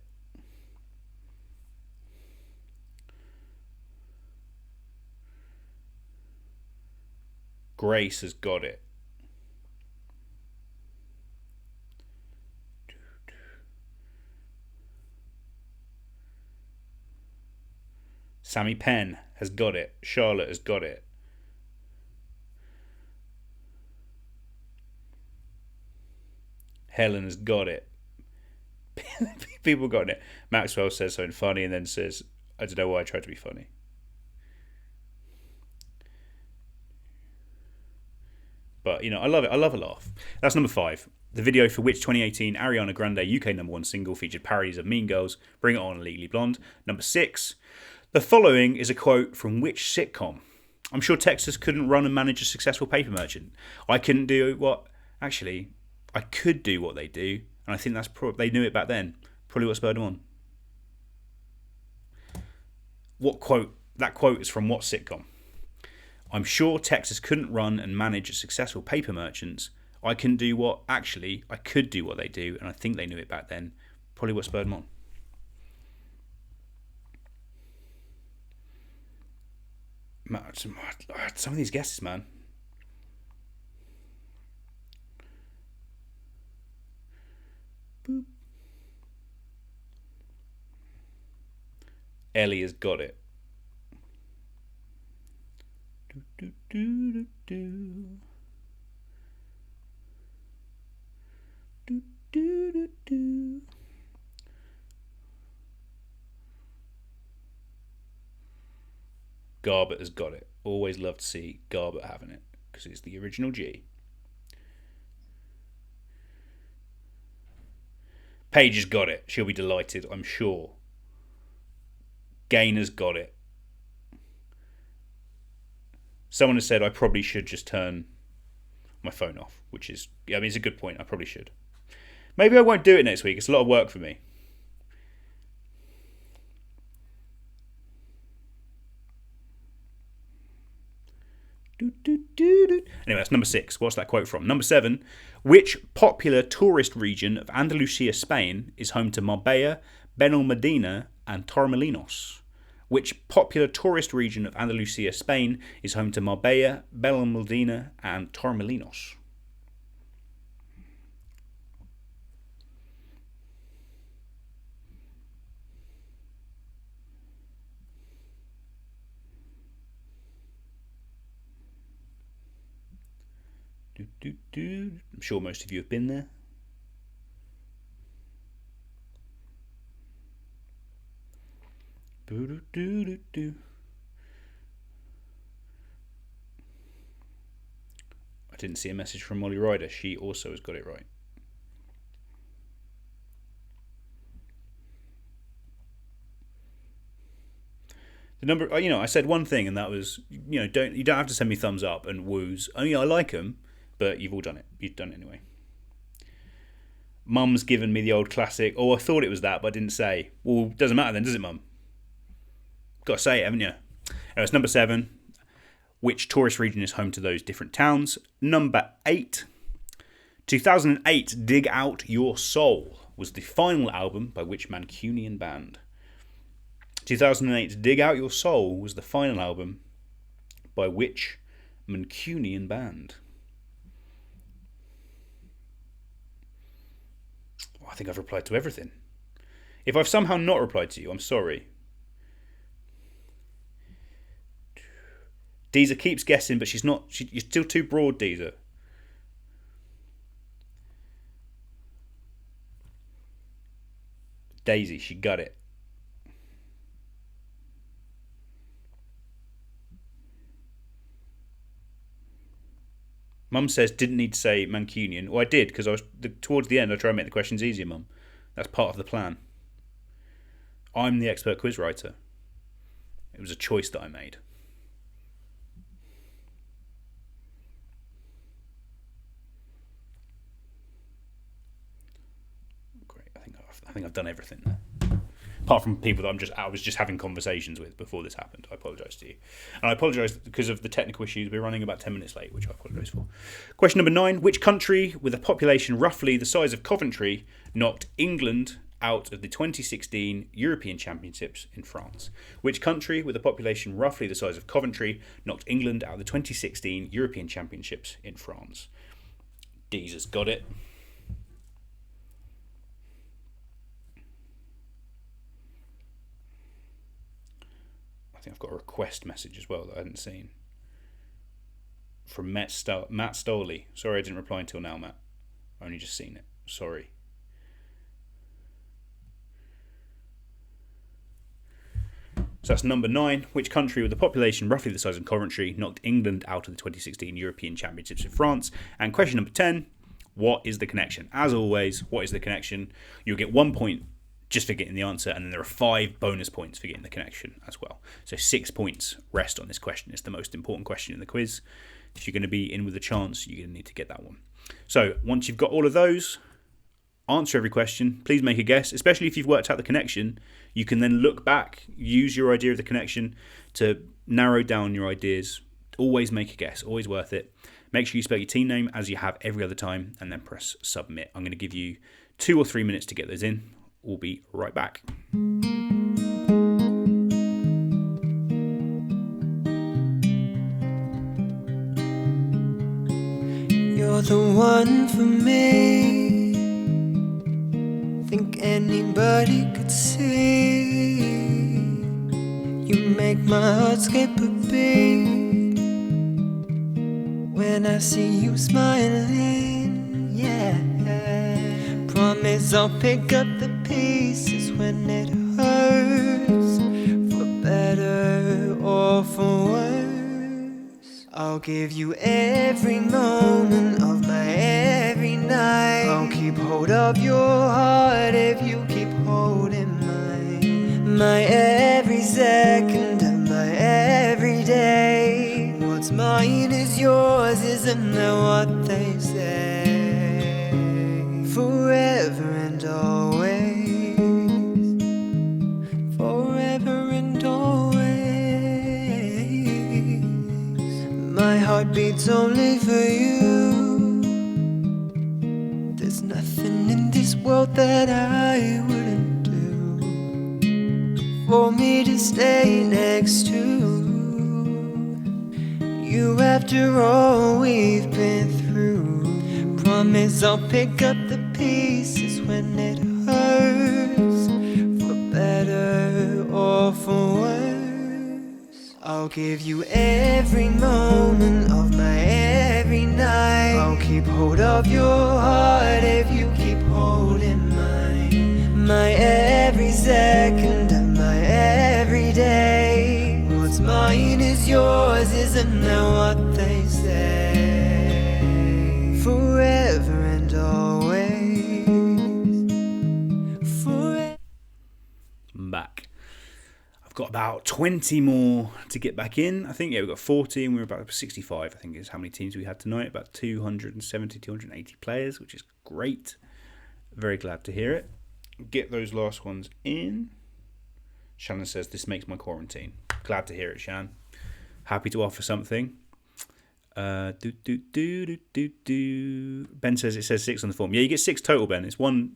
Grace has got it. Sammy Penn has got it. Charlotte has got it. Helen has got it. People got it. Maxwell says something funny and then says, I don't know why I tried to be funny. But, I love it. I love a laugh. That's number 5. The video for which 2018 Ariana Grande UK #1 single featured parodies of Mean Girls, Bring It On and Legally Blonde. Number 6. The following is a quote from which sitcom? I'm sure Texas couldn't run and manage a successful paper merchant. I couldn't do what... Actually, I could do what they do, and I think that's they knew it back then. Probably what spurred them on. What quote? That quote is from what sitcom? I'm sure Texas couldn't run and manage a successful paper merchants. I couldn't do what... Actually, I could do what they do, and I think they knew it back then. Probably what spurred them on. Some of these guesses, man. Boop. Ellie has got it. Do, do, do, do. Do, do, do, do. Garbett has got it. Always love to see Garbett having it because it's the original G. Paige has got it. She'll be delighted, I'm sure. Gainer's got it. Someone has said I probably should just turn my phone off, which is, I mean, it's a good point. I probably should. Maybe I won't do it next week. It's a lot of work for me. Anyway, that's number 6. What's that quote from? Number 7. Which popular tourist region of Andalusia, Spain, is home to Marbella, Benalmádena, and Torremolinos? Which popular tourist region of Andalusia, Spain, is home to Marbella, Benalmádena, and Torremolinos? I'm sure most of you have been there. I didn't see a message from Molly Ryder. She also has got it right. The number, I said one thing, and that was, you don't have to send me thumbs up and woos. I like them, but you've all done it. You've done it anyway. Mum's given me the old classic. Oh, I thought it was that, but I didn't say. Well, doesn't matter then, does it, Mum? Got to say it, haven't you? It's number 7. Which tourist region is home to those different towns? Number 8. 2008, Dig Out Your Soul was the final album by which Mancunian band? 2008, Dig Out Your Soul was the final album by which Mancunian band? I think I've replied to everything. If I've somehow not replied to you, I'm sorry. Deezer keeps guessing, but she's not. You're still too broad, Deezer. Daisy, she got it. Mum says didn't need to say Mancunian. Well, I did because towards the end I try and make the questions easier, Mum. That's part of the plan. I'm the expert quiz writer. It was a choice that I made. Great. I think I've done everything there. Apart from people that I was just having conversations with before this happened. I apologise to you. And I apologise because of the technical issues. We're running about 10 minutes late, which I apologise for. Question number 9. Which country with a population roughly the size of Coventry knocked England out of the 2016 European Championships in France? Which country with a population roughly the size of Coventry knocked England out of the 2016 European Championships in France? Deezer's got it. I think I've got a request message as well that I hadn't seen. From Matt Stoley. Sorry I didn't reply until now, Matt. I've only just seen it. Sorry. So that's number 9. Which country with a population roughly the size of Coventry knocked England out of the 2016 European Championships in France? And question number 10. What is the connection? As always, what is the connection? You'll get 1 point just for getting the answer, and then there are 5 bonus points for getting the connection as well. So 6 points rest on this question. It's the most important question in the quiz. If you're going to be in with a chance, you're going to need to get that one. So once you've got all of those, answer every question. Please make a guess, especially if you've worked out the connection. You can then look back, use your idea of the connection to narrow down your ideas. Always make a guess, always worth it. Make sure you spell your team name as you have every other time, and then press submit. I'm going to give you 2 or 3 minutes to get those in. We'll be right back. the one for me. Think anybody could see. You make my heart skip a beat when I see you smiling, yeah. Promise I'll pick up the pieces when it hurts, for better or for worse. I'll give you every moment of my every night. I'll keep hold of your heart if you keep holding mine. My every second of my every day. What's mine is yours, isn't that what they say? Forever and always, forever and always. My heart beats only for you. There's nothing in this world that I wouldn't do for me to stay next to you after all we've been through. Promise I'll pick up the pieces when it hurts, for better or for worse. I'll give you every moment of my every night. I'll keep hold of your heart if you keep holding mine. My every second of my every day. What's mine is yours, isn't that what they say? Forever and always, forever. I'm back. I've got about 20 more to get back in. I think, yeah, we've got 40 and we're about 65, I think is how many teams we had tonight. About 270, 280 players, which is great. Very glad to hear it. Get those last ones in. Shannon says, this makes my quarantine. Glad to hear it, Shan. Happy to offer something. Ben says it says 6 on the form. Yeah, you get 6 total, Ben. It's one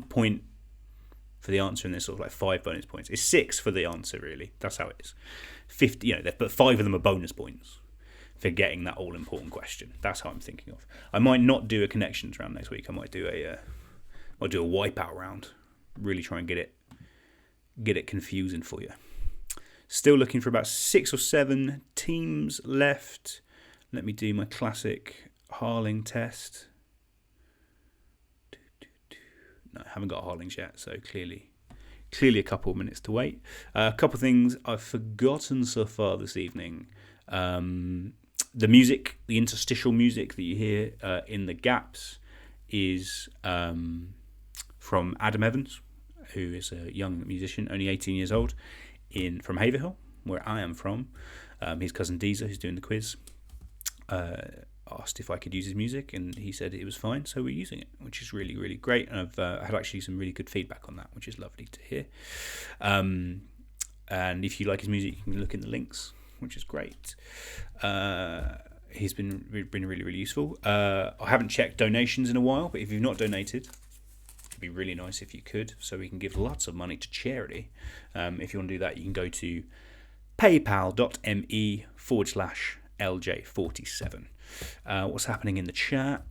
point for the answer, and there's sort of like 5 bonus points. It's 6 for the answer, really. That's how it is. 50, you know, but 5 of them are bonus points for getting that all important question. That's how I'm thinking of. I might not do a connections round next week. I might do a wipeout round. Really try and get it confusing for you. Still looking for about 6 or 7 teams left. Let me do my classic Harling test. No, I haven't got Harlings yet, so clearly a couple of minutes to wait. A couple of things I've forgotten so far this evening. The music, the interstitial music that you hear in the gaps is from Adam Evans, who is a young musician, only 18 years old, from Haverhill, where I am from. His cousin Deezer, who's doing the quiz, asked if I could use his music, and he said it was fine, so we're using it, which is really, really great. And I've had actually some really good feedback on that, which is lovely to hear. And if you like his music, you can look in the links, which is great. He's been really, really useful. I haven't checked donations in a while, but if you've not donated, it'd be really nice if you could, so we can give lots of money to charity. If you want to do that, you can go to paypal.me/LJ47. What's happening in the chat?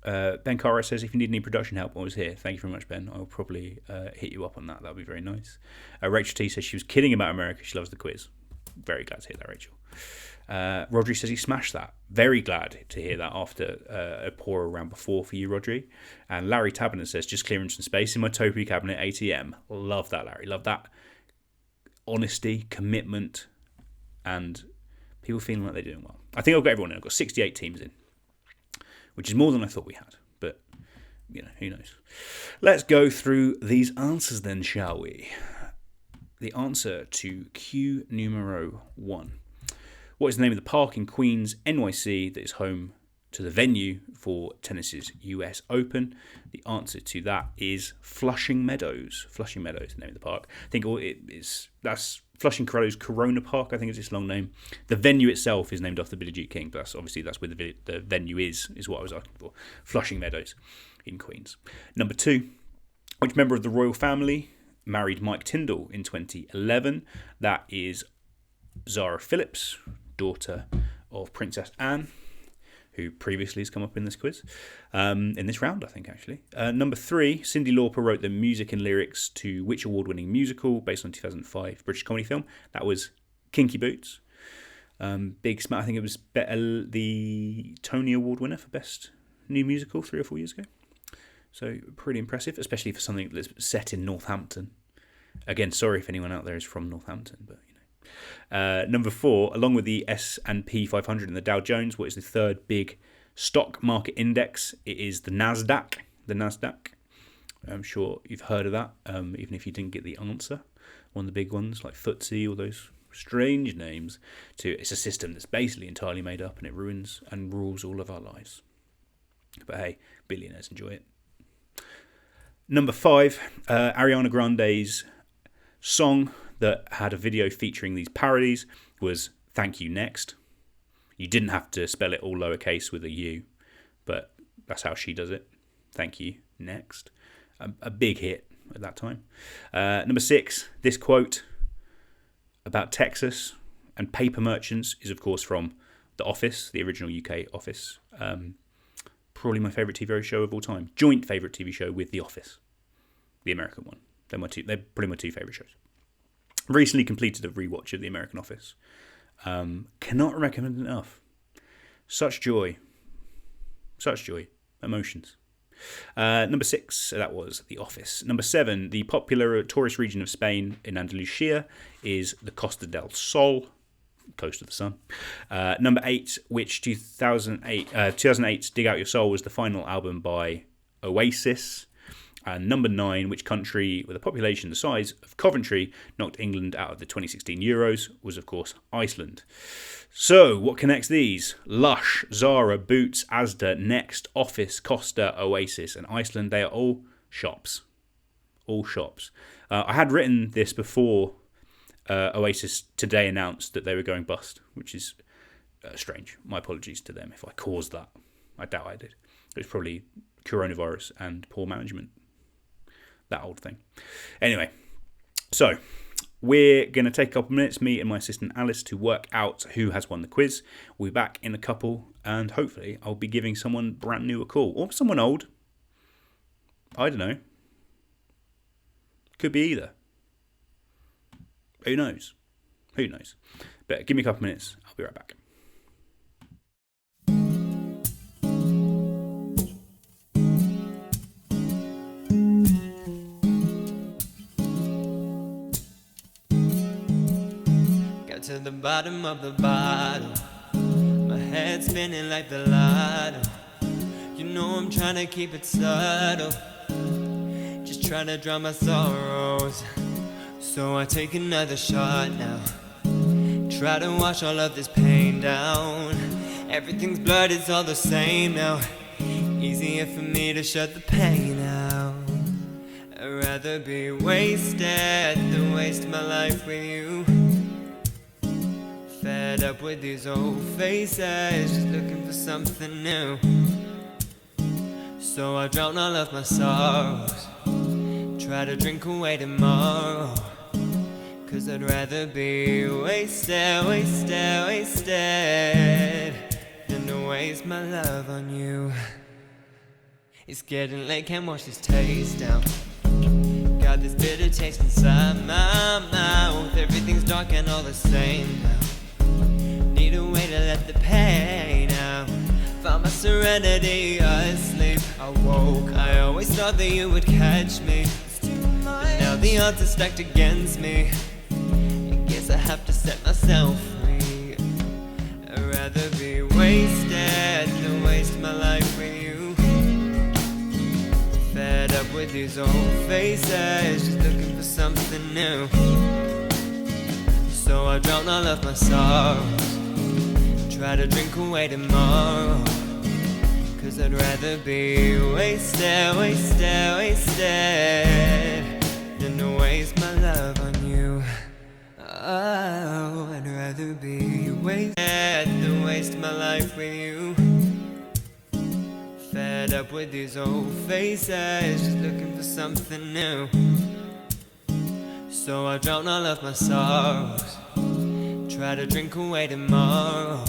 Ben Cara says, if you need any production help, I was here. Thank you very much, Ben. I'll probably hit you up on that. That would be very nice. Rachel T says she was kidding about America. She loves the quiz. Very glad to hear that, Rachel. Rodri says he smashed that. Very glad to hear that after a poor round before for you, Rodri. And Larry Taberner says, just clearing some space in my topiary cabinet, ATM. Love that, Larry. Love that honesty, commitment, and people feeling like they're doing well. I think I've got everyone in. I've got 68 teams in, which is more than I thought we had. But, you know, who knows? Let's go through these answers then, shall we? The answer to Q numero 1. What is the name of the park in Queens, NYC, that is home to the venue for tennis's US Open? The answer to that is Flushing Meadows. Flushing Meadows is the name of the park. I think that's Flushing Meadows Corona Park, I think is its long name. The venue itself is named after Billie Jean King, but that's where the venue is what I was asking for. Flushing Meadows in Queens. Number 2, which member of the royal family married Mike Tyndall in 2011? That is Zara Phillips, daughter of Princess Anne, who previously has come up in this quiz, in this round, I think, actually. Number 3, Cyndi Lauper wrote the music and lyrics to which award-winning musical based on 2005 British comedy film? That was Kinky Boots. Big Smack, I think it was the Tony Award winner for Best New Musical 3 or 4 years ago. So pretty impressive, especially for something that's set in Northampton. Again, sorry if anyone out there is from Northampton, but you know. Number 4, along with the S&P 500 and the Dow Jones, what is the third big stock market index? It is the Nasdaq. The Nasdaq. I'm sure you've heard of that, even if you didn't get the answer. One of the big ones, like FTSE, all those strange names. It's a system that's basically entirely made up, and it ruins and rules all of our lives. But hey, billionaires enjoy it. Number 5, Ariana Grande's song that had a video featuring these parodies was Thank You Next. You didn't have to spell it all lowercase with a U, but that's how she does it. Thank You Next. A big hit at that time. Number 6, this quote about Texas and paper merchants is, of course, from The Office, the original UK Office. Probably my favourite TV show of all time. Joint favourite TV show with The Office, the American one. They're probably my two favourite shows. Recently completed a rewatch of The American Office. Cannot recommend it enough. Such joy. Emotions. Number 6, that was The Office. Number 7, the popular tourist region of Spain in Andalusia is the Costa del Sol, coast of the sun. Number 8, which 2008's Dig Out Your Soul was the final album by Oasis. And number 9, which country with a population the size of Coventry knocked England out of the 2016 Euros, was of course Iceland. So, what connects these? Lush, Zara, Boots, Asda, Next, Office, Costa, Oasis and Iceland. They are all shops. All shops. I had written this before Oasis today announced that they were going bust, which is strange. My apologies to them if I caused that. I doubt I did. It was probably coronavirus and poor management. That old thing. Anyway, so we're going to take a couple of minutes, me and my assistant Alice, to work out who has won the quiz. We'll be back in a couple, and hopefully I'll be giving someone brand new a call. Or someone old. I don't know. Could be either. Who knows? Who knows? But give me a couple of minutes. I'll be right back. To the bottom of the bottle, my head spinning like the lotto. You know I'm trying to keep it subtle, just trying to drown my sorrows. So I take another shot now, try to wash all of this pain down. Everything's blurred, it's all the same now. Easier for me to shut the pain out. I'd rather be wasted than waste my life with you. Fed up with these old faces, just looking for something new. So I drown all of my sorrows, try to drink away tomorrow. Cause I'd rather be wasted than to waste my love on you. It's getting late, can't wash this taste down. Got this bitter taste inside my mouth. Everything's dark and all the same now. Need a way to let the pain out. Found my serenity asleep. I woke, I always thought that you would catch me, but now the odds are stacked against me. I guess I have to set myself free. I'd rather be wasted than waste my life with you. Fed up with these old faces, just looking for something new. So I drown all of my sorrows, try to drink away tomorrow. Cause I'd rather be wasted than to waste my love on you. Oh, I'd rather be wasted than waste my life with you. Fed up with these old faces, just looking for something new. So I drown all of my sorrows, try to drink away tomorrow.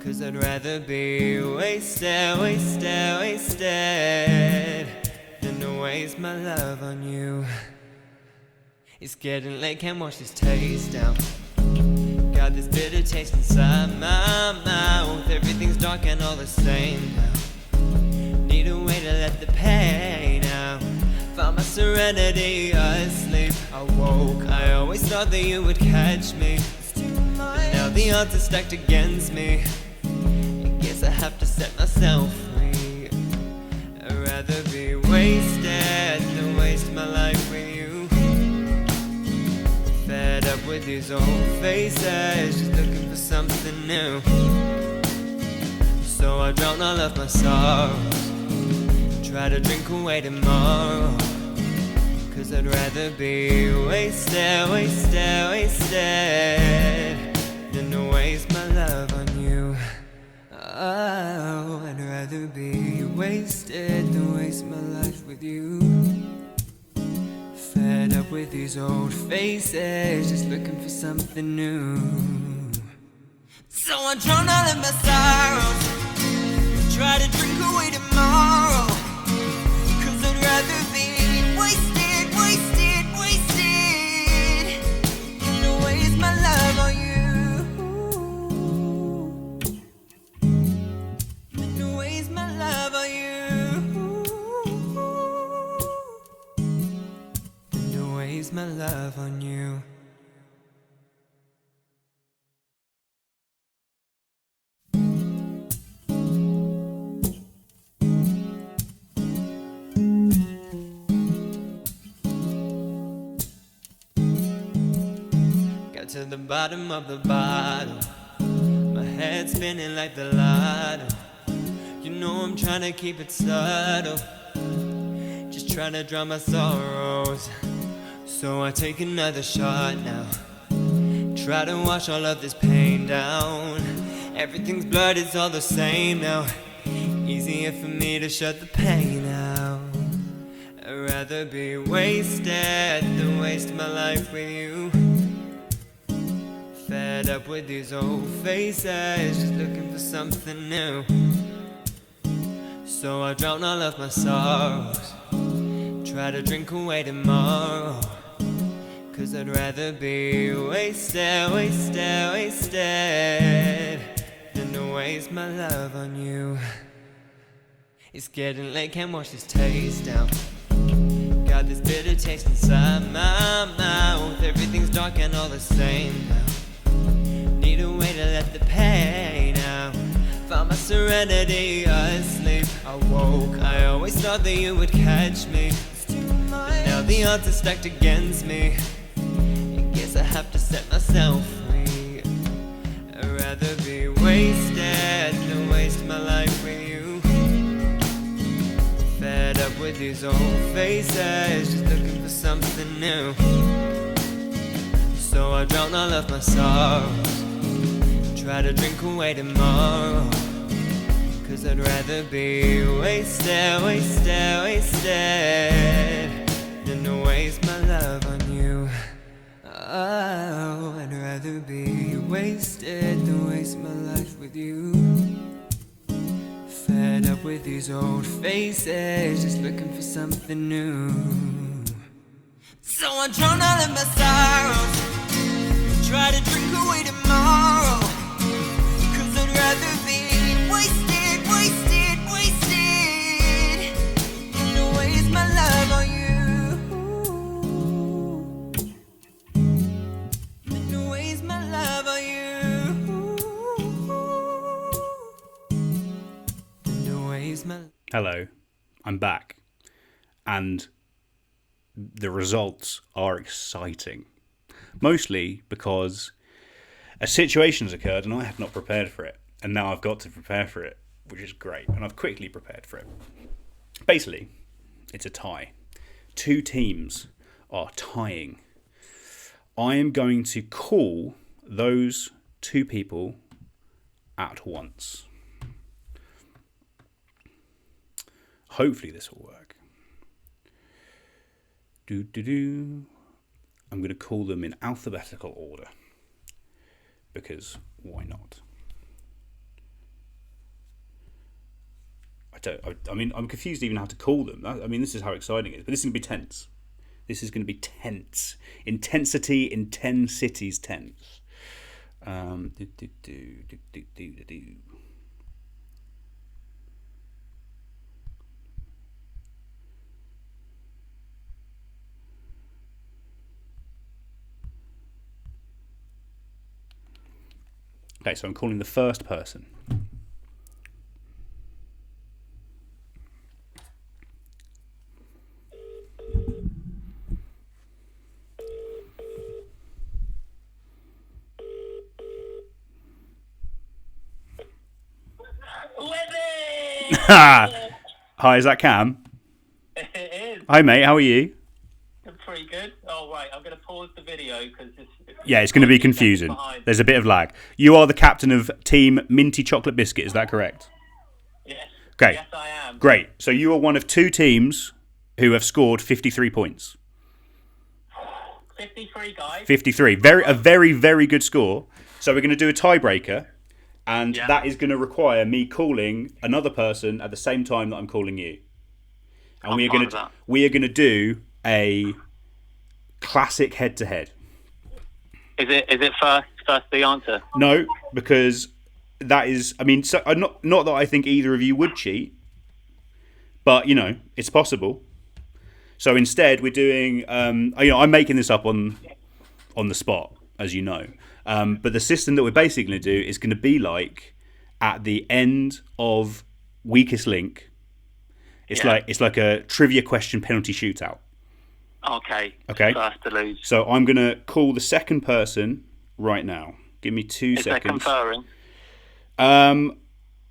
Cause 'Cause I'd rather be wasted, wasted, wasted than to waste my love on you. It's getting late, can't wash this taste down. Got this bitter taste inside my mouth. Everything's dark and all the same now. Need a way to let the pain out. Found my serenity asleep. I woke, I always thought that you would catch me, but now the odds are stacked against me. I guess I have to set myself free. I'd rather be wasted than waste my life with you. Fed up with these old faces, just looking for something new. So I drown all of my sorrows, try to drink away tomorrow. 'Cause I'd rather be wasted, wasted, wasted than to waste my love on you. Oh, I'd rather be wasted than waste my life with you. Fed up with these old faces, just looking for something new. So I drown all of my sorrows, try to drink away tomorrow. 'Cause I'd rather be wasted, wasted, wasted than to waste my love on you. Than to waste my love on you. Than to waste my love on you. To the bottom of the bottle, my head spinning like the lotto. You know I'm trying to keep it subtle, just trying to drown my sorrows. So I take another shot now, try to wash all of this pain down. Everything's blurred, it's all the same now. Easier for me to shut the pain out. I'd rather be wasted than waste my life with you. Fed up with these old faces, just looking for something new. So I drown all of my sorrows, try to drink away tomorrow. 'Cause I'd rather be wasted, wasted, wasted than to waste my love on you. It's getting late, can't wash this taste down. Got this bitter taste inside my mouth. Everything's dark and all the same now. Need a way to let the pain out. Found my serenity asleep. I woke, I always thought that you would catch me, but now the odds are stacked against me. I guess I have to set myself free. I'd rather be wasted than waste my life with you. Fed up with these old faces, just looking for something new. So I drown all of my sorrows, try to drink away tomorrow. 'Cause I'd rather be wasted, wasted, wasted than to waste my love on you. Oh, I'd rather be wasted than waste my life with you. Fed up with these old faces, just looking for something new. So I drown all of my sorrows, try to drink away tomorrow. 'Cause I'd rather be wasted, wasted, wasted than to waste my love on you. Than to waste my love on you. Than to waste my... Hello, I'm back, and the results are exciting. Mostly because a situation has occurred and I have not prepared for it, and now I've got to prepare for it, which is great, and I've quickly prepared for it. Basically, it's a tie. Two teams are tying. I am going to call those two people at once. Hopefully this will work. I'm going to call them in alphabetical order, because why not? I mean, I'm confused even how to call them. I mean, this is how exciting it is. But this is going to be tense. This is going to be tense. Intensity in 10 cities tense. Okay, so I'm calling the first person. Hi, is that Cam? It is. Hi, mate. How are you? Pretty good. Oh, right. I'm going to pause the video because Yeah, it's going to be confusing. There's a bit of lag. You are the captain of Team Minty Chocolate Biscuit. Is that correct? Yes. Okay. Yes, I am. Great. So you are one of 2 teams who have scored 53 points. 53, guys. 53. A very, very good score. So we're going to do a tiebreaker, and that is going to require me calling another person at the same time that I'm calling you. And we are going to do a classic head-to-head. Is it first the answer? No, because that is. I mean, so, not that I think either of you would cheat, but it's possible. So instead, we're doing. I'm making this up on the spot, as you know. But the system that we're basically going to do is going to be like at the end of Weakest Link. It's like a trivia question penalty shootout. Okay. First to lose. So I'm going to call the second person right now. Give me 2 seconds. Is that conferring?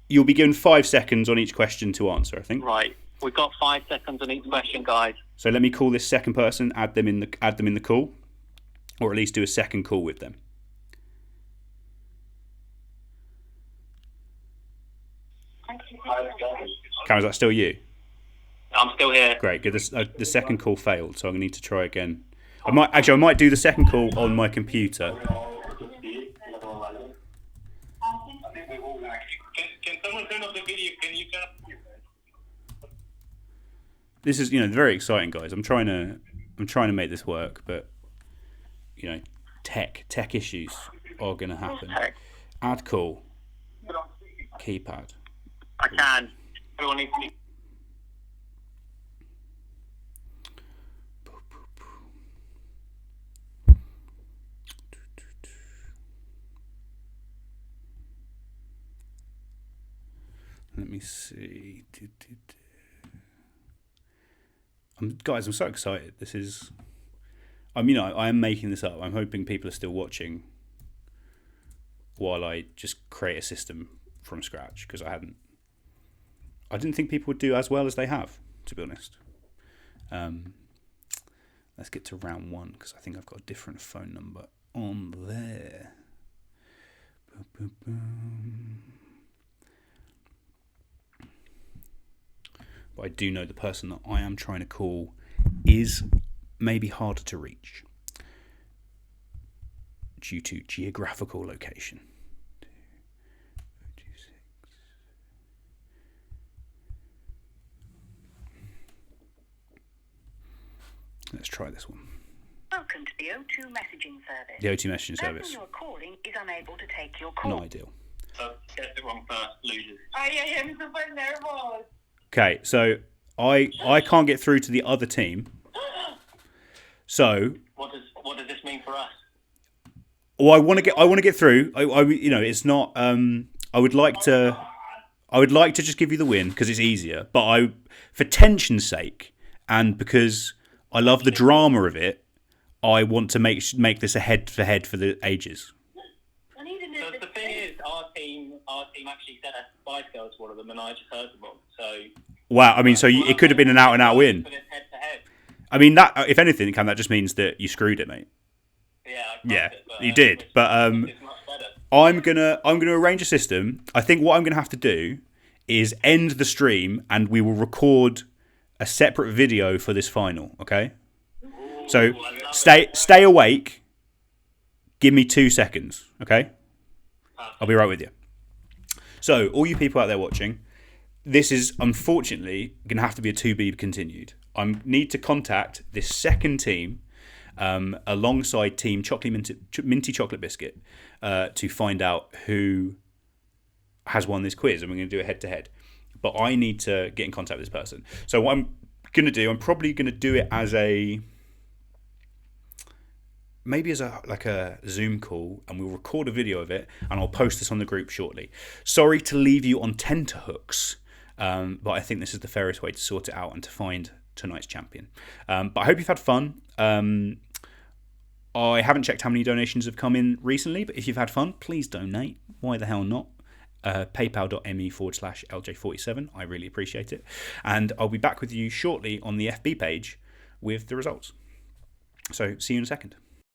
You'll be given 5 seconds on each question to answer, I think. Right. We've got 5 seconds on each question, guys. So let me call this second person, add them in the call, or at least do a second call with them. Cam, is that still you? I'm still here. Great. Good. The second call failed, so I'm going to need to try again. I might do the second call on my computer. Can someone turn off the video? Can you turn off? This is very exciting, guys. I'm trying to make this work, but tech issues are going to happen. Add call. Keypad. I can. Everyone needs to. Let me see. Guys, I'm so excited. This is. I am making this up. I'm hoping people are still watching while I just create a system from scratch, because I didn't think people would do as well as they have, to be honest. Let's get to round 1, because I think I've got a different phone number on there. Boom, boom, boom. But I do know the person that I am trying to call is maybe harder to reach due to geographical location. 2, 6. Let's try this one. Welcome to the O2 messaging service. The O2 messaging The service. person you are calling is unable to take your call. Not ideal. So get it wrong first, losers. I am super nervous. Okay, so I can't get through to the other team. So What does this mean for us? well, I want to get through. It's not. I would like to just give you the win because it's easier. But for tension's sake, and because I love the drama of it, I want to make this a head-to-head for the ages. So the thing is, our team actually said Spice Girls one of them, and I just heard them all. So Wow, I mean, so it could have been an out-and-out win. For this head-to-head. I mean, that if anything, Cam, that just means that you screwed it, mate. Yeah, you did. But it's much better. I'm gonna arrange a system. I think what I'm gonna have to do is end the stream, and we will record a separate video for this final. Okay. So stay awake. Give me 2 seconds. Okay. I'll be right with you. So all you people out there watching, this is unfortunately going to have to be a to be continued. I need to contact this second team alongside Team Minty Chocolate Biscuit to find out who has won this quiz, and we're going to do it head to head. But I need to get in contact with this person. So what I'm going to do, I'm probably going to do it as a Zoom call, and we'll record a video of it, and I'll post this on the group shortly. Sorry to leave you on tenterhooks, but I think this is the fairest way to sort it out and to find tonight's champion. But I hope you've had fun. I haven't checked how many donations have come in recently, but if you've had fun, please donate. Why the hell not? paypal.me/LJ47. I really appreciate it. And I'll be back with you shortly on the FB page with the results. So see you in a second.